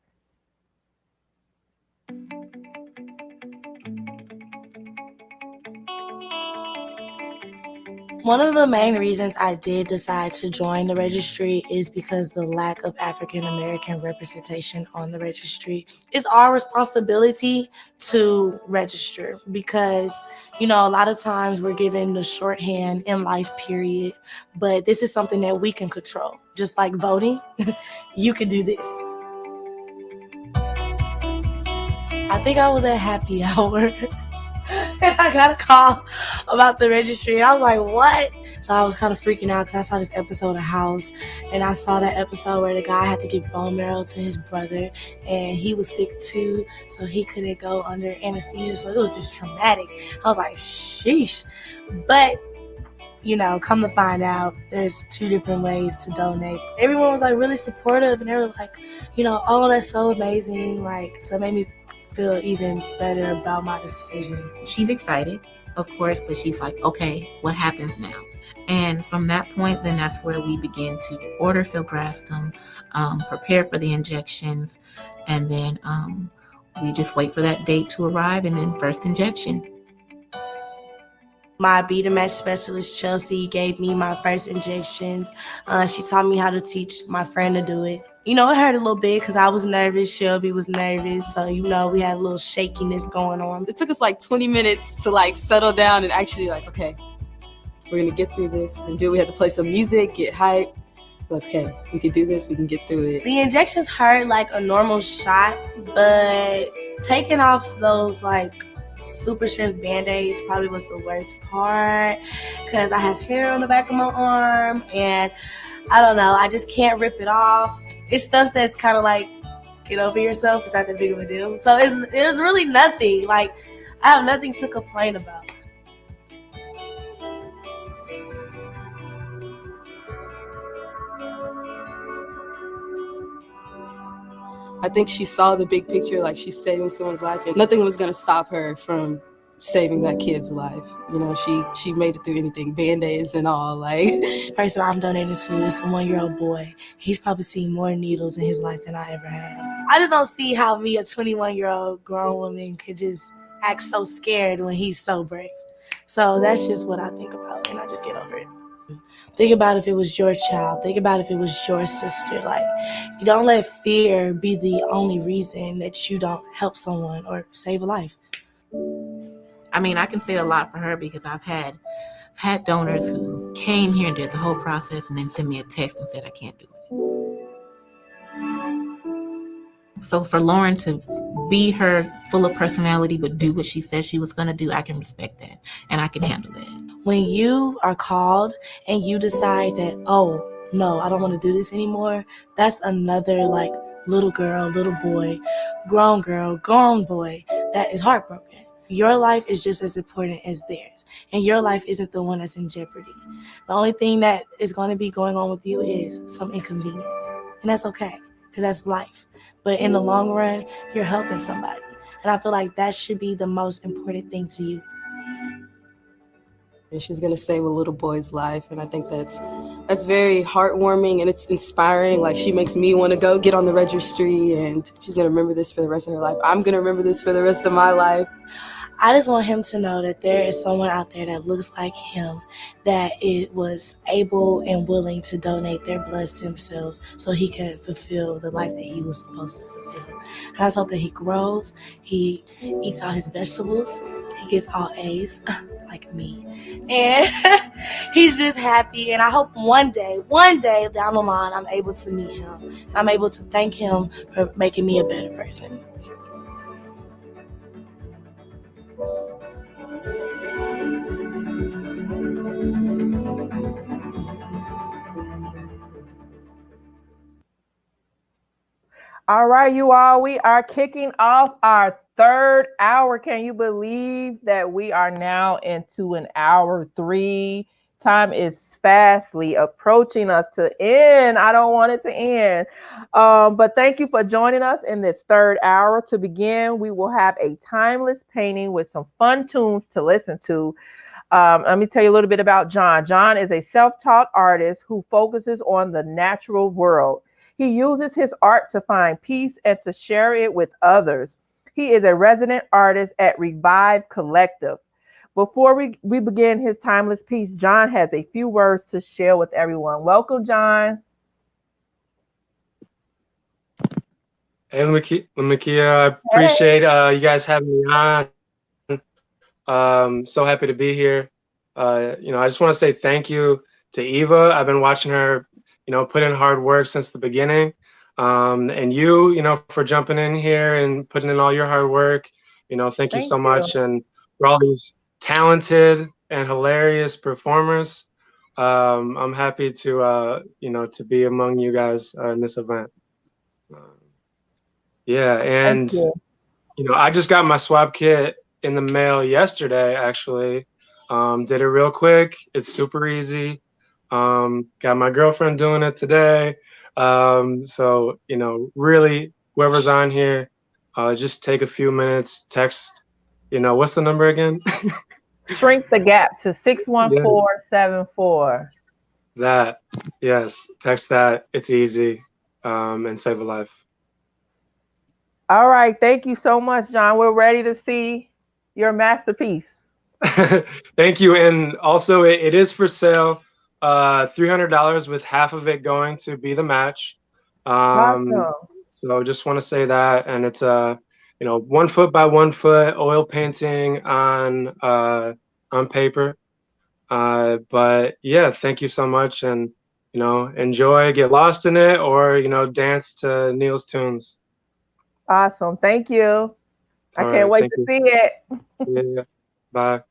One of the main reasons I did decide to join the registry is because the lack of African American representation on the registry. It's our responsibility to register because, a lot of times we're given the shorthand in life, period. But this is something that we can control. Just like voting, you can do this. I think I was at happy hour. And I got a call about the registry, and I was like, what? So I was kind of freaking out because I saw this episode of House, and I saw that episode where the guy had to give bone marrow to his brother, and he was sick too, so he couldn't go under anesthesia, so it was just traumatic. I was like, sheesh. But, come to find out, there's 2 different ways to donate. Everyone was like really supportive, and they were like, oh, that's so amazing. So it made me feel even better about my decision. She's excited, of course, but she's like, okay, what happens now? And from that point, then that's where we begin to order filgrastim, prepare for the injections, and then we just wait for that date to arrive, and then first injection. My Be The Match specialist, Chelsea, gave me my first injections. She taught me how to teach my friend to do it. It hurt a little bit because I was nervous. Shelby was nervous. So, we had a little shakiness going on. It took us 20 minutes to settle down and actually okay, we're going to get through this. We're going to do it. We had to play some music, get hype. Okay, we can do this. We can get through it. The injections hurt like a normal shot, but taking off those super strength band-aids probably was the worst part because I have hair on the back of my arm and I don't know, I just can't rip it off. It's stuff that's kind of get over yourself. It's not that big of a deal. So there's really nothing. I have nothing to complain about. I think she saw the big picture, she's saving someone's life, and nothing was going to stop her from saving that kid's life. She made it through anything, Band-Aids and all. The person I'm donating to is a 1-year-old boy. He's probably seen more needles in his life than I ever had. I just don't see how me, a 21-year-old grown woman, could just act so scared when he's so brave. So that's just what I think about, and I just get over it. Think about if it was your child. Think about if it was your sister. You don't let fear be the only reason that you don't help someone or save a life. I mean, I can say a lot for her because I've had donors who came here and did the whole process and then sent me a text and said, I can't do it. So for Lauren to be her full of personality but do what she said she was going to do, I can respect that and I can handle that. When you are called and you decide that, oh, no, I don't want to do this anymore, that's another little girl, little boy, grown boy that is heartbroken. Your life is just as important as theirs, and your life isn't the one that's in jeopardy. The only thing that is going to be going on with you is some inconvenience, and that's okay because that's life. But in the long run, you're helping somebody, and I feel like that should be the most important thing to you. and she's gonna save a little boy's life. And I think that's very heartwarming and it's inspiring. Like, she makes me want to go get on the registry, and she's gonna remember this for the rest of her life. I'm gonna remember this for the rest of my life. I just want him to know that there is someone out there that looks like him, that it was able and willing to donate their blood stem cells so he can fulfill the life that he was supposed to fulfill. And I just hope that he grows, he eats all his vegetables, he gets all A's, like me, and he's just happy. And I hope one day down the line, I'm able to meet him. And I'm able to thank him for making me a better person. All right, you all, we are kicking off our third hour. Can you believe that we are now into an hour 3? Time is fastly approaching us to end. I don't want it to end. But thank you for joining us in this third hour. To begin, we will have a timeless painting with some fun tunes to listen to. Let me tell you a little bit about John. John is a self-taught artist who focuses on the natural world. He uses his art to find peace and to share it with others. He is a resident artist at Revive Collective. Before we begin his timeless piece, John has a few words to share with everyone. Welcome, John. Hey, Lamakia, I appreciate you guys having me on. So happy to be here. I just want to say thank you to Eva. I've been watching her, put in hard work since the beginning. And you, for jumping in here and putting in all your hard work. Thank you so much. And for all these talented and hilarious performers, I'm happy to, to be among you guys in this event. Yeah, and I just got my swab kit in the mail yesterday, actually. Did it real quick. It's super easy. Got my girlfriend doing it today. So, really, whoever's on here, just take a few minutes, text, what's the number again? Shrink the Gap to 61474. That, yes, text that. It's easy, and save a life. All right. Thank you so much, John. We're ready to see your masterpiece. Thank you. And also, it is for sale. $300 with half of it going to be the match. Awesome. So just want to say that. And it's 1 foot by 1 foot oil painting on paper. But yeah, thank you so much. And, enjoy, get lost in it, or, dance to Neil's tunes. Awesome. Thank you. I can't wait to see it. Yeah. Bye.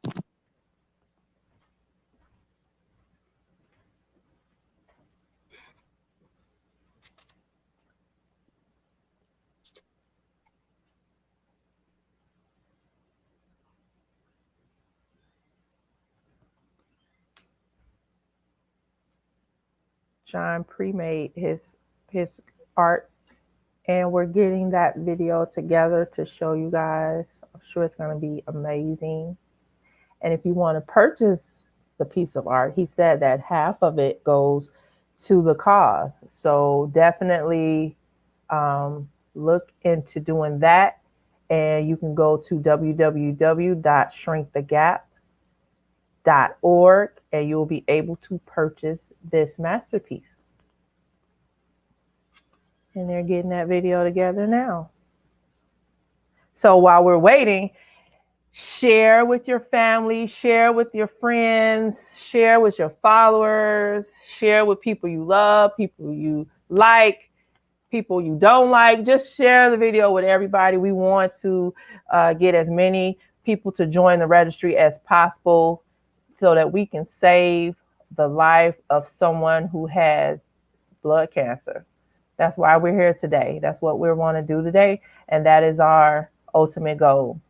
John pre-made his art, and we're getting that video together to show you guys. I'm sure it's going to be amazing. And if you want to purchase the piece of art, he said that half of it goes to the cause. So definitely look into doing that. And you can go to www.shrinkthegap.org and you'll be able to purchase this masterpiece. And they're getting that video together now. So while we're waiting, share with your family, share with your friends, share with your followers, share with people you love, people you like, people you don't like. Just share the video with everybody. We want to get as many people to join the registry as possible so that we can save the life of someone who has blood cancer. That's why we're here today. That's what we want to do today. And that is our ultimate goal.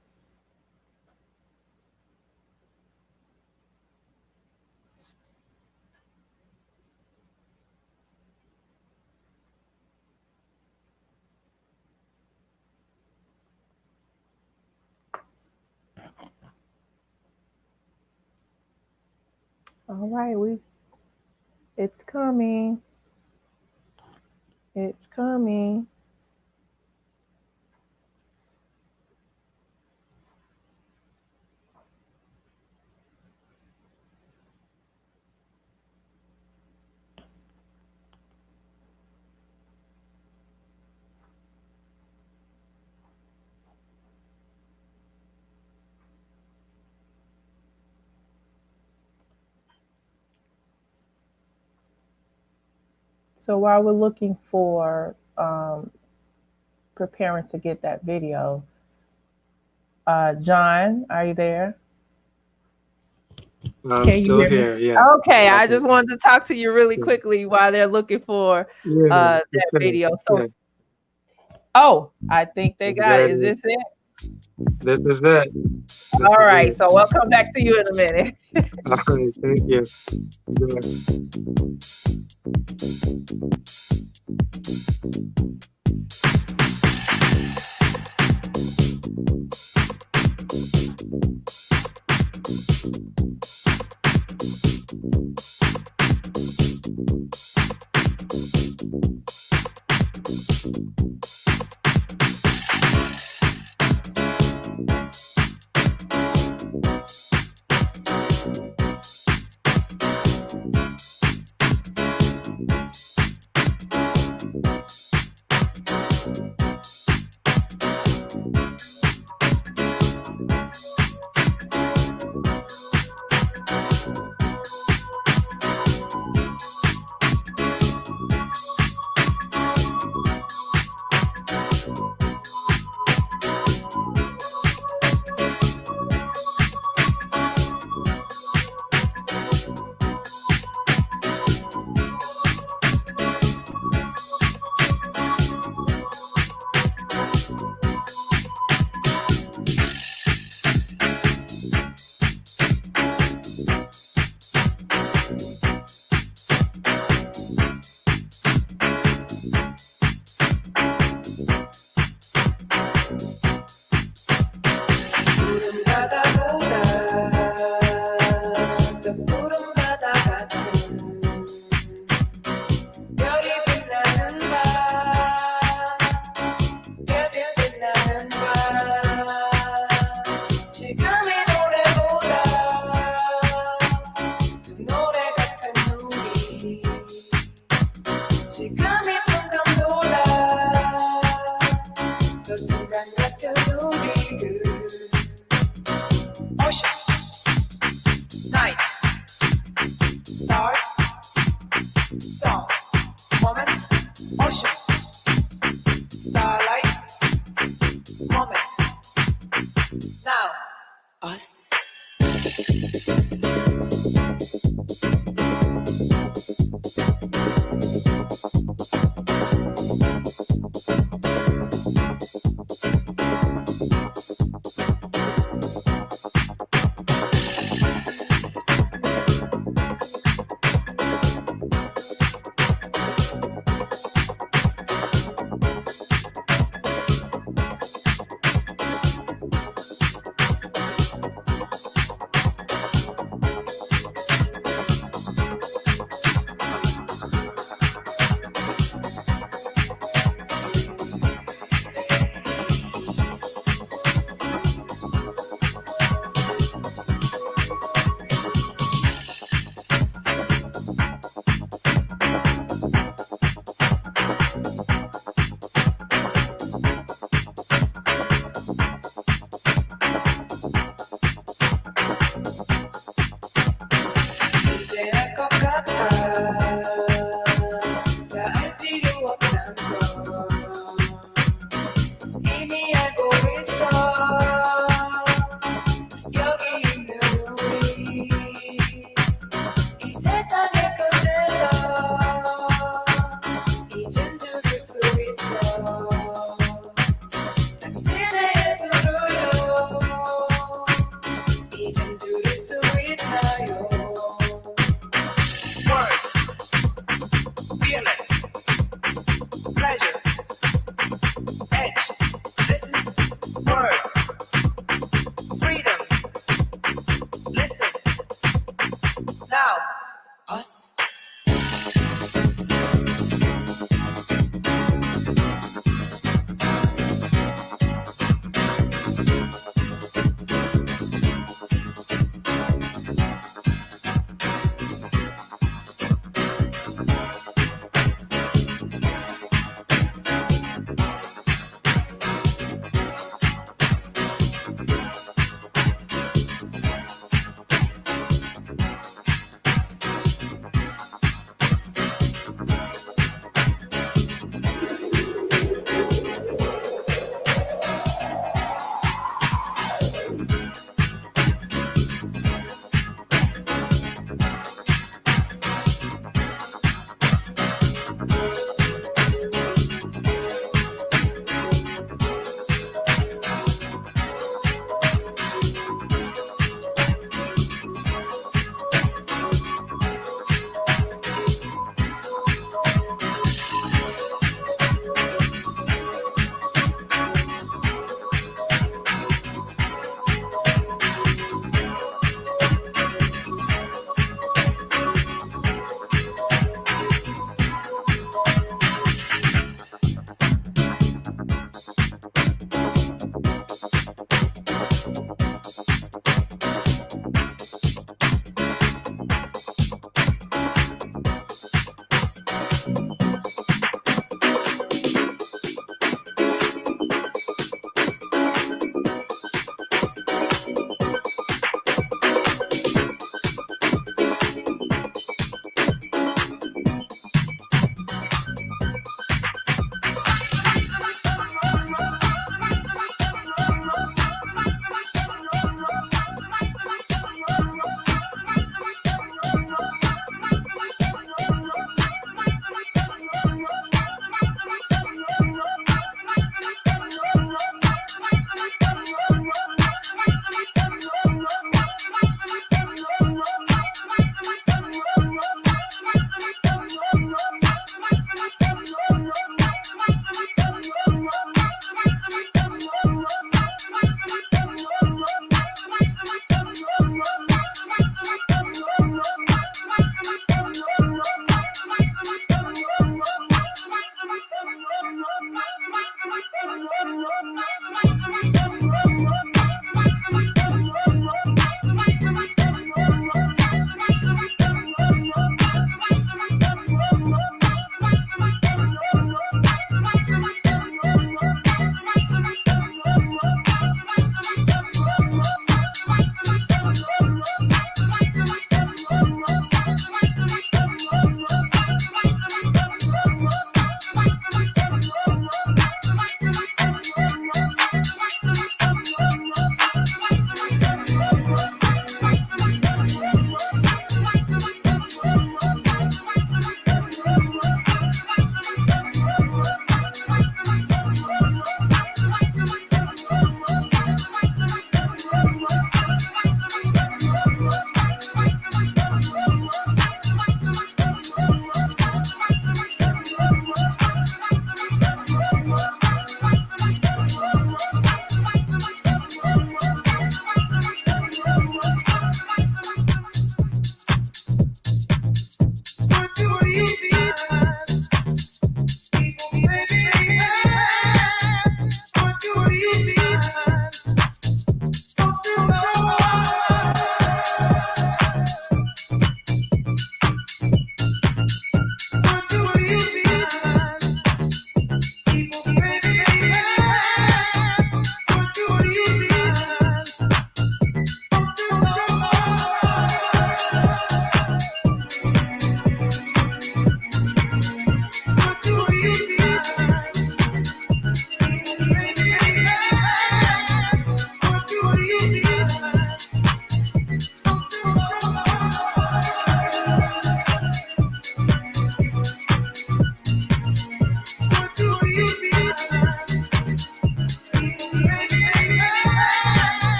All right, it's coming. It's coming. So while we're looking for preparing to get that video, John, are you there? I'm Can you still hear me? here. Yeah. Okay, I Okay. just wanted to talk to you really Yeah. quickly while they're looking for Yeah. that Okay. video. So, Yeah. oh, I think they got it. Is There- this it? This is it. This All is right, it. so we'll come back to you in a minute. All right. Thank you. Yeah.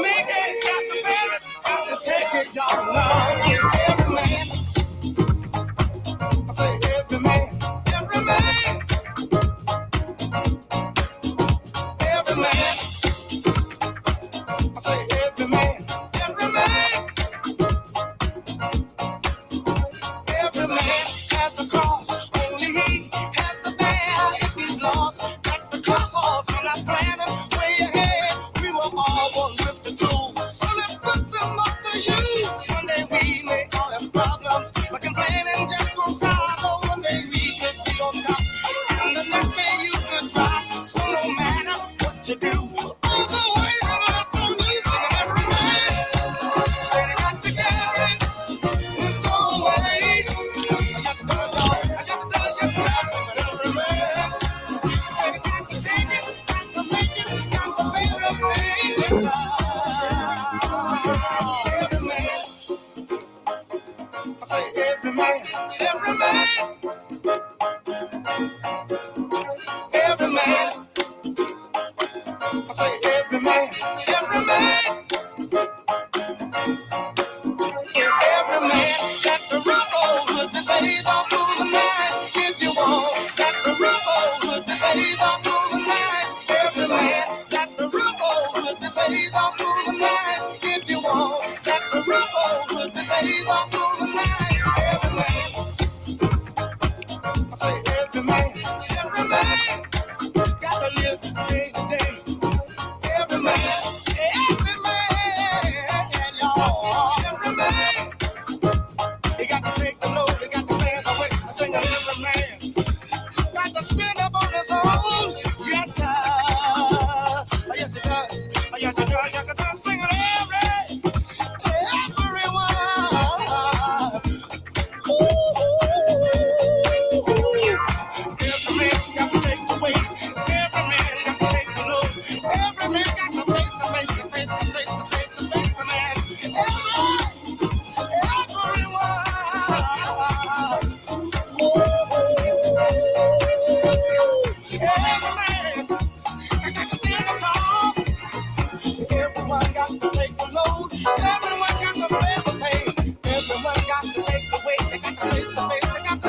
make it, got to bear it, got to take it, y'all know. Every man, I say every man, every man, every man, I say every man, every man, every man has a cross, only he has to bear if he's lost. That's the cause, when I planted way ahead, we were all one with the tools. So let's put them up to use. One day we may all have problems, but complaining just won't solve. So one day we could be on top, and the next day you could drop. So no matter what you do, all the way to the phone, you sing every man. Said he got to carry his own weight. Yes, it does, y'all. Yes, it does, yes, it does. But every man said he got to take it, got to make it, got to bear the pain. Every man, I say every man, every man, every man, I say every man, every man, every man got the rules with the days off moving nights. If you want, got the rules with the days off moving nights. Every man got the rules with the days off moving nights. If you want, got the rules with the days off moving nights. Every man, I say every man, got to live day to day. Every man, y'all, every man, he got to take the load, he got to bear the weight. I sing it, every man got to stand up on his own. Yes, sir. Yes, it does. Yes, it does. Yes, it does. Sing it, everyone. Every man got to take the weight. Every man got to take the load. Every man got to face the face, the face, the face, the face, the face, the man. Everyone. Everyone got to take the load. Everyone got to bear the pain. Everyone got to take the weight. They got to face the face. They got to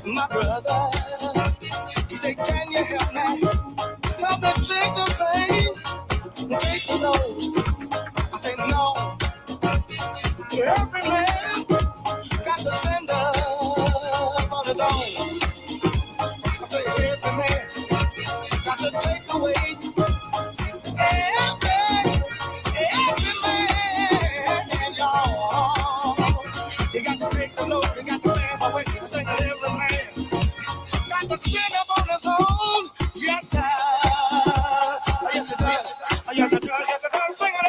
my brother, he said, can you help me? Help me take the pain, take the load. I said, no. Every man got to stand up on his own. I say, every man got to take the weight. Every man, y'all, you got to take the load, you got to bear the weight. I say, every man got to stand up on his own. Yes, sir. Yes, it does. Yes, it does. Yes, it does. Sing it,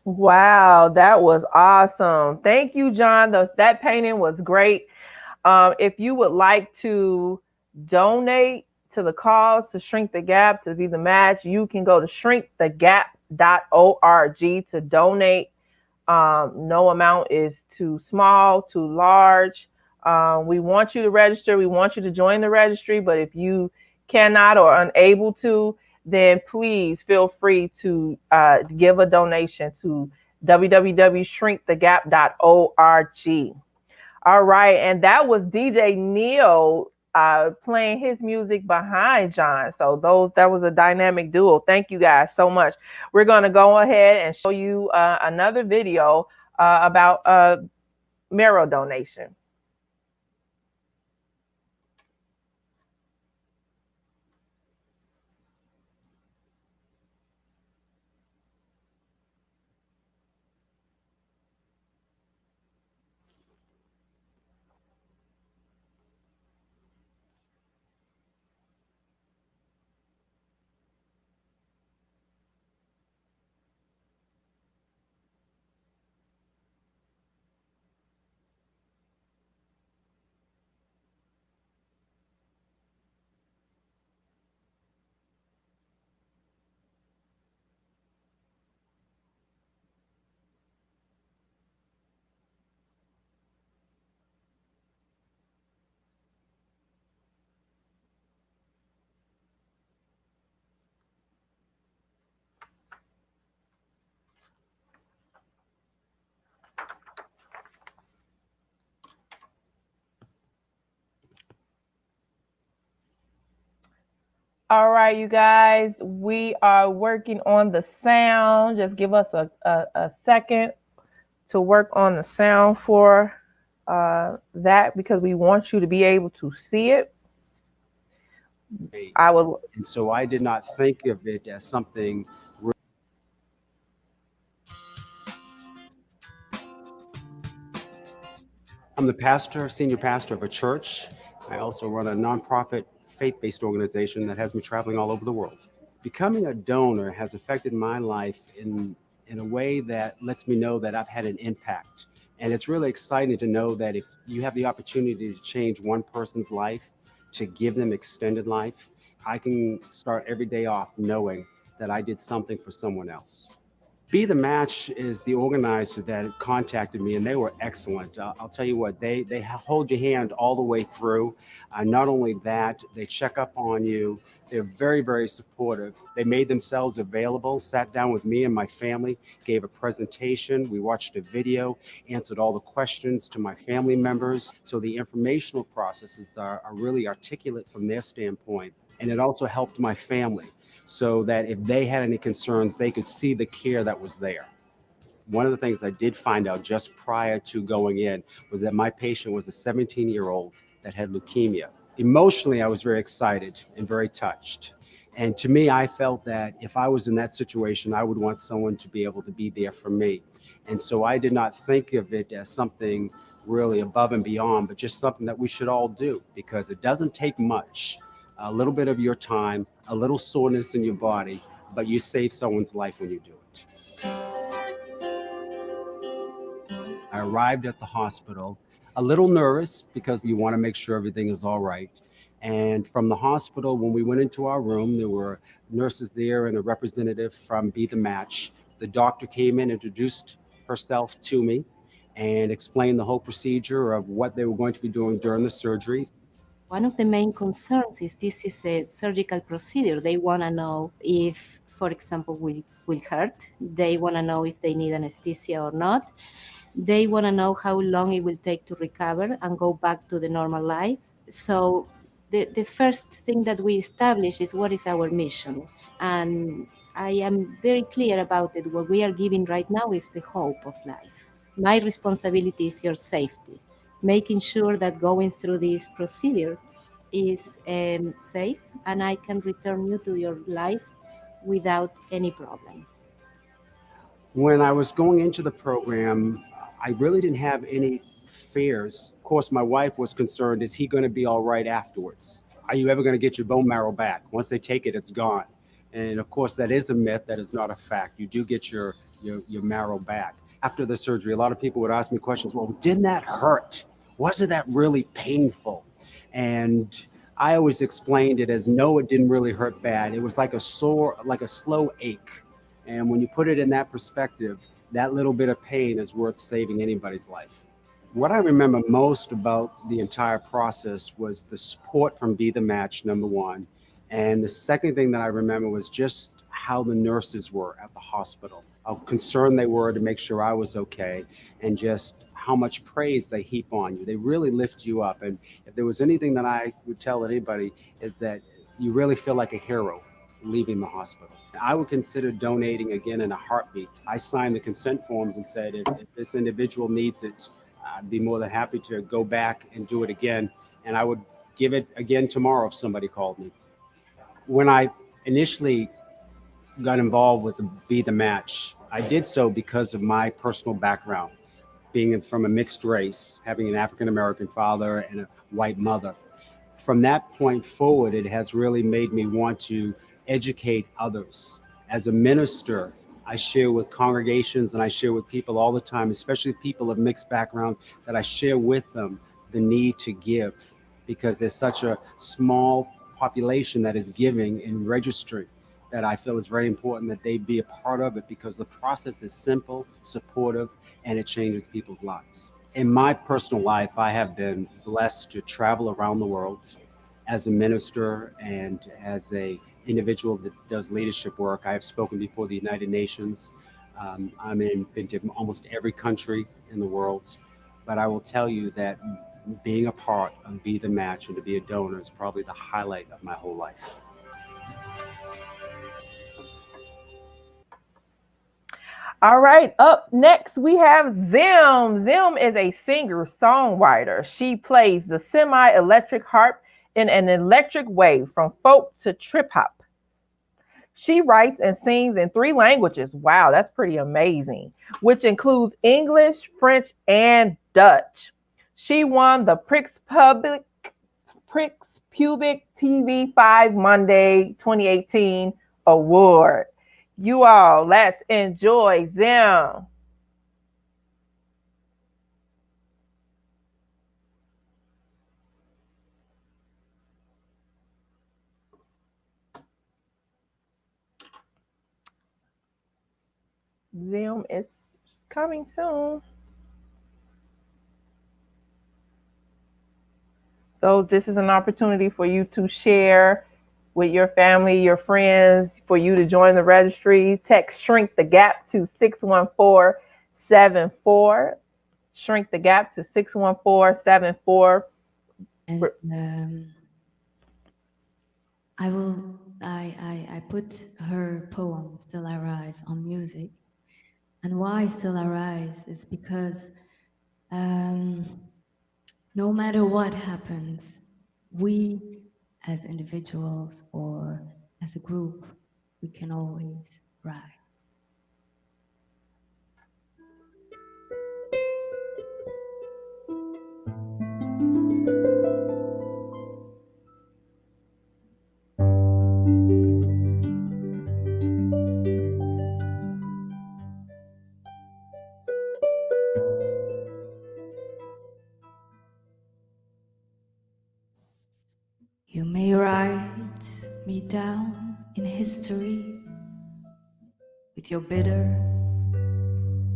Wow, that was awesome. Thank you, John. That painting was great. If you would like to donate to the cause to Shrink the Gap, to be the match, you can go to shrinkthegap.org to donate. No amount is too small, too large. We want you to register. We want you to join the registry. But if you cannot or unable to, then please feel free to give a donation to www.shrinkthegap.org. All right, and that was DJ Neil playing his music behind John. So that was a dynamic duo. Thank you guys so much. We're gonna go ahead and show you another video about marrow donation. All right, you guys, we are working on the sound. Just give us a second to work on the sound for that, because we want you to be able to see it. And so I did not think of it as something. I'm the pastor, senior pastor of a church. I also run a nonprofit faith-based organization that has me traveling all over the world. Becoming a donor has affected my life in a way that lets me know that I've had an impact. And it's really exciting to know that if you have the opportunity to change one person's life, to give them extended life, I can start every day off knowing that I did something for someone else. Be the Match is the organizer that contacted me, and they were excellent. I'll tell you what, they hold your hand all the way through. Not only that, they check up on you. They're very, very supportive. They made themselves available, sat down with me and my family, gave a presentation. We watched a video, answered all the questions to my family members. So the informational processes are really articulate from their standpoint. And it also helped my family, so that if they had any concerns, they could see the care that was there. One of the things I did find out just prior to going in was that my patient was a 17-year-old that had leukemia. Emotionally, I was very excited and very touched. And to me, I felt that if I was in that situation, I would want someone to be able to be there for me. And so I did not think of it as something really above and beyond, but just something that we should all do, because it doesn't take much. A little bit of your time, a little soreness in your body, but you save someone's life when you do it. I arrived at the hospital, a little nervous because you want to make sure everything is all right. And from the hospital, when we went into our room, there were nurses there and a representative from Be The Match. The doctor came in, introduced herself to me, and explained the whole procedure of what they were going to be doing during the surgery. One of the main concerns is this is a surgical procedure. They want to know if, for example, will hurt. They want to know if they need anesthesia or not. They want to know how long it will take to recover and go back to the normal life. So the first thing that we establish is what is our mission. And I am very clear about it. What we are giving right now is the hope of life. My responsibility is your safety, making sure that going through this procedure is safe and I can return you to your life without any problems. When I was going into the program, I really didn't have any fears. Of course, my wife was concerned, is he going to be all right afterwards? Are you ever going to get your bone marrow back? Once they take it, it's gone. And of course, that is a myth. That is not a fact. You do get your marrow back. After the surgery, a lot of people would ask me questions, well, didn't that hurt? Wasn't that really painful? And I always explained it as, no, it didn't really hurt bad. It was like a slow ache. And when you put it in that perspective, that little bit of pain is worth saving anybody's life. What I remember most about the entire process was the support from Be The Match, number one. And the second thing that I remember was just how the nurses were at the hospital, how concerned they were to make sure I was okay, and just how much praise they heap on you. They really lift you up. And if there was anything that I would tell anybody, is that you really feel like a hero leaving the hospital. I would consider donating again in a heartbeat. I signed the consent forms and said, if this individual needs it, I'd be more than happy to go back and do it again. And I would give it again tomorrow if somebody called me. When I initially got involved with the Be the Match, I did so because of my personal background, being from a mixed race, having an African-American father and a white mother. From that point forward, it has really made me want to educate others. As a minister, I share with congregations and I share with people all the time, especially people of mixed backgrounds, that I share with them the need to give, because there's such a small population that is giving and registering, that I feel is very important that they be a part of it, because the process is simple, supportive, and it changes people's lives. In my personal life, I have been blessed to travel around the world as a minister and as a individual that does leadership work. I have spoken before the United Nations. Been to almost every country in the world. But I will tell you that being a part of Be the Match and to be a donor is probably the highlight of my whole life. All right, up next we have Zim. Zim is a singer-songwriter. She plays the semi-electric harp in an electric way from folk to trip hop. She writes and sings in 3 languages. Wow, that's pretty amazing, which includes English, French, and Dutch. She won the Prix Public TV 5 Monday 2018 award. You all, let's enjoy Zim. Zim is coming soon. So this is an opportunity for you to share with your family, your friends, for you to join the registry. Text Shrink the Gap to 61474. Shrink the Gap to 61474. And I put her poem Still I Rise on music. And why Still I Rise is because no matter what happens, we as individuals or as a group, we can always rise. You may write me down in history with your bitter,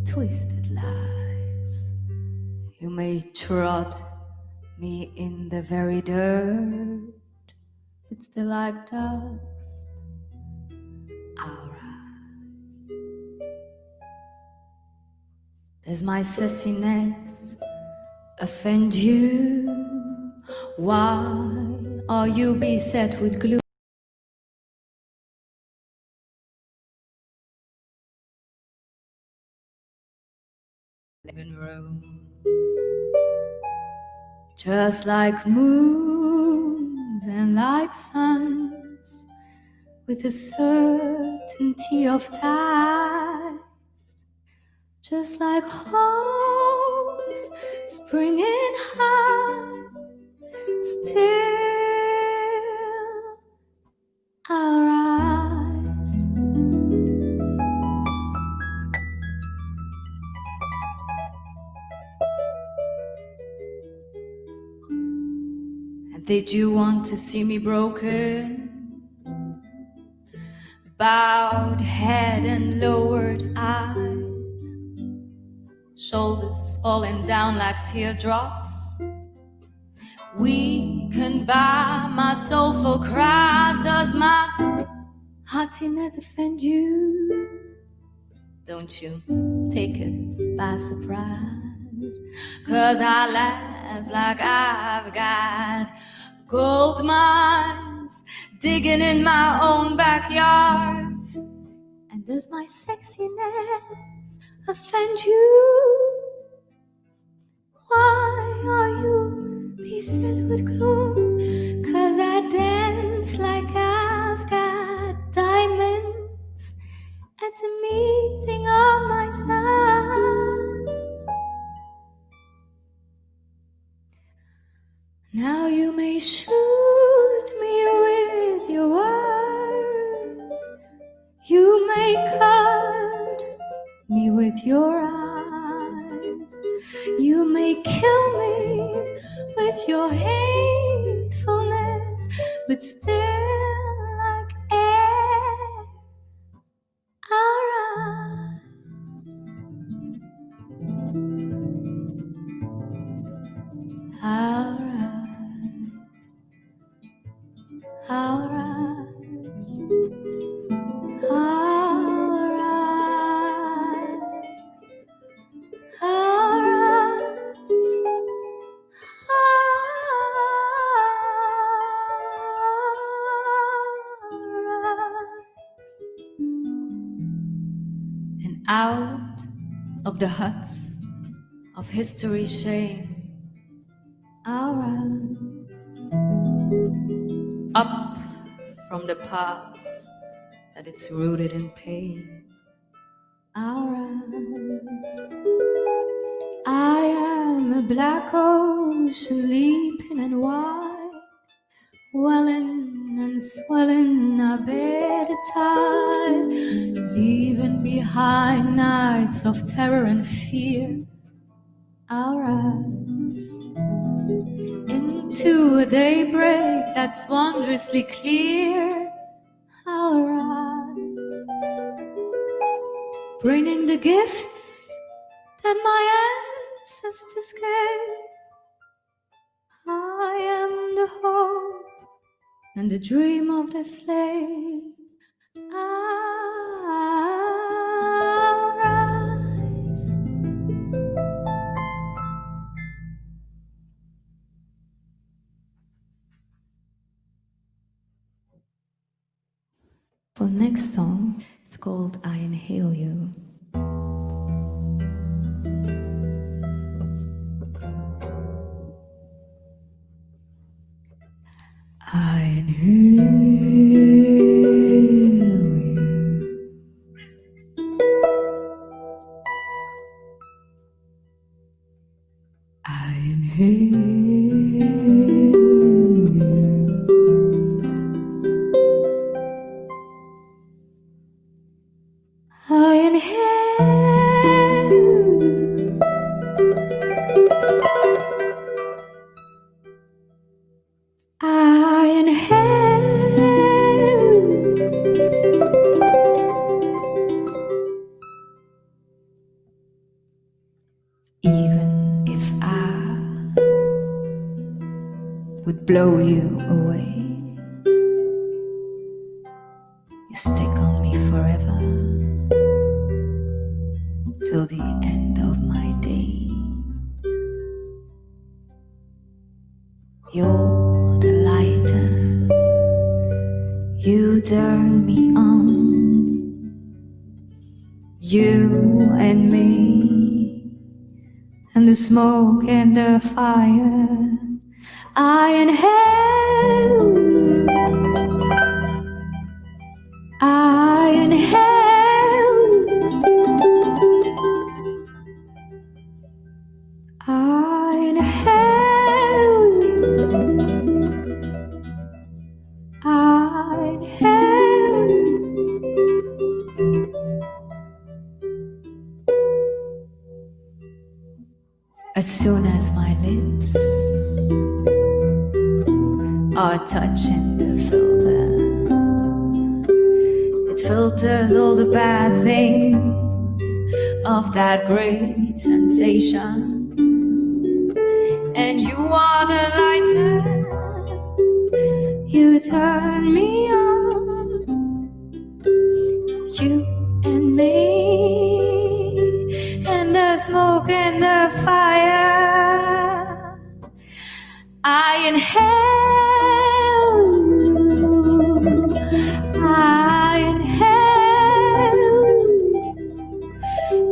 twisted lies. You may trod me in the very dirt, but still like dust, I'll rise. Does my sassiness offend you? Why are you beset with glue? Living room, just like moons and like suns, with the certainty of tides, just like hopes springing high. Still I'll rise. And did you want to see me broken? Bowed head and lowered eyes, shoulders falling down like teardrops. Weakened by my soulful cries. Does my heartiness offend you? Don't you take it by surprise. 'cause I laugh like I've got gold mines digging in my own backyard. And does my sexiness offend you? Why are you beset with gloom? 'Cause I dance like I've got diamonds at the meeting of my thighs. Now you may shoot me with your words, you may cut me with your eyes, you may kill me with your hatefulness, but still like air I'll rise. I'll rise. I'll rise. I'll rise. I'll rise. And out of the huts of history's shame, I'll rise. Up from the past that it's rooted in pain, I'll rise. I am a black ocean leaping and wide, welling and swelling, I bear the tide, leaving behind nights of terror and fear. I'll rise into a daybreak that's wondrously clear. I'll rise, bringing the gifts that my ancestors gave. I am the hope and the dream of the slave. I'll rise. For the next song, it's called I Inhale You. I inhale you. I inhale you. I inhale you. I inhale. Even if I would blow you away, you stick on me forever till the end of my day. You're the lighter, you turn me on. You and me, and the smoke and the fire. I inhale, I inhale, I inhale, I inhale. As soon as my lips are touching the filter, it filters all the bad things of that great sensation. And you are the lighter, you turn me on. You and me, and the smoke and the fire. I inhale you. I inhale.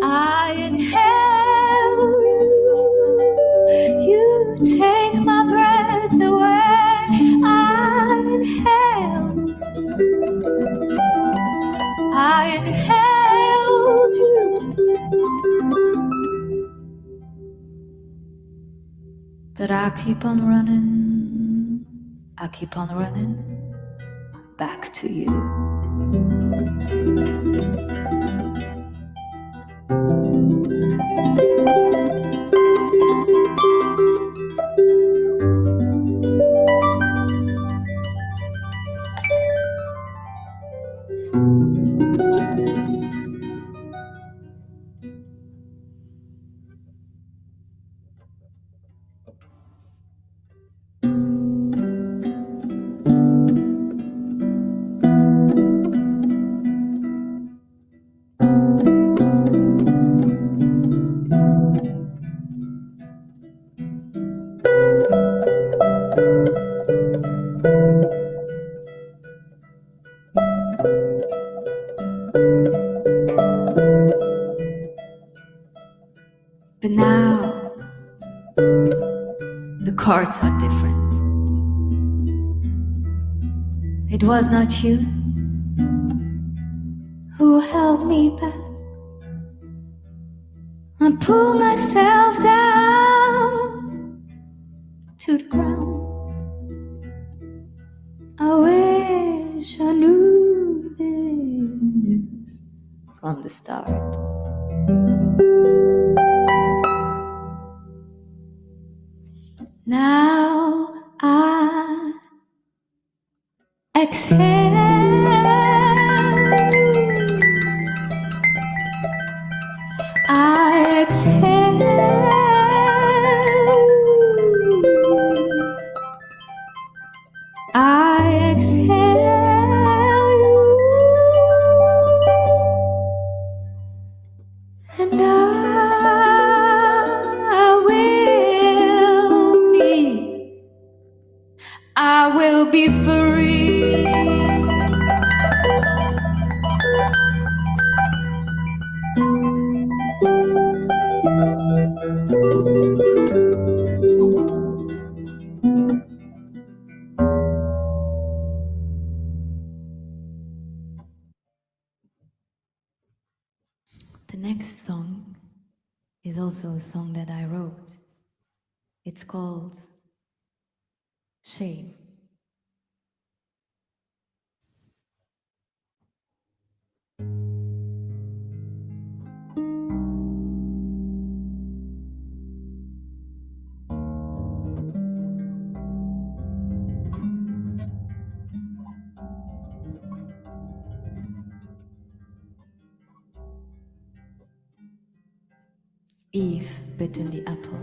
I inhale you. You take my breath away. I inhale. I inhaled you. But I keep on running. I keep on running back to you. But now the cards are different. It was not you who held me back. I pulled myself down to the ground. I wish I knew this from the start. Now I exhale. I exhale. I exhale you. And I will be free. The next song is also a song that I wrote. It's called Shame. Eve bitten the apple.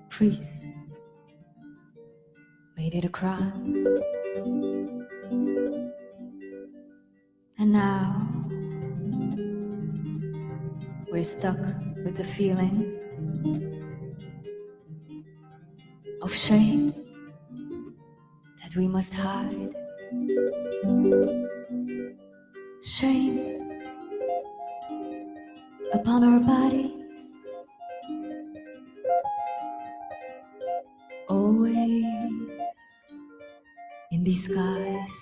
Priests made it a crime. And now we're stuck with the feeling of shame that we must hide. Shame upon our bodies, always in disguise,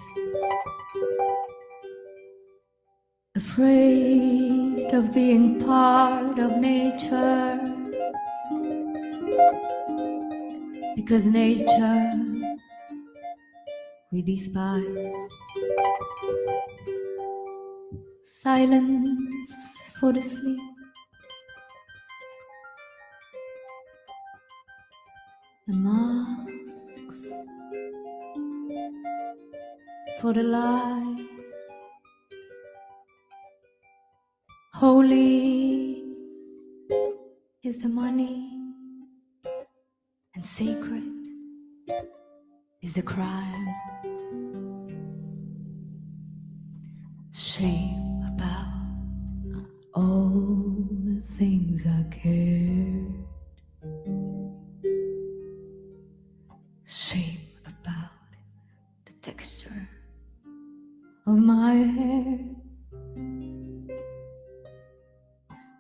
afraid of being part of nature, because nature we despise. Silence for the sleep, the masks for the lies. Holy is the money, and sacred is the crime. Shame about all things I cared. Shame about the texture of my hair.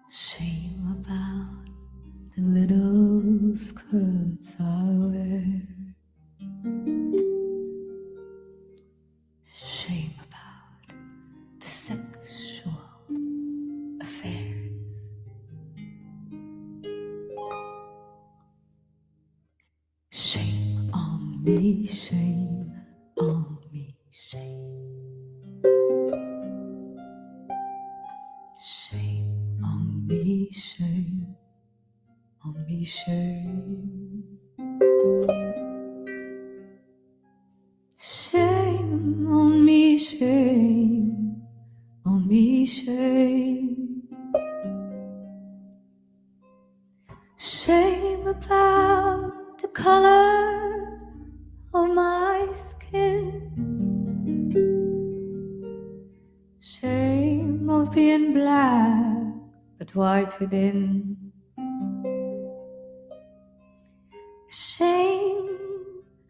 Shame about the little skirts I wear. Shame about the sexual affairs. Shame on me, shame on me, shame. Shame on me, shame on me, shame. Shame on me, shame on me, shame. Shame about the color of my skin. Shame of being black but white within. Shame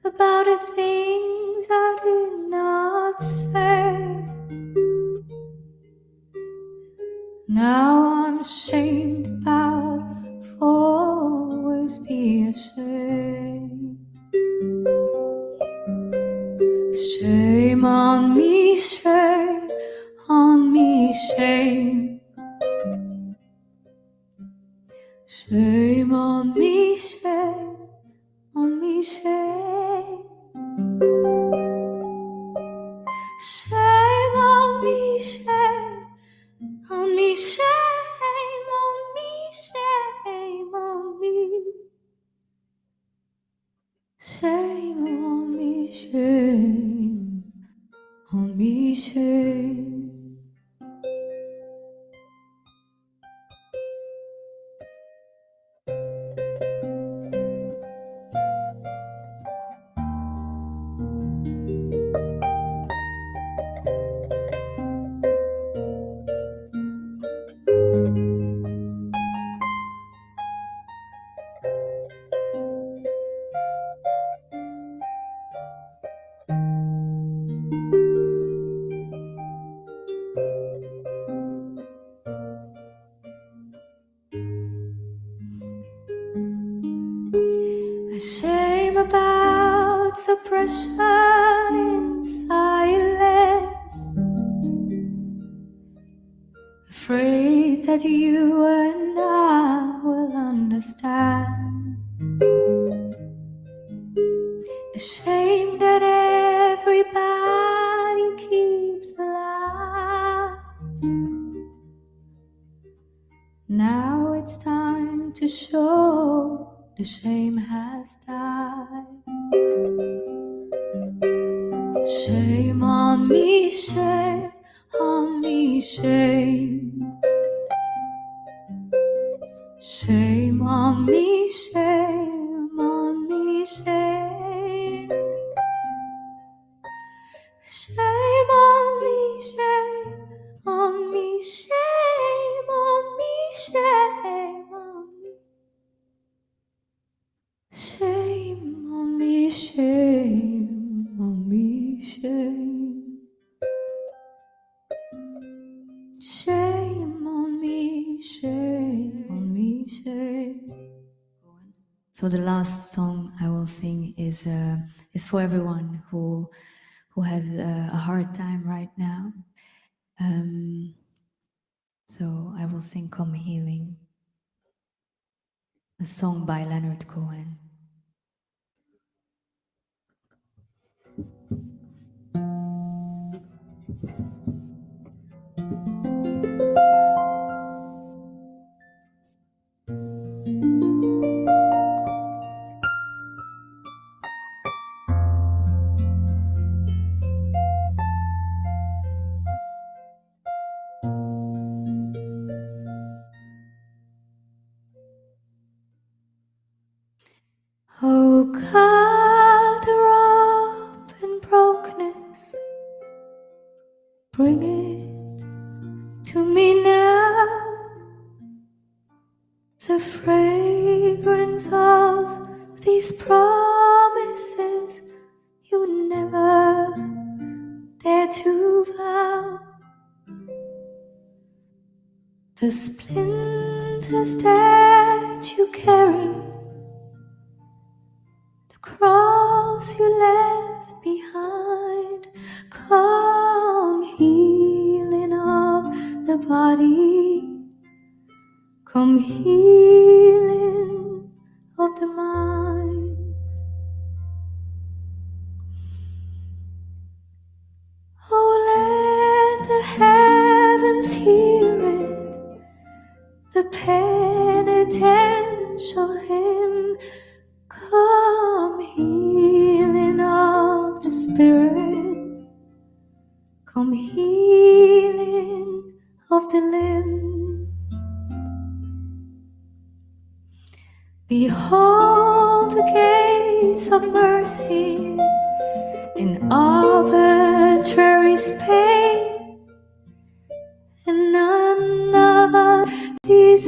about the things I did not say. Now I'm ashamed about, for always be ashamed. Shame on me, shame on me, shame. Shame on me, shame on me, shame. Shame on me, shame on me, shame on me, shame on me. Shame on me, shame on me, shame. Shame about suppression in silence. Afraid that you and I will understand. Ashamed that everybody keeps alive. Now it's time to show the shame has died. Shame on me, shame on me, shame. Shame on me, shame on me, shame. Shame on me, shame on me, shame on me, shame on me. Shame on me, shame on me, shame. Shame on me, shame on me, shame. So the last song I will sing is for everyone who has a hard time right now. So I will sing "Come Healing," a song by Leonard Cohen. Oh God, the rough and brokenness, bring it to me now. the fragrance of these promises you never dare to vow. The splinters that you carry, the cross you left behind, come healing of the body, come healing of the mind. Oh, let the heavens hear it, the penitential hymn, come healing of the spirit, come healing of the limb. Behold the gates of mercy in arbitrary space, and none of us deserving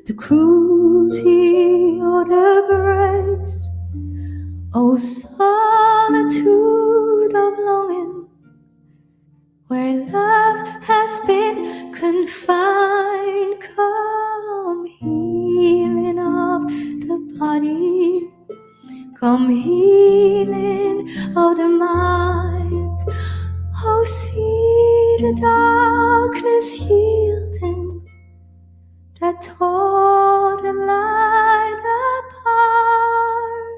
the cruelty or the grace. O solitude of longing, where love has been confined, come healing of the body, come healing of the mind. Oh, see the darkness yielding that tore the light apart.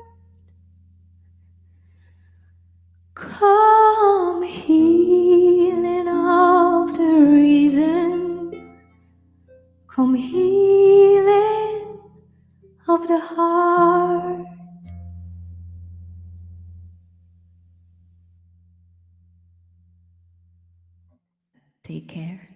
Come healing of the reason, come healing of the heart. Take care.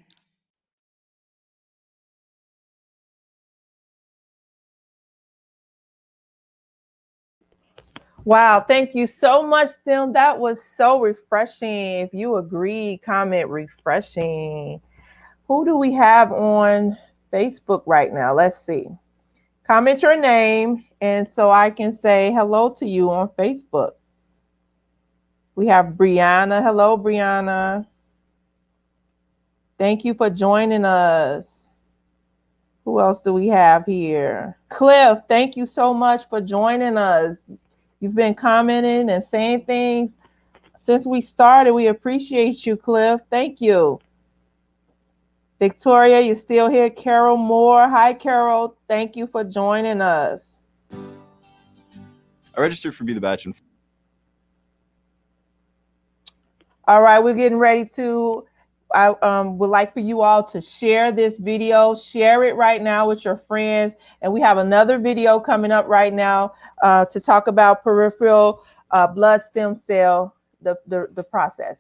Wow, thank you so much, Sim. That was so refreshing. If you agree, comment refreshing. Who do we have on Facebook right now? Let's see. Comment your name, and so I can say hello to you on Facebook. We have Brianna. Hello, Brianna. Thank you for joining us. Who else do we have here? Cliff, thank you so much for joining us. You've been commenting and saying things since we started. We appreciate you, Cliff. Thank you. Victoria, you're still here. Carol Moore. Hi, Carol. Thank you for joining us. I registered for Be the Batch. All right, we're getting ready to, I would like for you all to share this video. Share it right now with your friends. And we have another video coming up right now to talk about peripheral blood stem cell, the process.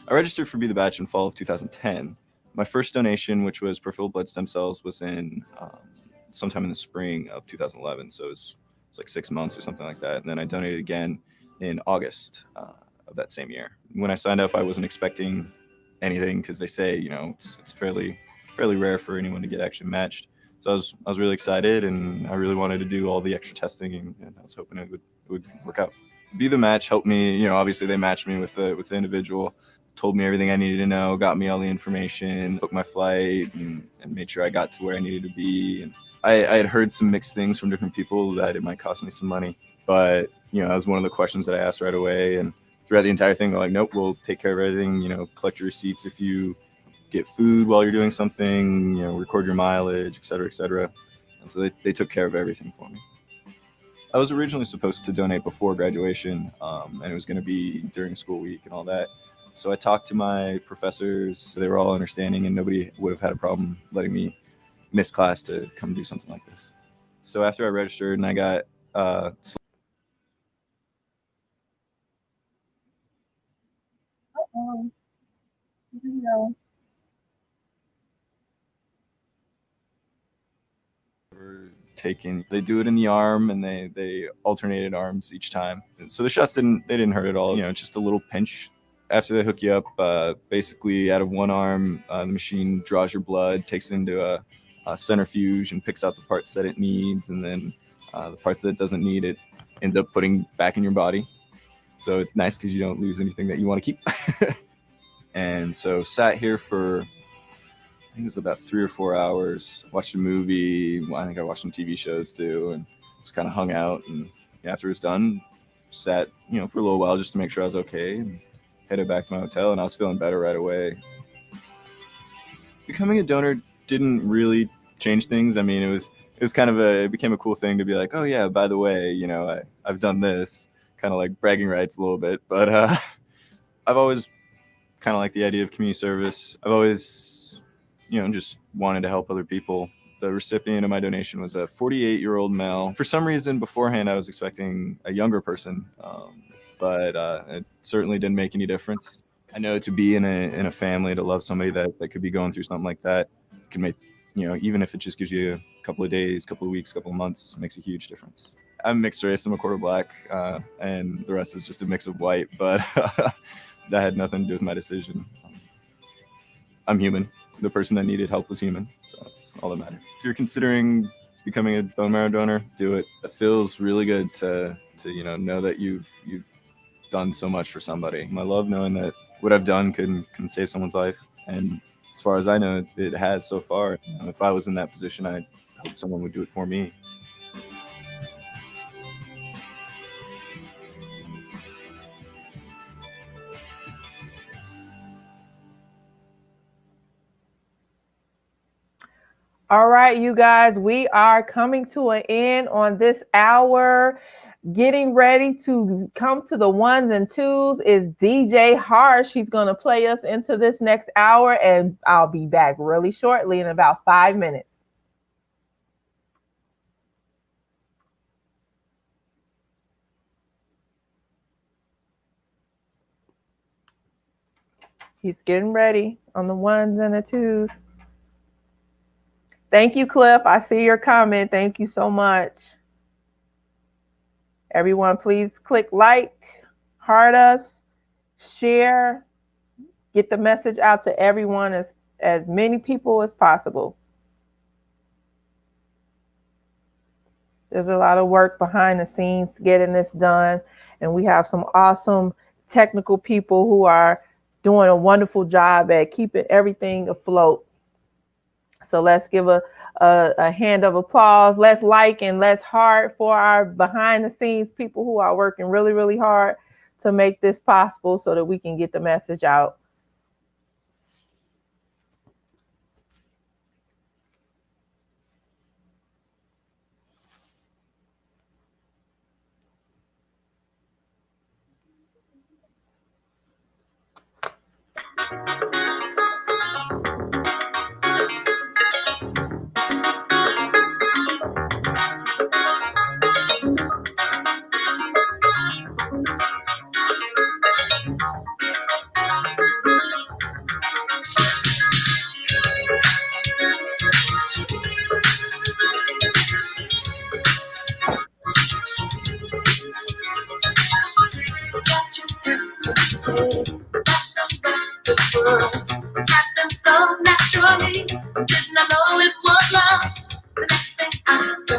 I registered for Be the Batch in fall of 2010. My first donation, which was peripheral blood stem cells, was in sometime in the spring of 2011. So it was like 6 months or something like that. And then I donated again in August of that same year. When I signed up, I wasn't expecting anything because they say, you know, it's fairly rare for anyone to get actually matched. So I was really excited, and I really wanted to do all the extra testing, and I was hoping it would work out. Be the Match helped me, you know, obviously they matched me with the individual, told me everything I needed to know, got me all the information, booked my flight, and made sure I got to where I needed to be. And I had heard some mixed things from different people that it might cost me some money, but, you know, that was one of the questions that I asked right away. And throughout the entire thing, they're like, nope, we'll take care of everything, you know, collect your receipts if you get food while you're doing something, you know, record your mileage, et cetera, et cetera. And so they took care of everything for me. I was originally supposed to donate before graduation, and it was going to be during school week and all that. So I talked to my professors. They were all understanding, and nobody would have had a problem letting me miss class to come do something like this. So after I registered and I got taking. They do it in the arm, and they alternated arms each time. And so the shots didn't hurt at all. You know, just a little pinch. After they hook you up, basically out of one arm, the machine draws your blood, takes it into a centrifuge, and picks out the parts that it needs, and then the parts that it doesn't need, it ends up putting back in your body. So it's nice because you don't lose anything that you want to keep. And so sat here for, I think it was about 3 or 4 hours, watched a movie. I think I watched some TV shows too, and just kind of hung out. And after it was done, sat, for a little while just to make sure I was okay, and headed back to my hotel, and I was feeling better right away. Becoming a donor didn't really change things. I mean, it became a cool thing to be like, oh yeah, by the way, I've done this, kind of like bragging rights a little bit. But I've always kind of liked the idea of community service. I've always, just wanted to help other people. The recipient of my donation was a 48-year-old male. For some reason beforehand, I was expecting a younger person, but it certainly didn't make any difference. I know to be in a family, to love somebody that could be going through something like that, can make, even if it just gives you a couple of days, couple of weeks, couple of months, makes a huge difference. I'm mixed race, I'm a quarter black, and the rest is just a mix of white, but that had nothing to do with my decision. I'm human. The person that needed help was human, so that's all that matters. If you're considering becoming a bone marrow donor, do it. It feels really good to know that you've done so much for somebody. I love knowing that what I've done can save someone's life, and as far as I know, it has so far. If I was in that position, I hope someone would do it for me. All right, you guys, we are coming to an end on this hour. Getting ready to come to the ones and twos is DJ Harsh. He's going to play us into this next hour, and I'll be back really shortly in about 5 minutes. He's getting ready on the ones and the twos. Thank you, Cliff. I see your comment. Thank you so much. Everyone, please click like, heart us, share, get the message out to everyone, as many people as possible. There's a lot of work behind the scenes getting this done, and we have some awesome technical people who are doing a wonderful job at keeping everything afloat. So let's give a hand of applause. Let's like and let's heart for our behind the scenes people who are working really, really hard to make this possible so that we can get the message out. Happened so naturally, didn't I know it was love? The next thing I know,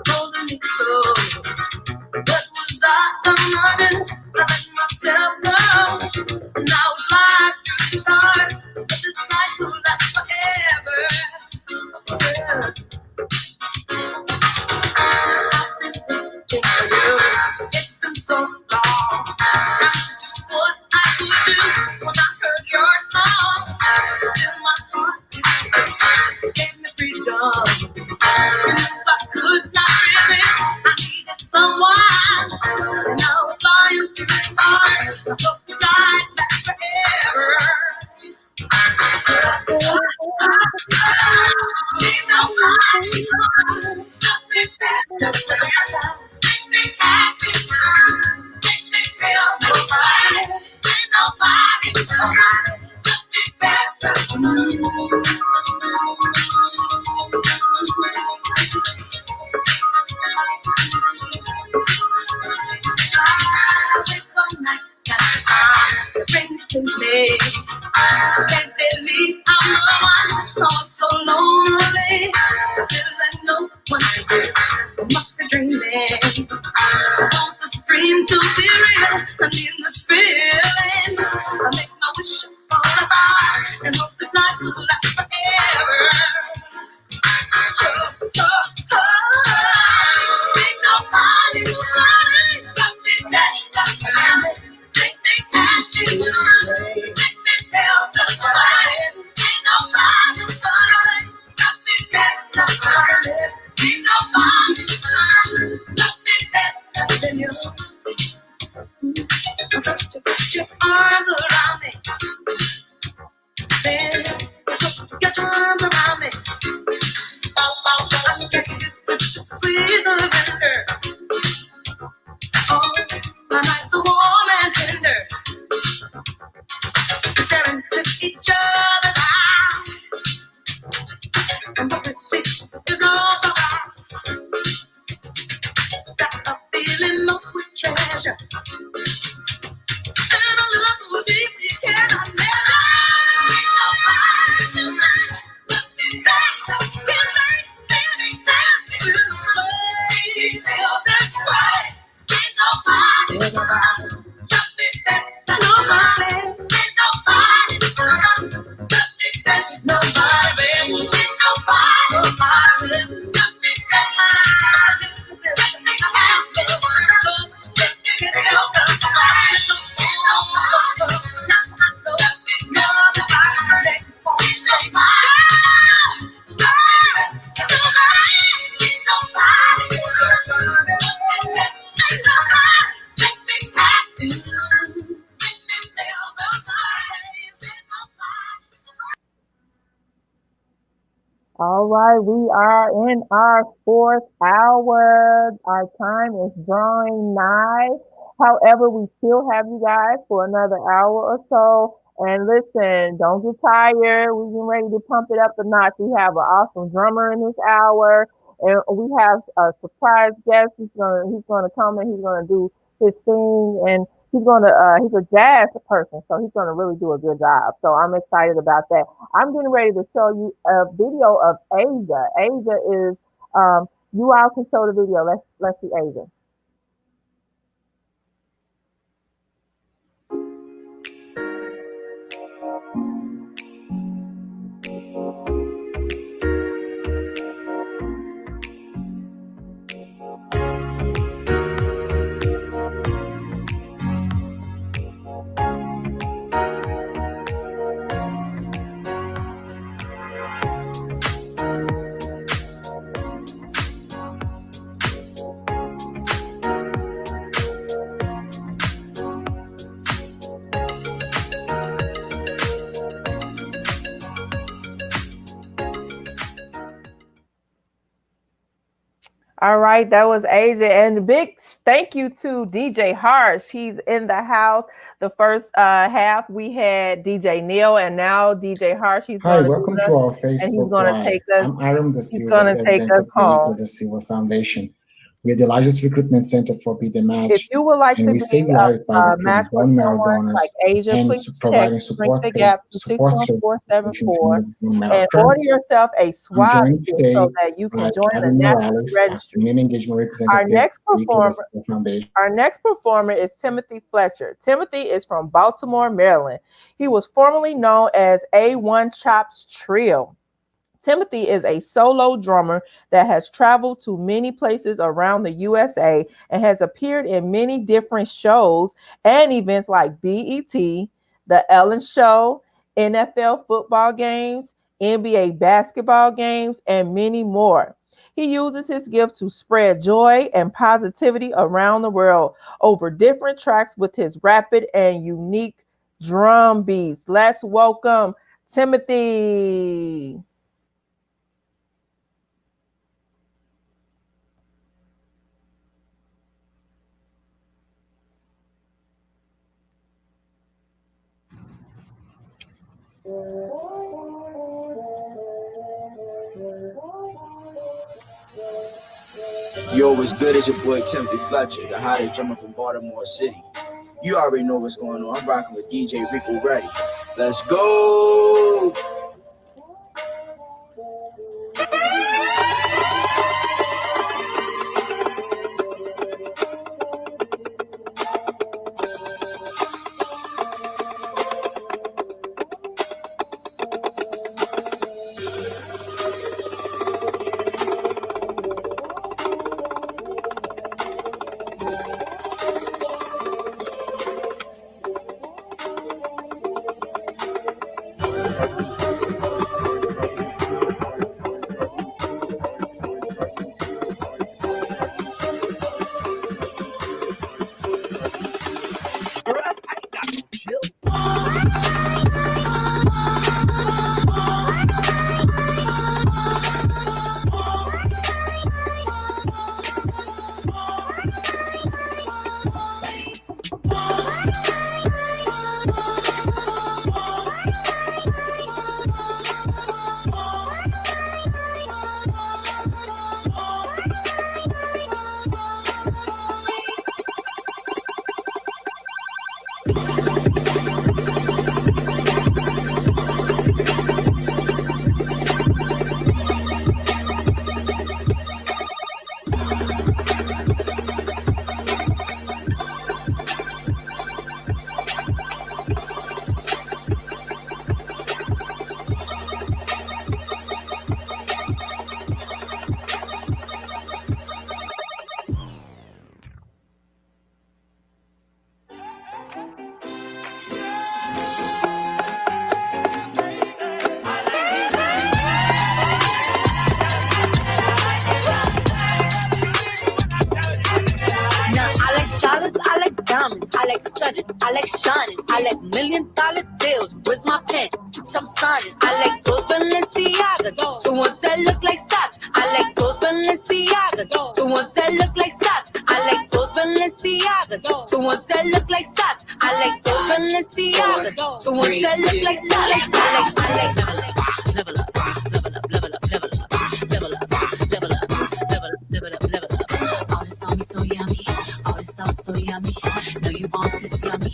holding me close. What was I running? I let myself go. And I was blind through the stars, but this night will last forever. I've been waiting for you. It's been so long. Just what I would do when I heard your song. Till my heart gave me freedom. I could not resist. I needed someone. Now I'm flying through the stars. I hope the sky lasts forever. Need nobody, nothing better. Makes me happy, makes me feel nobody. Ain't nobody, just be better. night. Bring to me. Can't believe I'm the one who's so lonely. Feeling no one to be. Must be dreaming. I want the scream to be real. I need this feeling. I make my wish upon a star and hope this night will last forever. Ain't nobody running. Just be ready, just be ready. Make me happy. Make me feel the same. Ain't nobody running. Just be ready, just be ready. Ain't nobody running. Just be better than you. First you put your arms around me. Then you put your arms around me. This is sweet surrender. Oh, my nights are warm and tender. Staring into each other's eyes. And what we see is no surprise. Got a feeling no sweet treasure. And only lost will be you cannot measure. Ain't nobody tonight. Must be better. Feel this way. Ain't nobody. Just be better. Nobody. Ain't nobody. Just be better. Nobody, baby. Ain't nobody. Nobody. Just be better. Just think about it. Just can't help us. Ain't nobody. Just be nobody. Won't say my. All right, we are in our fourth hour. Our time is drawing nigh. However, we still have you guys for another hour or so. And listen, don't get tired. We're getting ready to pump it up a notch. We have an awesome drummer in this hour, and we have a surprise guest. He's gonna come and he's gonna do his thing, and he's a jazz person, so he's gonna really do a good job. So I'm excited about that. I'm getting ready to show you a video of Asia. Asia is you all can show the video. Let's see Asia. All right, that was Asia, and a big thank you to DJ Harsh. He's in the house. The first half we had DJ Neil, and now DJ Harsh. Hi, welcome to our Facebook and he's going to take us. I'm Aaron Da Silva, He's going to take us home. The Silva Foundation. We're the largest recruitment center for Be the Match. If you would like to be a match with someone like Asia, please check Drink the Gap to 61474 and order yourself a swab kit so that you can join the national registry. Our next performer is Timothy Fletcher. Timothy is from Baltimore, Maryland. He was formerly known as A1 Chops Trio. Timothy is a solo drummer that has traveled to many places around the USA and has appeared in many different shows and events like BET, The Ellen Show, NFL football games, NBA basketball games, and many more. He uses his gift to spread joy and positivity around the world over different tracks with his rapid and unique drum beats. Let's welcome Timothy. Yo, what's good? It's your boy Timothy Fletcher, the hottest drummer from Baltimore City. You already know what's going on. I'm rocking with DJ Rico Ready. Let's go. I like shining. I like $1 million deals. Where's my pen? I'm signing. I like those Balenciagas, the ones that look like socks. I like those Balenciagas, the ones that look like socks. I like those Balenciagas, the ones that look like socks. I like those Balenciagas, the ones that look like socks. I like. Level up, level up, level up, level up, level up, level up, level up, level up, level up. All this on me so yummy. All this sauce so yummy. No, you want this yummy.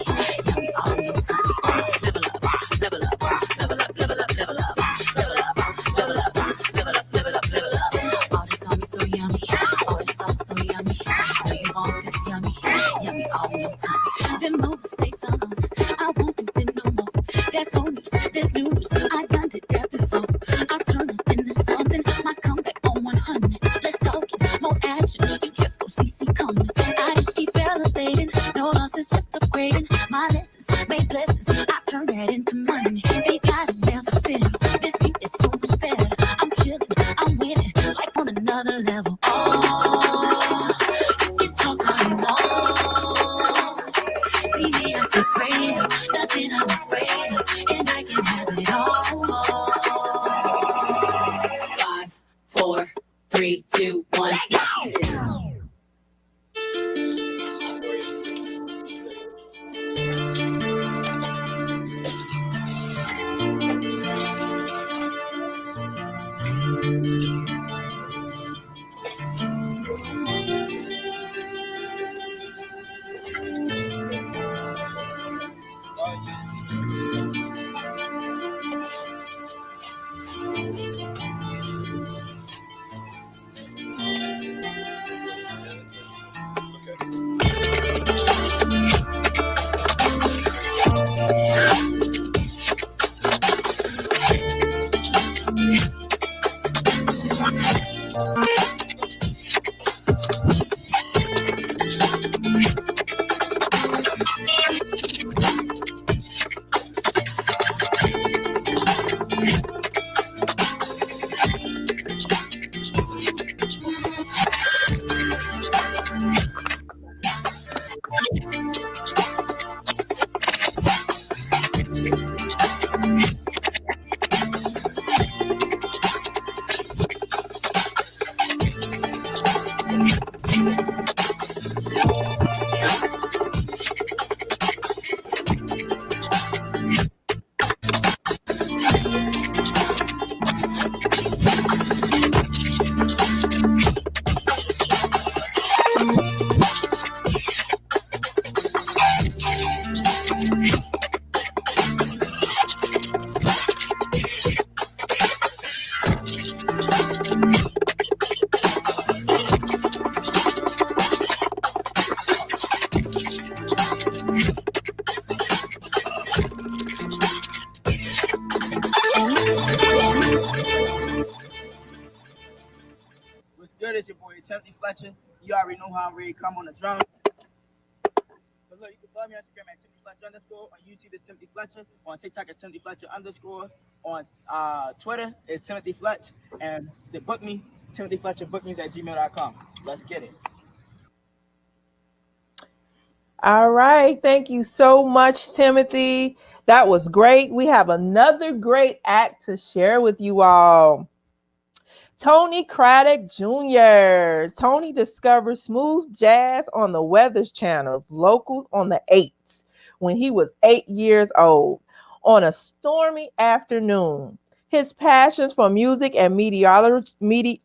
Yummy all your tummy. Level up, level up, level up, level up, level up, level up, level up, level up, level up, level up. All this on me so yummy. All this sauce so yummy. No, you want this yummy. Yummy all your tummy. Them no mistakes are gone. I won't do them no more. There's old news, there's news. I done did that before. I turn it into something. My comeback on 100. Let's talk it, more action. You just go see coming. I just keep elevating. No loss is just upgrading. My lessons make blessings. I turn that into money. They gotta never settle. This beat is so much better. I'm chilling, I'm winning, like on another level. Oh, you can talk all you want. See me as a greater, nothing I'm afraid of, and I can have it all. 5, 4, 3, 2, 1. Timothy Fletcher. You already know how I'm ready to come on the drum. But look, you can follow me on Instagram at Timothy Fletcher _ on YouTube is Timothy Fletcher, on TikTok is Timothy Fletcher _ on Twitter is Timothy Fletch, and to book me, Timothy Fletcher bookings at gmail.com. Let's get it. All right. Thank you so much, Timothy. That was great. We have another great act to share with you all. Tony Craddock Jr. Tony discovered smooth jazz on the Weather Channel's Locals on the 8s when he was 8 years old. On a stormy afternoon, his passions for music and meteorology bloop,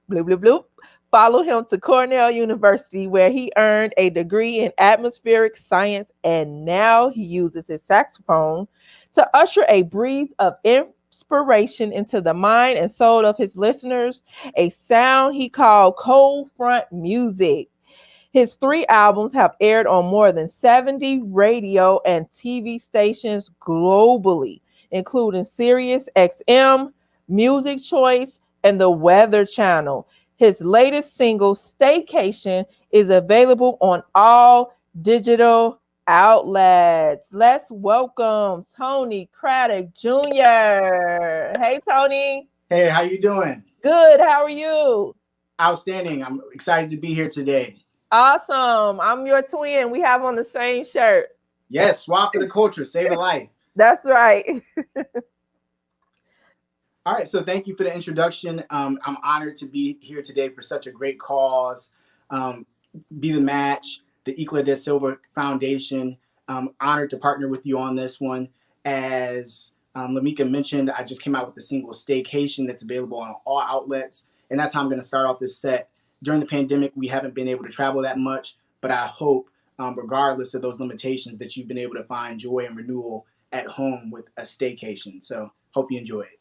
bloop, bloop, followed him to Cornell University, where he earned a degree in atmospheric science, and now he uses his saxophone to usher a breeze of inspiration into the mind and soul of his listeners, a sound he called cold front music. His 3 albums have aired on more than 70 radio and TV stations globally, including Sirius XM, Music Choice, and the Weather Channel. His latest single, Staycation, is available on all digital outlets. Let's welcome Tony Craddock Jr. Hey, Tony. Hey, how you doing? Good. How are you? Outstanding. I'm excited to be here today. Awesome. I'm your twin. We have on the same shirt. Yes, swap for the culture, save a life. That's right. All right, so thank you for the introduction. I'm honored to be here today for such a great cause. Be the Match, the Icla da Silva Foundation. I'm honored to partner with you on this one. As Lamika mentioned, I just came out with the single Staycation that's available on all outlets. And that's how I'm going to start off this set. During the pandemic, we haven't been able to travel that much, but I hope, regardless of those limitations, that you've been able to find joy and renewal at home with a staycation. So hope you enjoy it.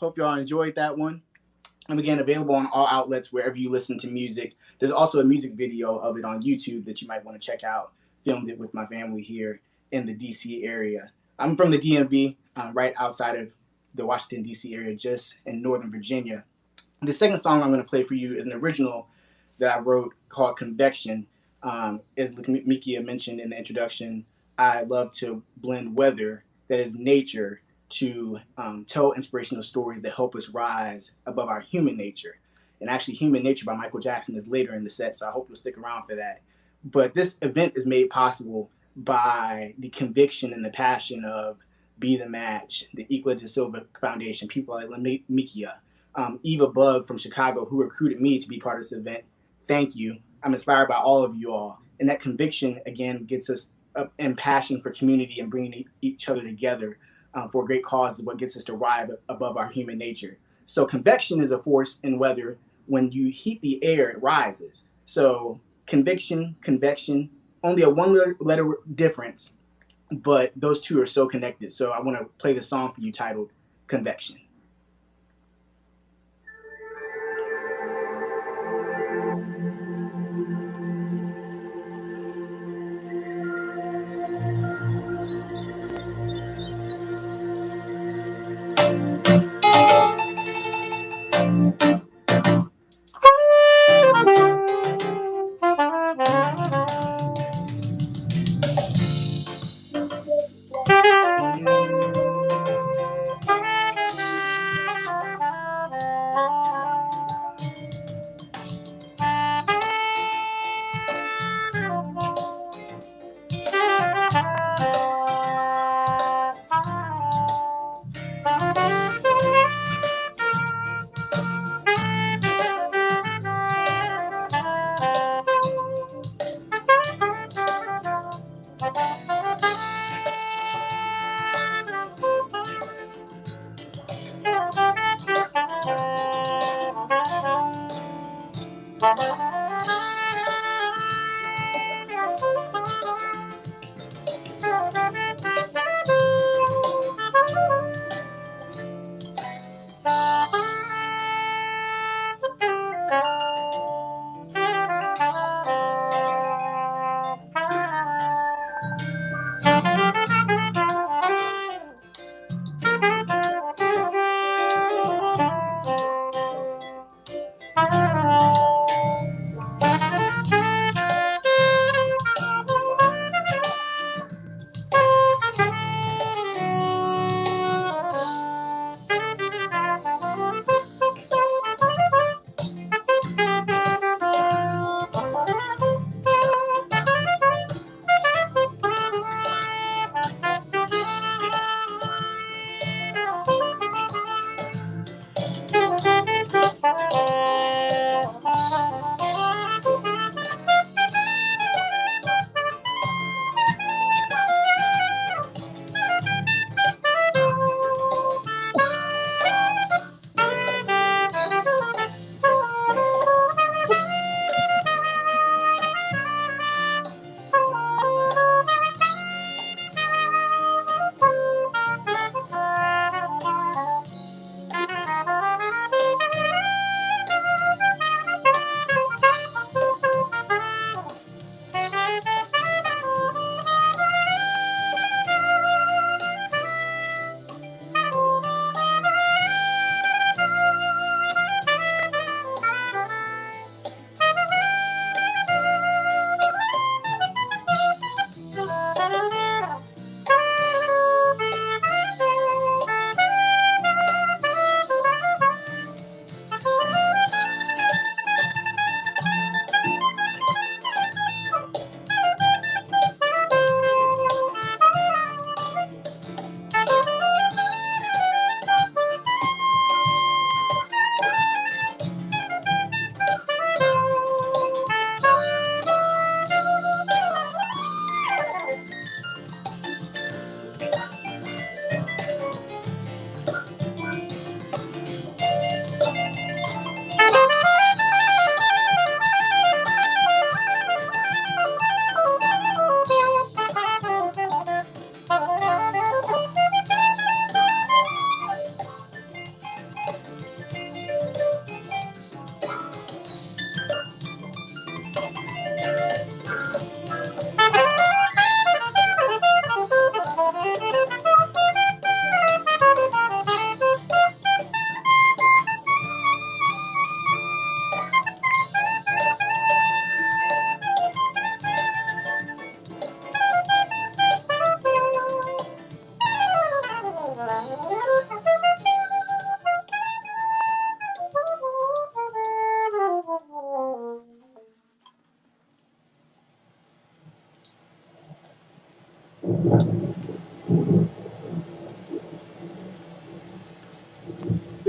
Hope y'all enjoyed that one. And again, available on all outlets wherever you listen to music. There's also a music video of it on YouTube that you might want to check out. Filmed it with my family here in the DC area. I'm from the DMV, right outside of the Washington, D.C. area, just in Northern Virginia. The second song I'm going to play for you is an original that I wrote called Convection. As Mikia mentioned in the introduction, I love to blend weather, that is nature, to tell inspirational stories that help us rise above our human nature. And actually, Human Nature by Michael Jackson is later in the set, so I hope you'll stick around for that. But this event is made possible by the conviction and the passion of Be the Match, the Ecla da Silva Foundation, people like Mikia, Eva Bug from Chicago, who recruited me to be part of this event. Thank you. I'm inspired by all of you all. And that conviction, again, gets us in passion for community and bringing each other together for a great cause is what gets us to rise above our human nature. So convection is a force in weather. When you heat the air, it rises. So conviction, convection, only a one-letter difference, but those two are so connected. So I want to play the song for you titled Convection.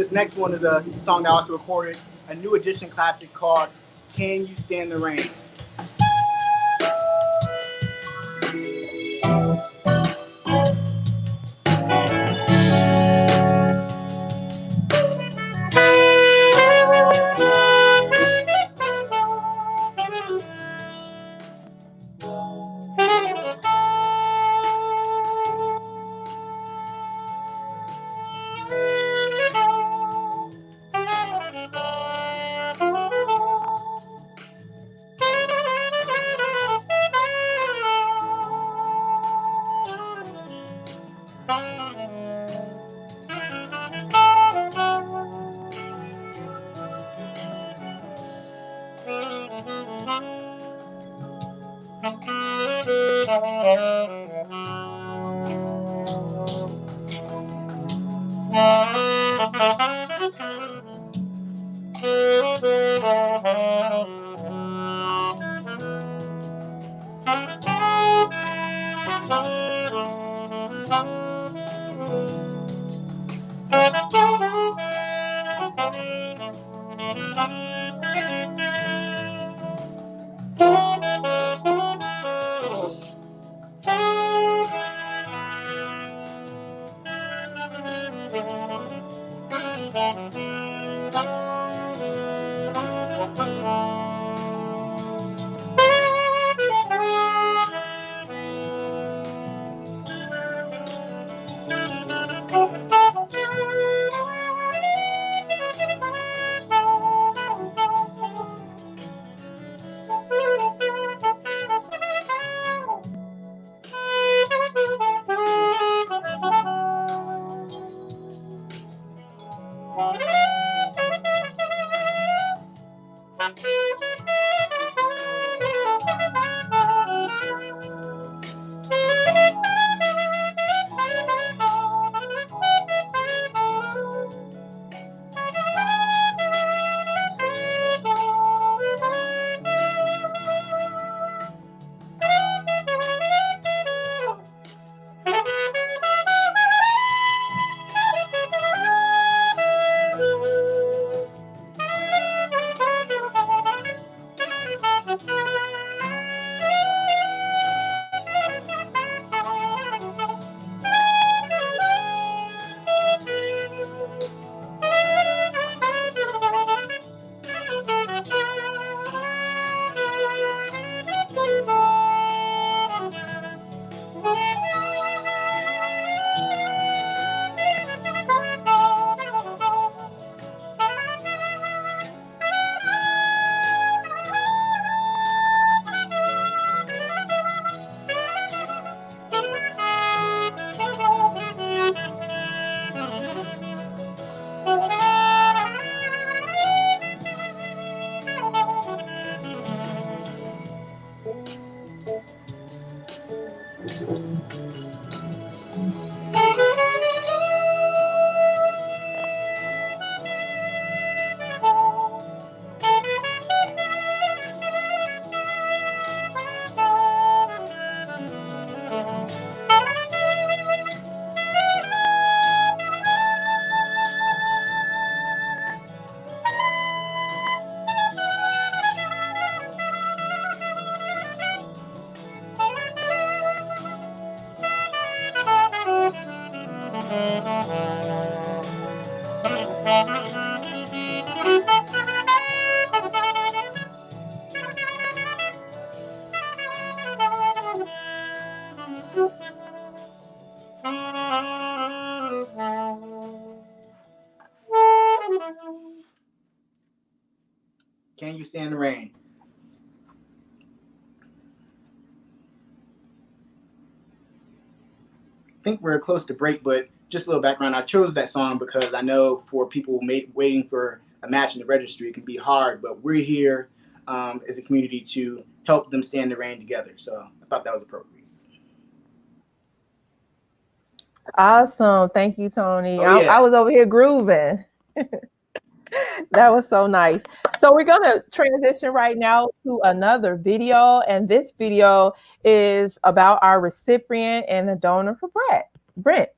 this next one is a song that I also recorded, a New Edition classic called Can You Stand the Rain? Can You Stand the Rain? I think we're close to break, but just a little background. I chose that song because I know for people waiting for a match in the registry, it can be hard, but we're here as a community to help them stand the rain together. So I thought that was appropriate. Awesome. Thank you, Tony. Oh, yeah. I was over here grooving. That was so nice. So we're going to transition right now to another video. And this video is about our recipient and the donor for Brent.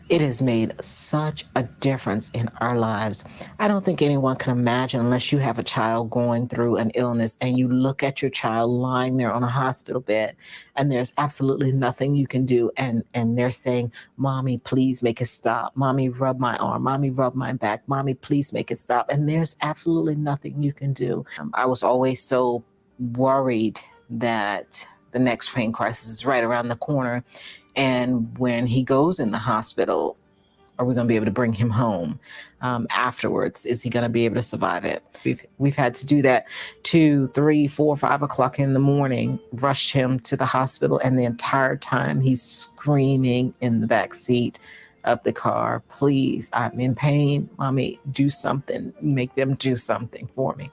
It has made such a difference in our lives. I don't think anyone can imagine, unless you have a child going through an illness and you look at your child lying there on a hospital bed and there's absolutely nothing you can do. And they're saying, Mommy, please make it stop. Mommy, rub my arm. Mommy, rub my back. Mommy, please make it stop. And there's absolutely nothing you can do. I was always so worried that the next pain crisis is right around the corner. And when he goes in the hospital, are we going to be able to bring him home afterwards? Is he going to be able to survive it? We've had to do that 2, 3, 4, 5 o'clock in the morning, rushed him to the hospital, and the entire time he's screaming in the back seat of the car, please, I'm in pain. Mommy, do something. Make them do something for me.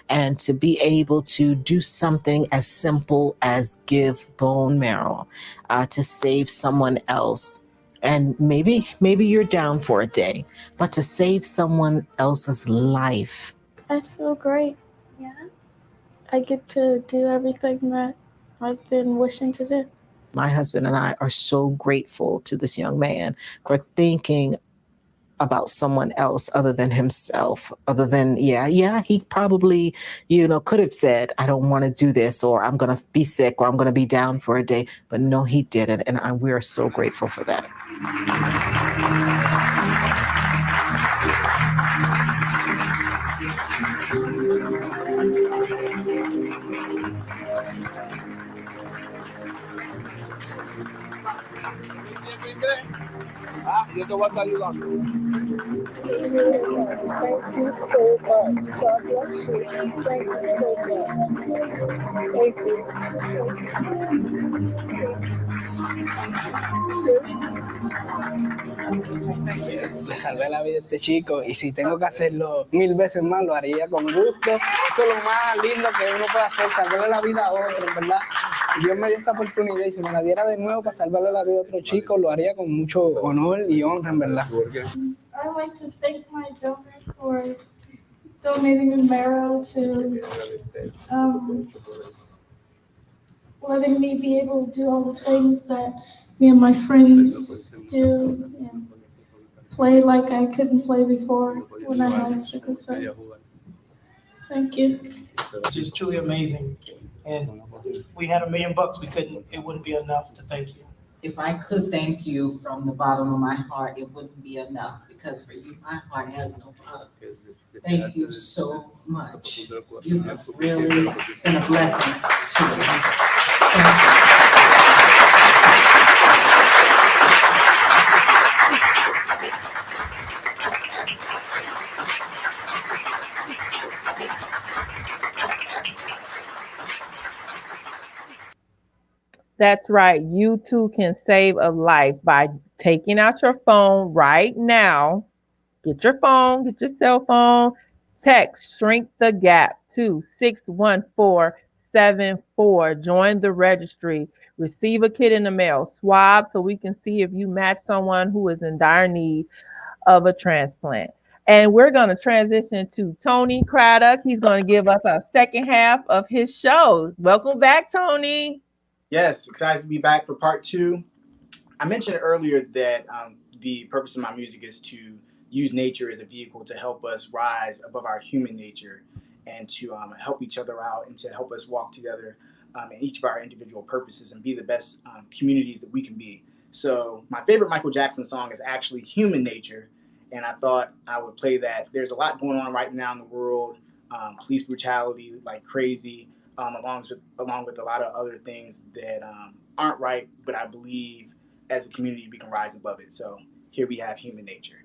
And to be able to do something as simple as give bone marrow to save someone else. And maybe you're down for a day, but to save someone else's life. I feel great. Yeah. I get to do everything that I've been wishing to do. My husband and I are so grateful to this young man for thinking about someone else other than himself, other than, he probably, could have said, I don't want to do this, or I'm going to be sick, or I'm going to be down for a day. But no, he didn't. And we are so grateful for that. Yo te voy a estar ayudando. Thank you so much. God bless you. Thank you so much. Thank you. Le salvé la vida a este chico y si tengo que hacerlo 1000 veces más, lo haría con gusto. Eso es lo más lindo que uno puede hacer, salvarle la vida a otro, ¿verdad? Dios me dio esta oportunidad y si me la diera de nuevo para salvarle la vida a otro chico, lo haría con mucho honor y honra, en verdad. I'd like to thank my donor for donating the marrow to letting me be able to do all the things that me and my friends do and play like I couldn't play before when I had sickle cell. Thank you. Just truly amazing. And we had $1 million, it wouldn't be enough to thank you. If I could thank you from the bottom of my heart, it wouldn't be enough, because for you, my heart has no bottom. Thank you so much. You have really been a blessing to us. Thank you. That's right. You too can save a life by taking out your phone right now. Get your phone, get your cell phone, text Shrink the Gap to 61474. Join the registry. Receive a kit in the mail. Swab so we can see if you match someone who is in dire need of a transplant. And we're going to transition to Tony Craddock. He's going to give us our second half of his show. Welcome back, Tony. Yes, excited to be back for part 2. I mentioned earlier that the purpose of my music is to use nature as a vehicle to help us rise above our human nature and to help each other out and to help us walk together in each of our individual purposes and be the best communities that we can be. So my favorite Michael Jackson song is actually Human Nature, and I thought I would play that. There's a lot going on right now in the world, police brutality like crazy, along with a lot of other things that aren't right, but I believe as a community we can rise above it. So here we have Human Nature.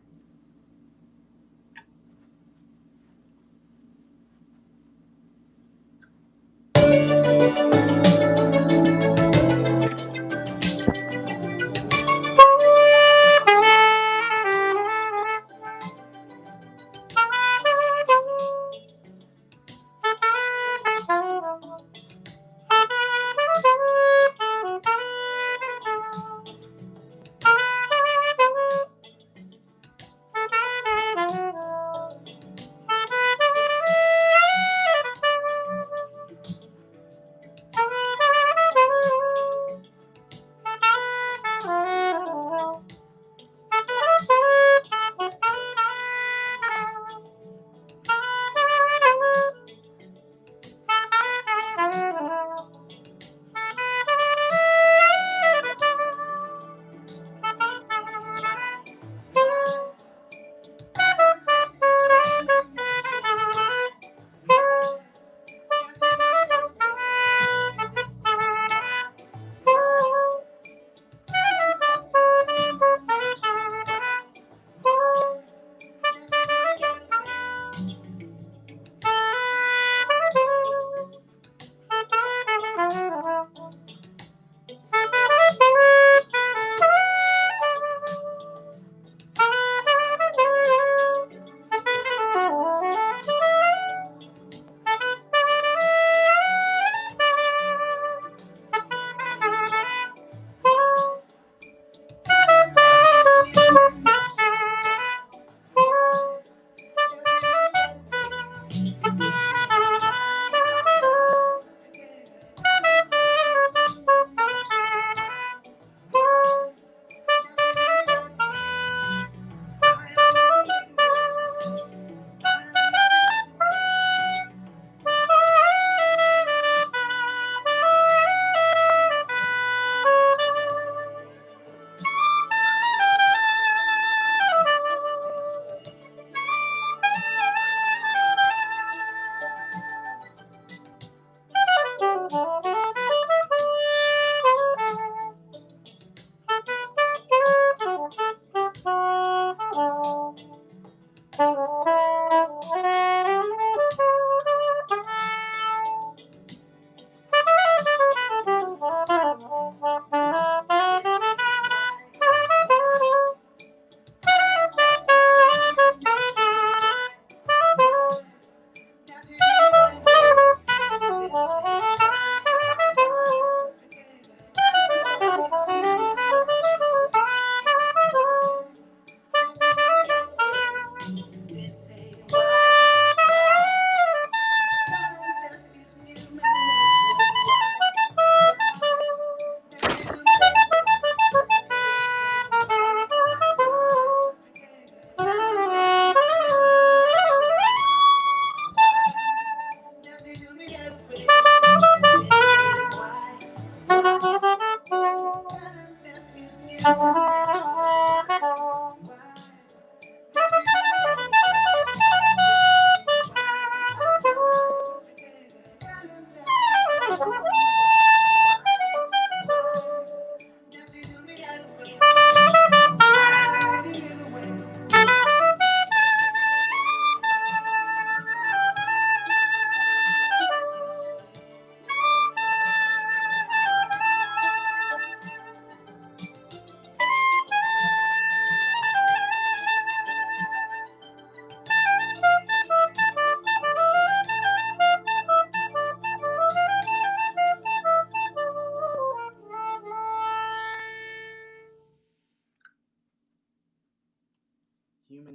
Human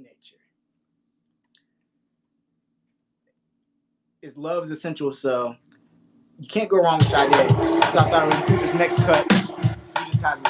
nature. Is love is essential, so you can't go wrong with Sade. So I thought I would do this next cut. Sweetest time.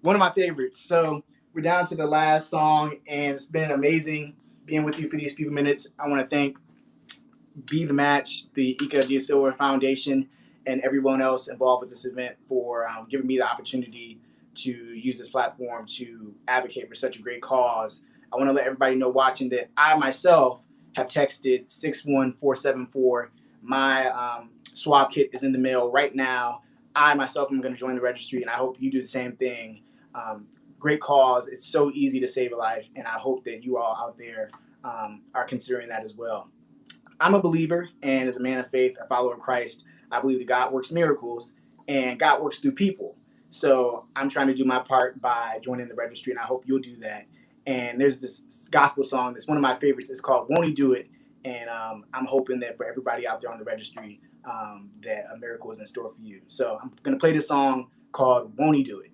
One of my favorites. So we're down to the last song, and it's been amazing being with you for these few minutes. I want to thank Be the Match, the Ika Da Silva Foundation, and everyone else involved with this event for giving me the opportunity to use this platform to advocate for such a great cause. I want to let everybody know watching that I myself have texted 61474. My swab kit is in the mail right now. I myself am going to join the registry, and I hope you do the same thing. Great cause. It's so easy to save a life, and I hope that you all out there are considering that as well. I'm a believer, and as a man of faith, a follower of Christ, I believe that God works miracles, and God works through people. So I'm trying to do my part by joining the registry, and I hope you'll do that. And there's this gospel song that's one of my favorites. It's called Won't He Do It? And I'm hoping that for everybody out there on the registry, that a miracle is in store for you. So I'm going to play this song called Won't He Do It?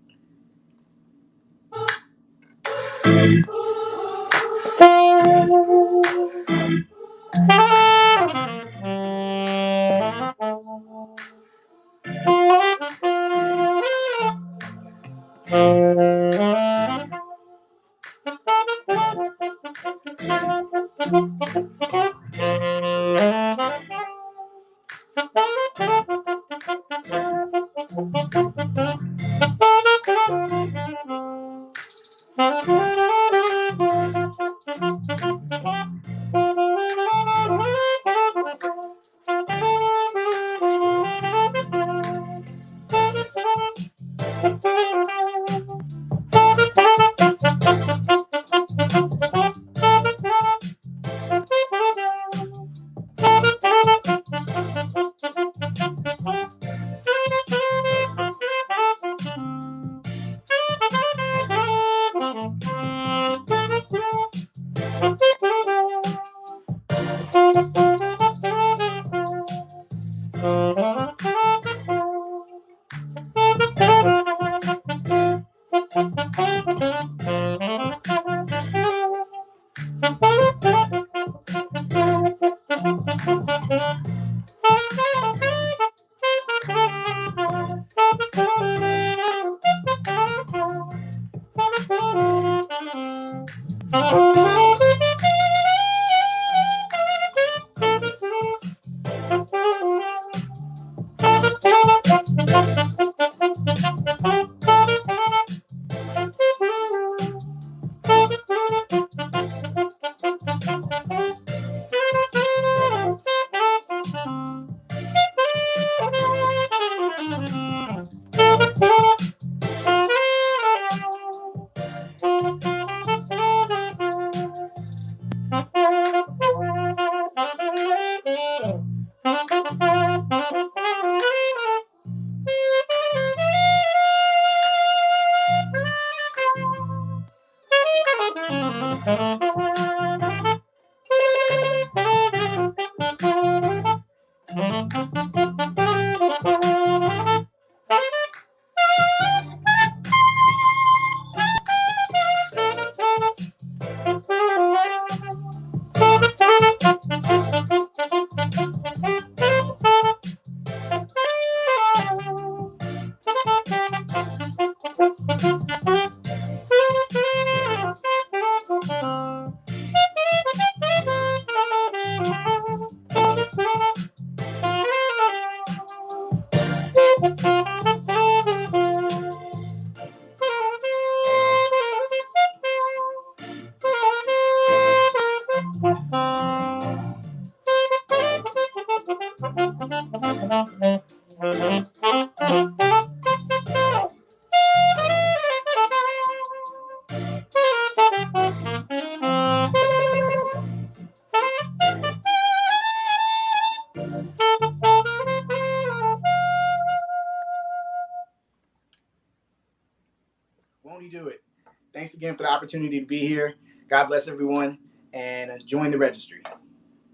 Thanks again for the opportunity to be here. God bless everyone, and join the registry.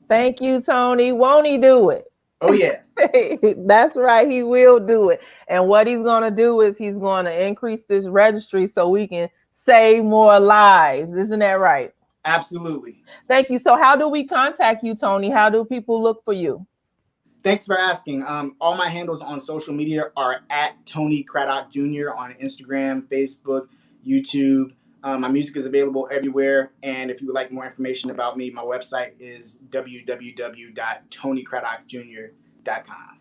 Thank you, Tony. Won't he do it? Oh, yeah. That's right. He will do it. And what he's going to do is he's going to increase this registry so we can save more lives. Isn't that right? Absolutely. Thank you. So how do we contact you, Tony? How do people look for you? Thanks for asking. All my handles on social media are at Tony Craddock Jr. on Instagram, Facebook, YouTube. My music is available everywhere. And if you would like more information about me, my website is www.tonycraddockjr.com.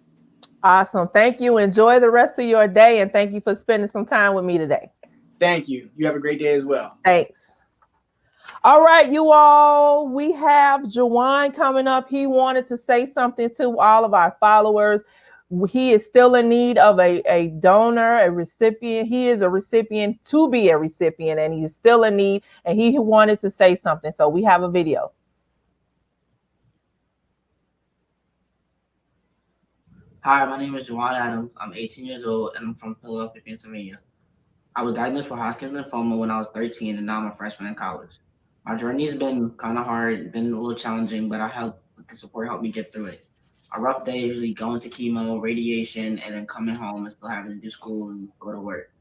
Awesome. Thank you. Enjoy the rest of your day. And thank you for spending some time with me today. Thank you. You have a great day as well. Thanks. All right, you all, we have Jawan coming up. He wanted to say something to all of our followers. He is still in need of a donor, a recipient. He is a recipient to be a recipient, and he's still in need, and he wanted to say something. So we have a video. Hi, my name is Jawan Adams. I'm 18 years old, and I'm from Philadelphia, Pennsylvania. I was diagnosed with Hodgkin's lymphoma when I was 13, and now I'm a freshman in college. My journey's been kind of hard, been a little challenging, but the support helped me get through it. A rough day is usually going to chemo, radiation, and then coming home and still having to do school and go to work.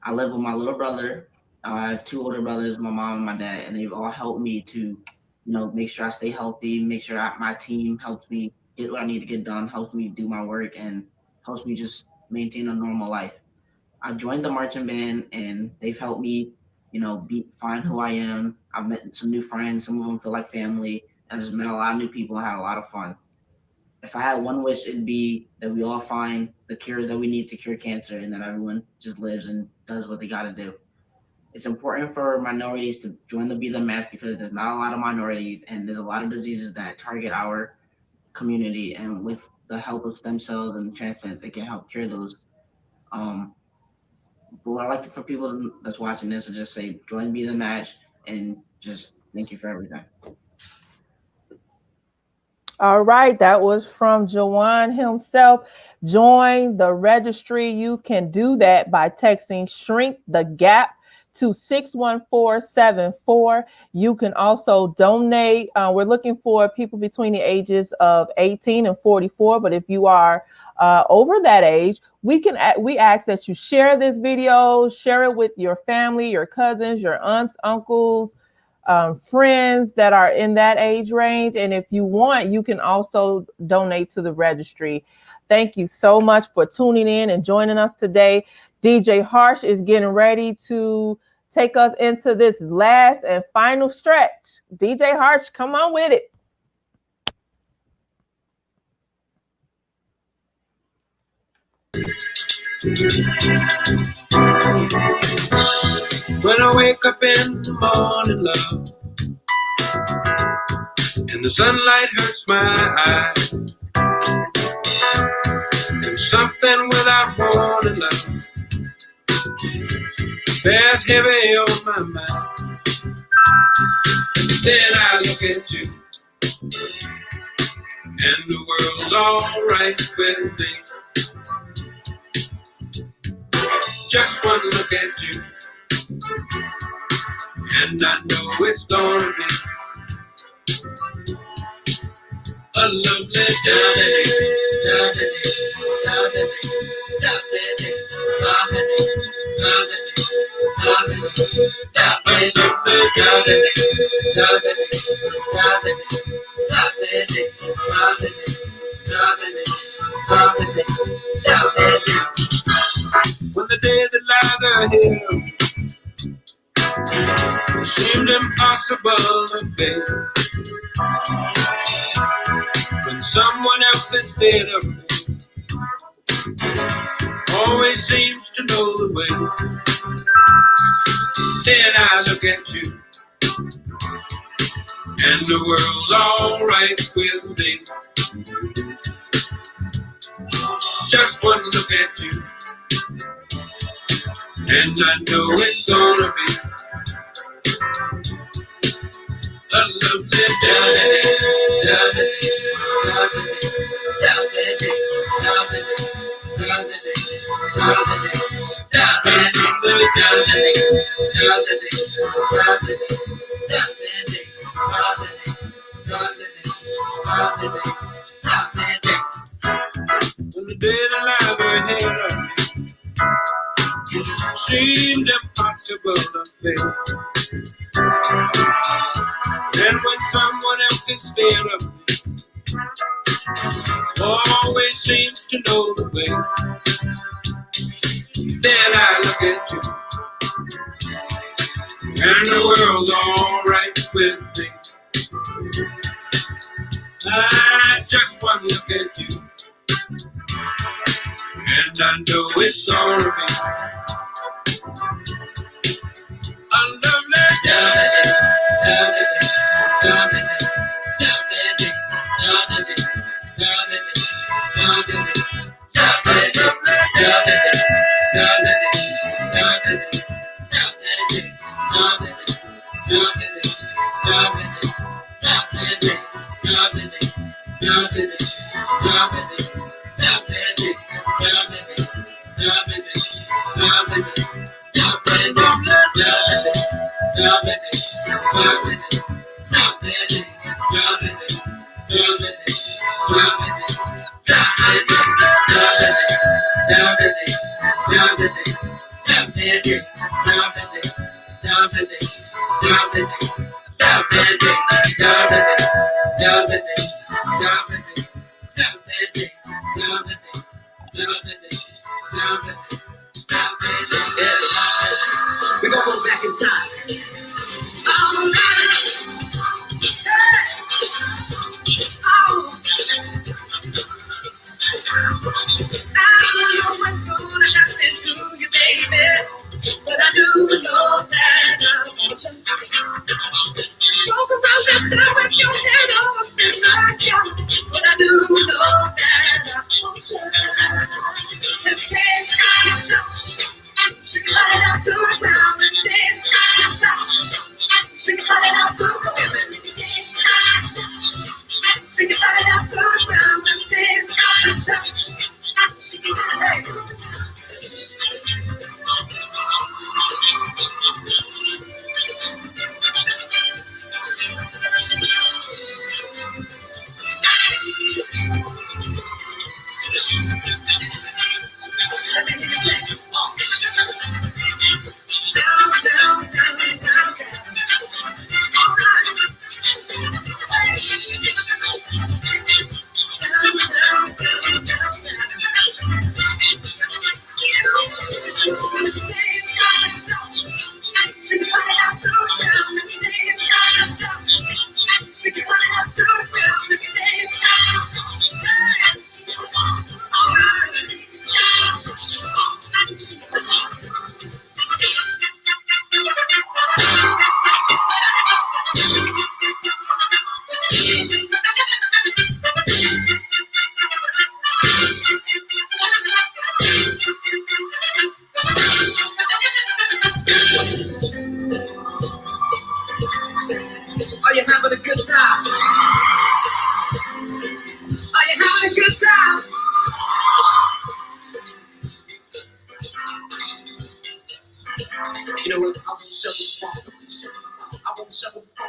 I live with my little brother. I have two older brothers, my mom and my dad, and they've all helped me to, make sure I stay healthy, make sure my team helps me get what I need to get done, helps me do my work, and helps me just maintain a normal life. I joined the marching band, and they've helped me find who I am. I've met some new friends. Some of them feel like family. I just met a lot of new people. I had a lot of fun. If I had one wish, it'd be that we all find the cures that we need to cure cancer and that everyone just lives and does what they got to do. It's important for minorities to join the Be The Match because there's not a lot of minorities and there's a lot of diseases that target our community. And with the help of stem cells and transplants, they can help cure those. But what I like for people that's watching this is just say, join Be The Match, and just thank you for everything. All right, that was from Jawan himself. Join the registry. You can do that by texting Shrink the Gap to 61474. You can also donate. We're looking for people between the ages of 18 and 44, but if you are over that age, we ask that you share this video, share it with your family, your cousins, your aunts, uncles, friends that are in that age range. And if you want, you can also donate to the registry. Thank you so much for tuning in and joining us today. DJ Harsh is getting ready to take us into this last and final stretch. DJ Harsh, come on with it. When I wake up in the morning, love, and the sunlight hurts my eyes, and something without warning, love, bears heavy on my mind. Then I look at you, and the world's alright with me. Just one look at you, and I know it's gonna be a lovely day. When the days that lie ahead seemed impossible to face, when someone else instead of me always seems to know the way, then I look at you, and the world's alright with me. Just one look at you, and I know it's gonna be a lovely day. When the dead alive ahead of me seemed impossible to face, and when someone else instead of me always seems to know the way, then I look at you and the world's alright with me. I just one look at you and I know it's gonna be a lovely day. We're gonna go back in time. I don't know what's gonna happen to you, baby, but I do know that I want you. Walk around this town with your head up in the sky, but I do know that I want you. Let's dance, shake your body down to the ground. Let's dance, shake your body down to the ground. Shake your body down to the ground. Let's dance, shake your body down. Are you having a good time? Are you having a good time? You know what? I won't settle for. I won't settle for.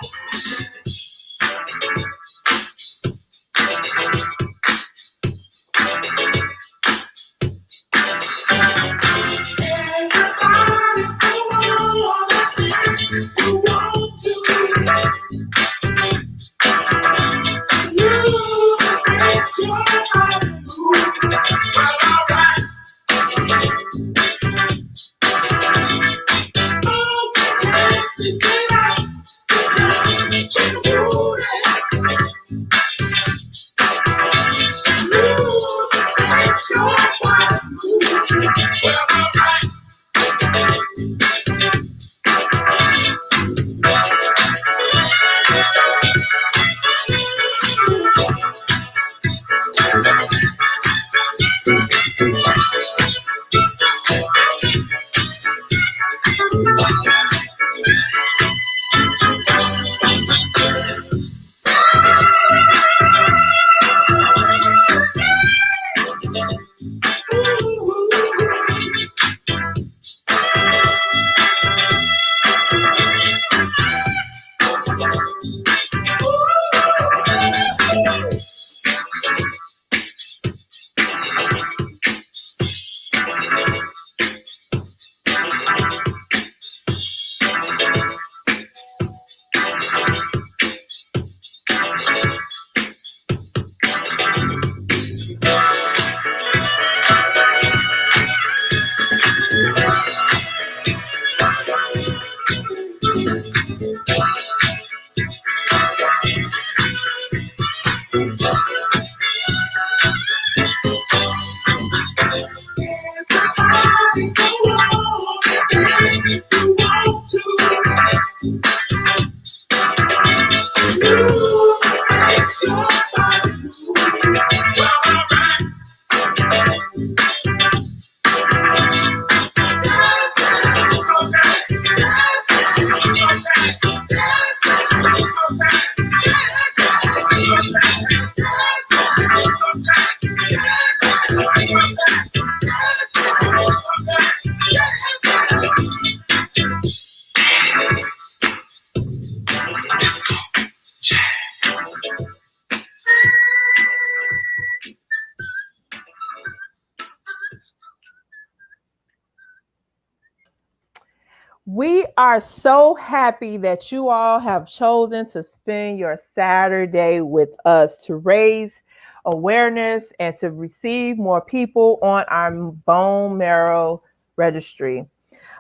are so happy that you all have chosen to spend your Saturday with us to raise awareness and to receive more people on our bone marrow registry.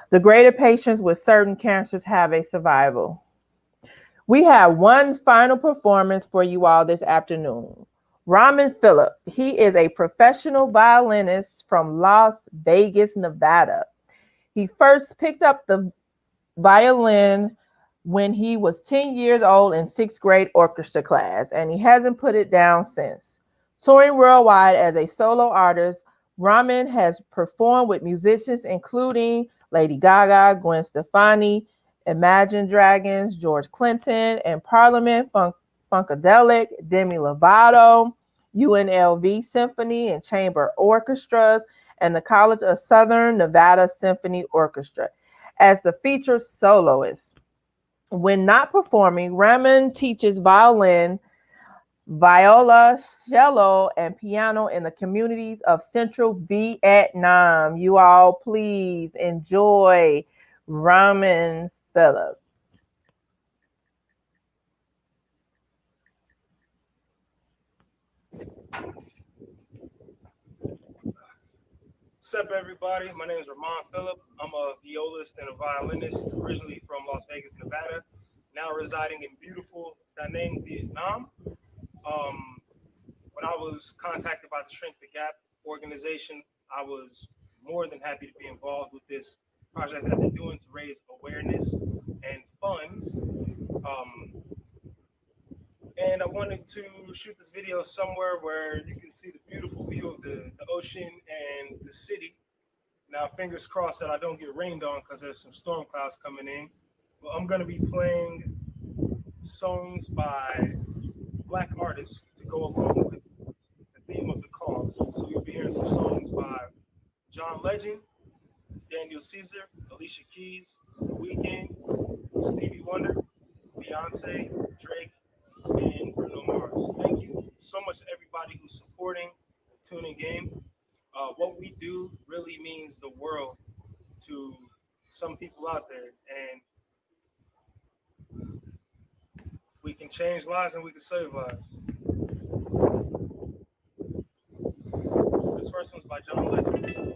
The greater patients with certain cancers have a survival. We have one final performance for you all this afternoon. Raman Phillip, he is a professional violinist from Las Vegas, Nevada. He first picked up the violin when he was 10 years old in 6th grade orchestra class, and he hasn't put it down since. Touring worldwide as a solo artist, Raman has performed with musicians including Lady Gaga, Gwen Stefani, Imagine Dragons, George Clinton, and Parliament Funkadelic, Demi Lovato, UNLV Symphony and Chamber Orchestras, and the College of Southern Nevada Symphony Orchestra as the featured soloist. When not performing, Raman teaches violin, viola, cello, and piano in the communities of Central Vietnam. You all please enjoy Raman Phillip. What's up, everybody? My name is Raman Phillip. I'm a violist and a violinist, originally from Las Vegas, Nevada, now residing in beautiful Da Nang, Vietnam. When I was contacted by the Shrink the Gap organization, I was more than happy to be involved with this project that they're doing to raise awareness and funds. And I wanted to shoot this video somewhere where you can see the beautiful view of the ocean and the city. Now, fingers crossed that I don't get rained on because there's some storm clouds coming in. But I'm going to be playing songs by Black artists to go along with the theme of the cause. So you'll be hearing some songs by John Legend, Daniel Caesar, Alicia Keys, The Weeknd, Stevie Wonder, Beyonce, Drake, and Bruno Mars. Thank you so much to everybody who's supporting the tuning game. What we do really means the world to some people out there, and we can change lives and we can save lives. This first one's by John Legend.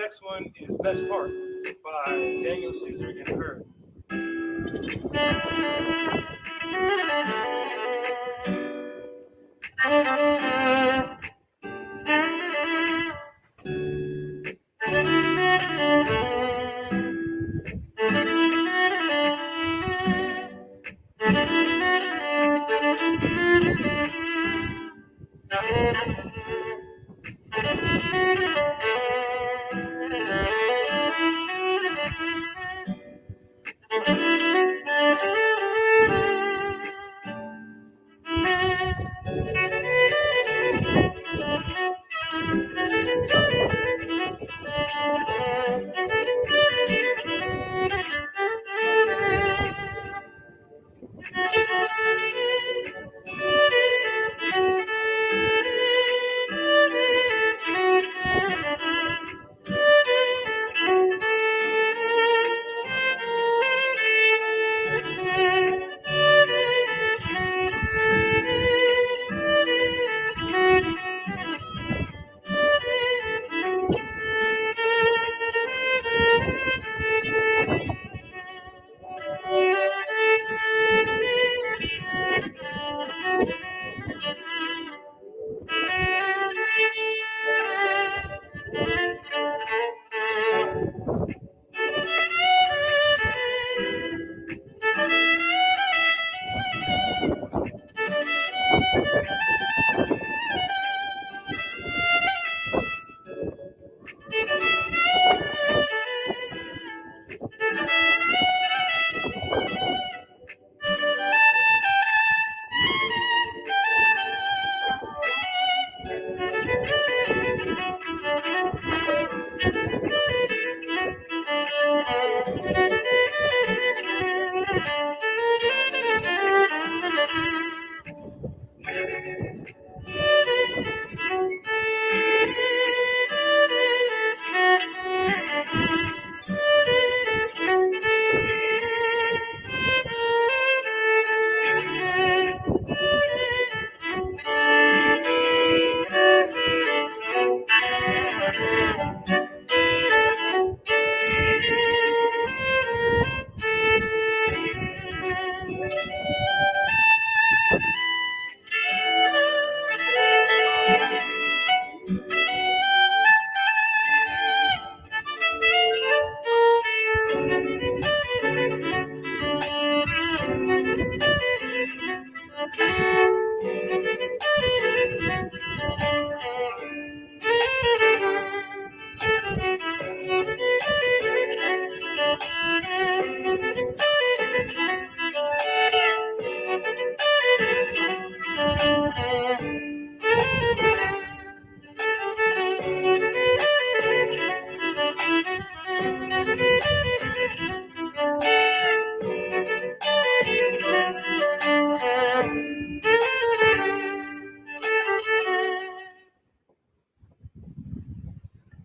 next one is Best Part by Daniel Caesar and Her.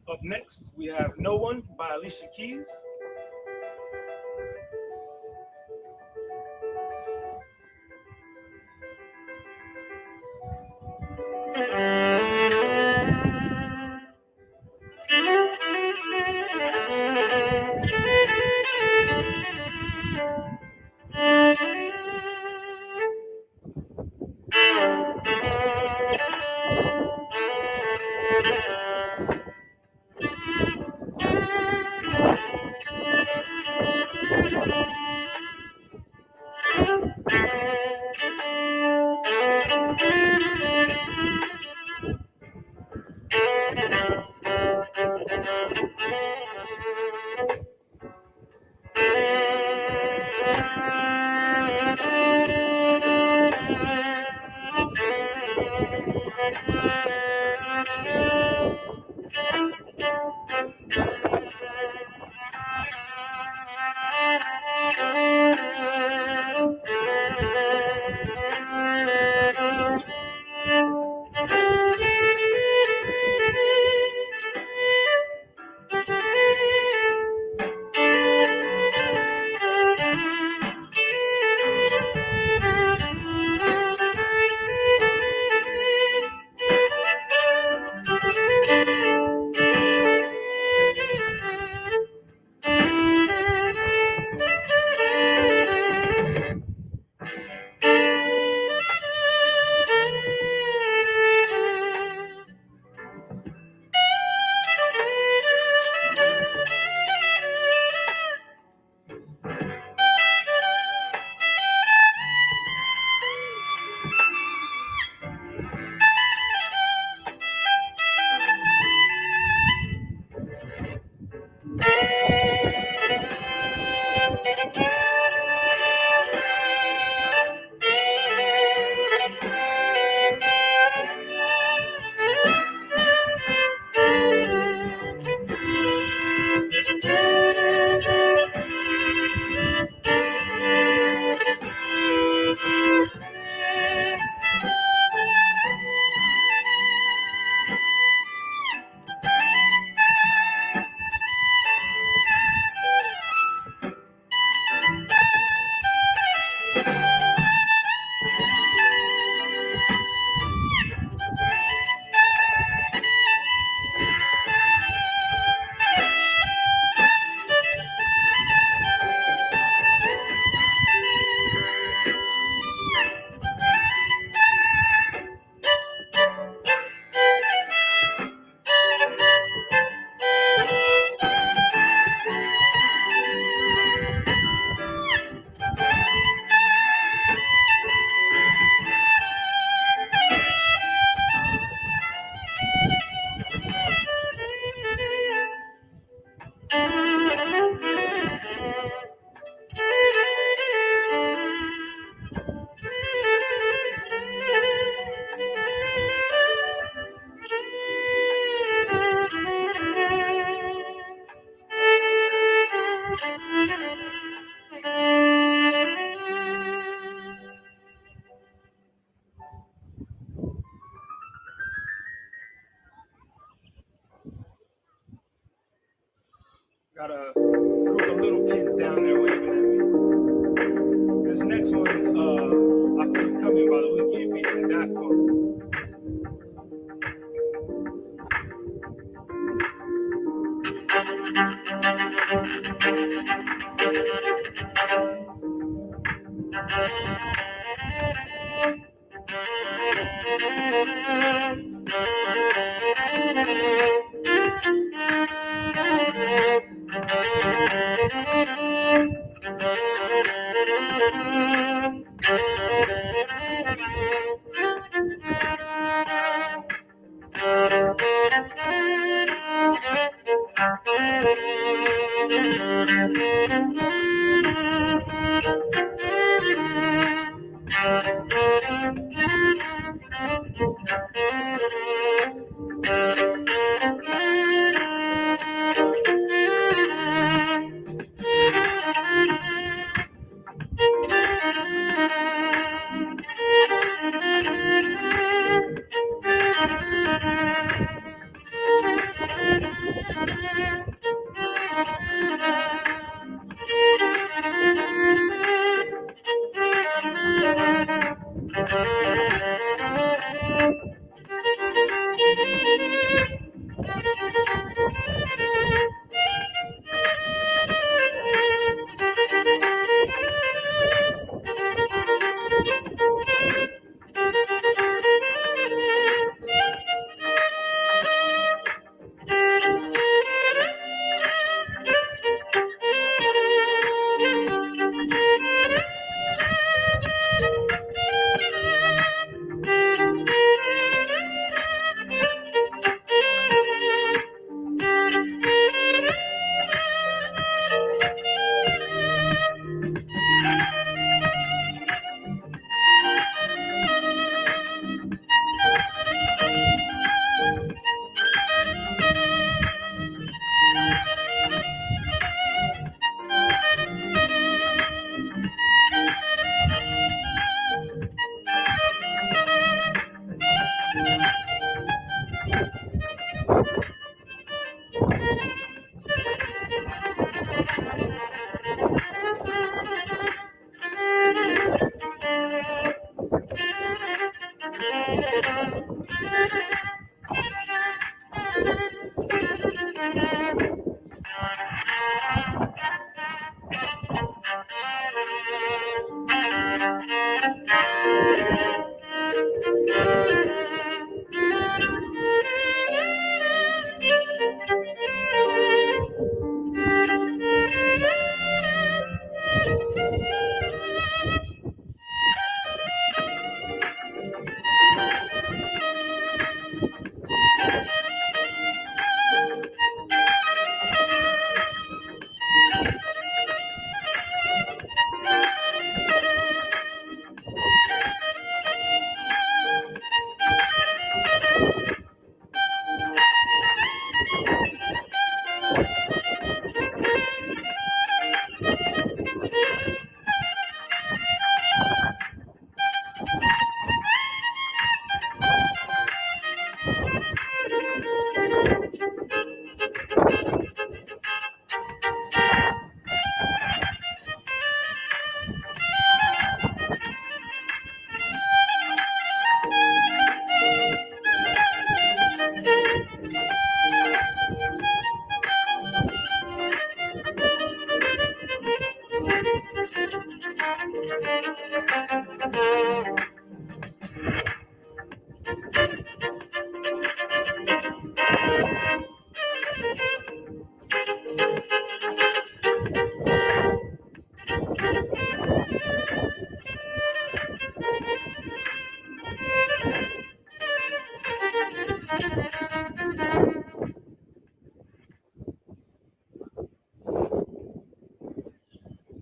Up next, we have No One by Alicia Keys. Got a group of little kids down there waving at me. This next one's I Feel You Coming by the Weeknd featuring Daft Punk.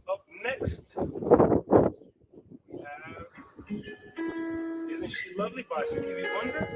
Up next, we have Isn't She Lovely by Stevie Wonder.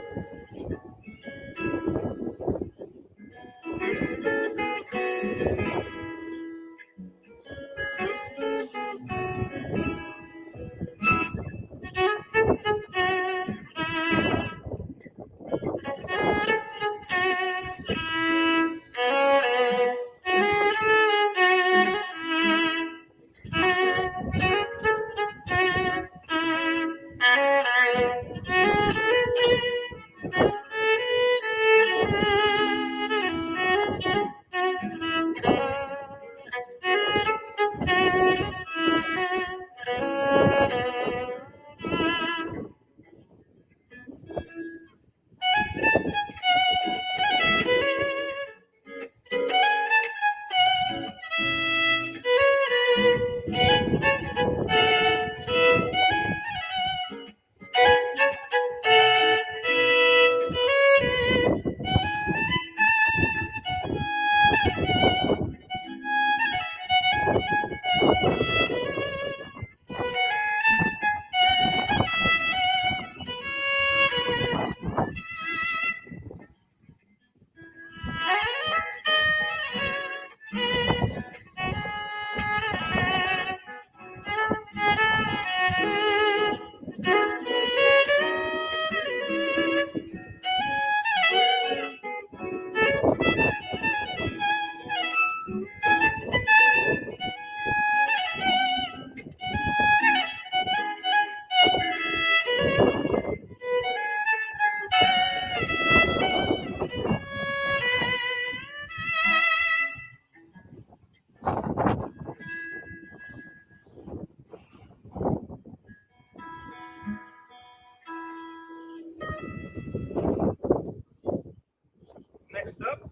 Next up,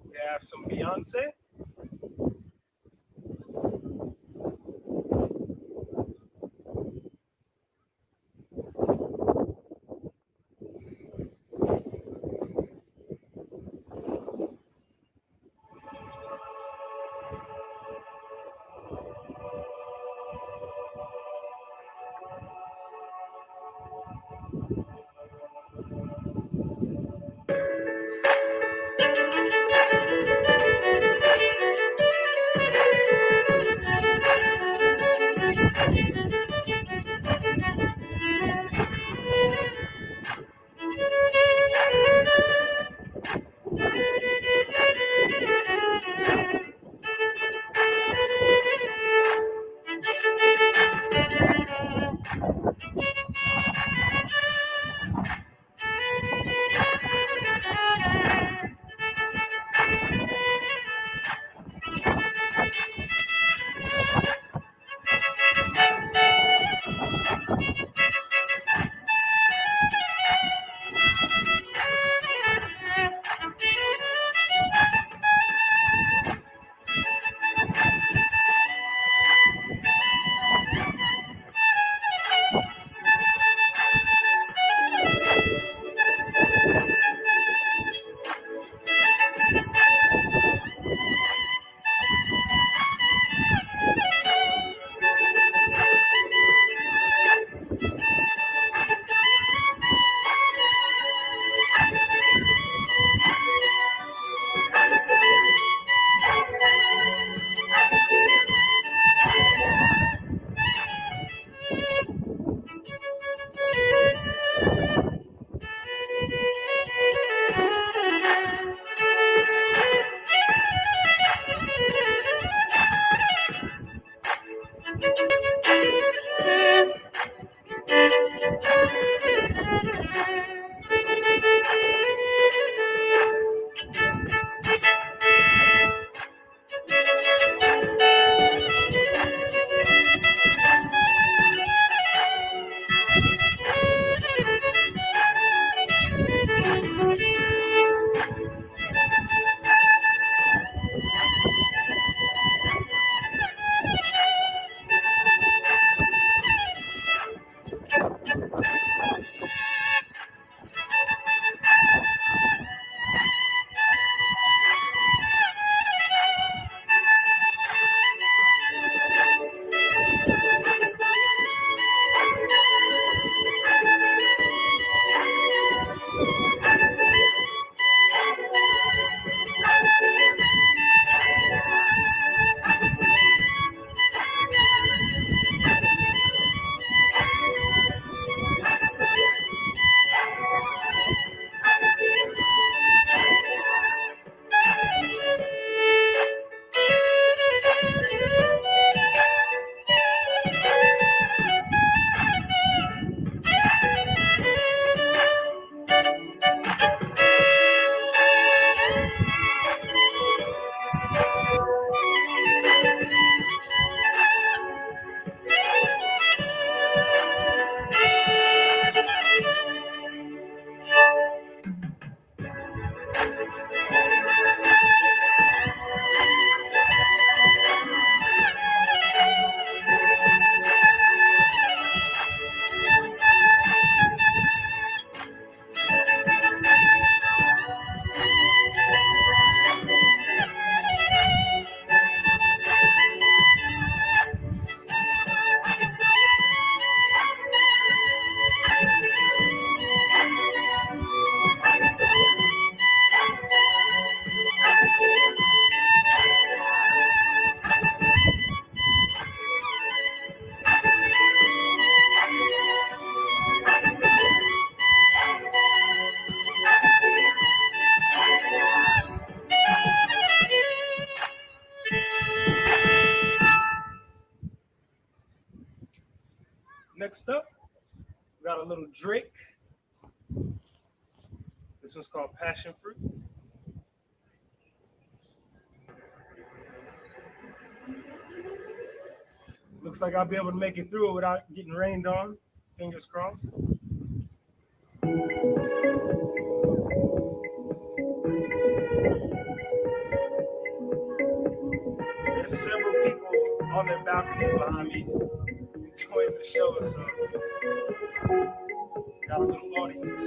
we have some Beyonce. Next up, we got a little Drake. This one's called Passion Fruit. Looks like I'll be able to make it through it without getting rained on. Fingers crossed. There's several people on their balconies behind me enjoying the show, so got a little audience.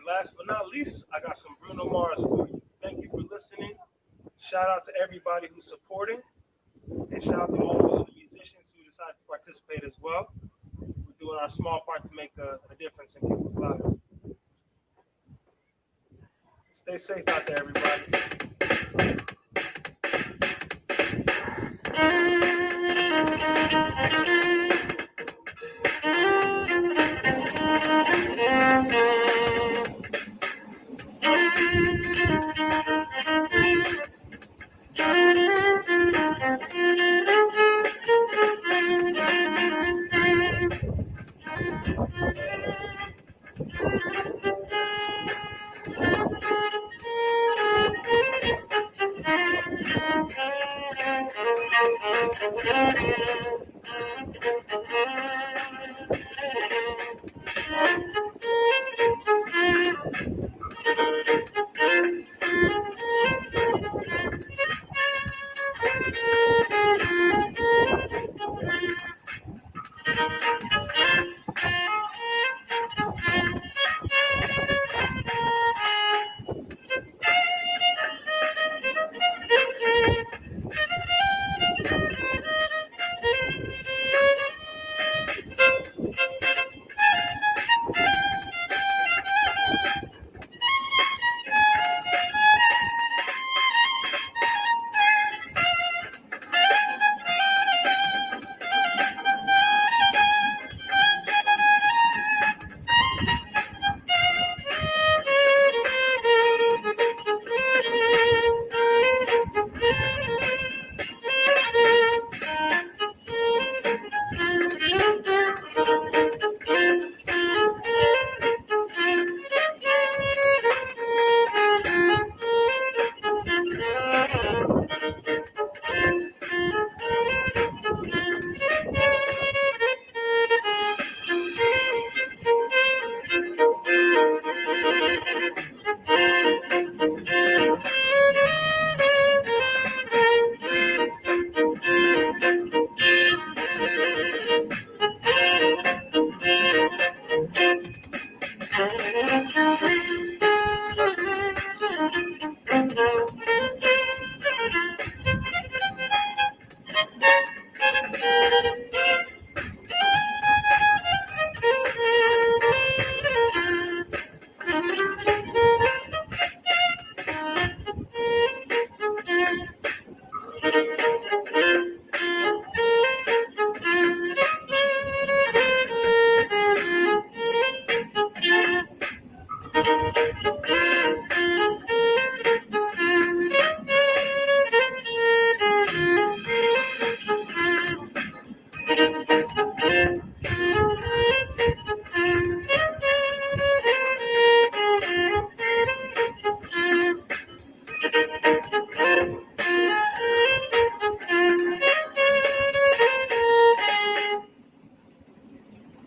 And last but not least, I got some Bruno Mars for you. Thank you for listening. Shout out to everybody who's supporting. And shout out to all of the musicians who decided to participate as well. We're doing our small part to make a difference in people's lives. Stay safe out there, everybody.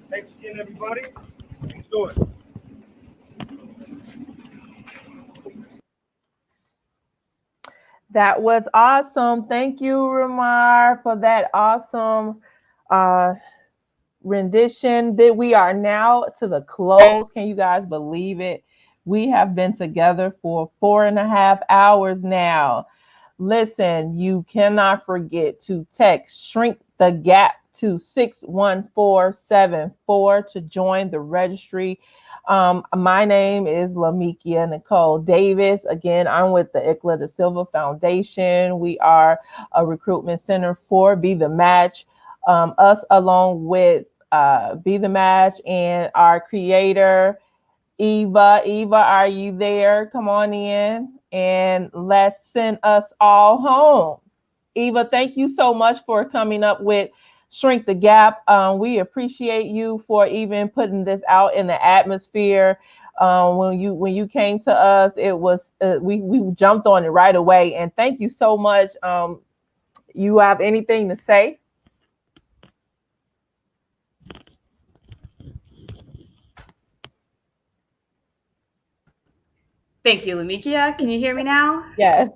Thanks again, everybody. Enjoy. That was awesome. Thank you, Ramar, for that awesome rendition. That we are now to the close. Can you guys believe it? We have been together for 4.5 hours now. Listen, you cannot forget to text Shrink the Gap to 61474 to join the registry. My name is Lamikia Nicole Davis. Again, I'm with the ICLA da Silva Foundation. We are a recruitment center for Be the Match. Us along with Be the Match and our creator, Eva. Eva, are you there? Come on in and let's send us all home. Eva, thank you so much for coming up with Shrink the Gap. We appreciate you for even putting this out in the atmosphere. When you came to us, it was we jumped on it right away. And thank you so much. You have anything to say? Thank you, Lamikia. Can you hear me now? Yes.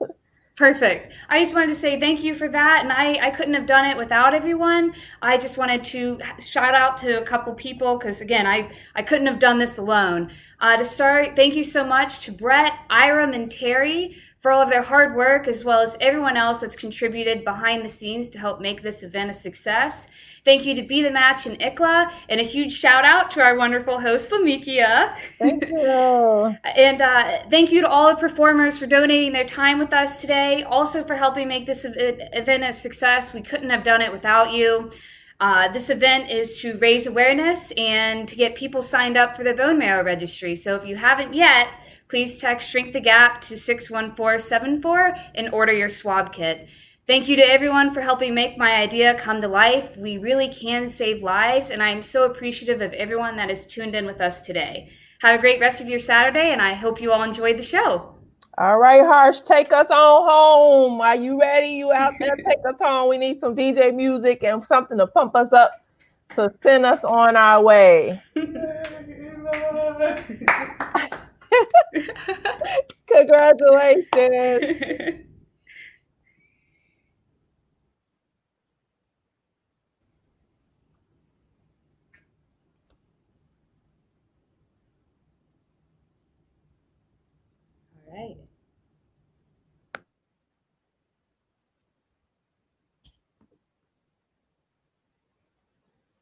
Perfect. I just wanted to say thank you for that. And I couldn't have done it without everyone. I just wanted to shout out to a couple people because, again, I couldn't have done this alone. To start, thank you so much to Brett, Iram, and Terry for all of their hard work, as well as everyone else that's contributed behind the scenes to help make this event a success. Thank you to Be the Match and ICLA, and a huge shout out to our wonderful host, Lamikia. Thank you. And thank you to all the performers for donating their time with us today, also for helping make this event a success. We couldn't have done it without you. This event is to raise awareness and to get people signed up for the bone marrow registry. So if you haven't yet, please text Shrink the Gap to 61474 and order your swab kit. Thank you to everyone for helping make my idea come to life. We really can save lives, and I am so appreciative of everyone that has tuned in with us today. Have a great rest of your Saturday, and I hope you all enjoyed the show. All right, Harsh, take us on home. Are you ready? You out there? Take us home. We need some DJ music and something to pump us up to send us on our way. Congratulations.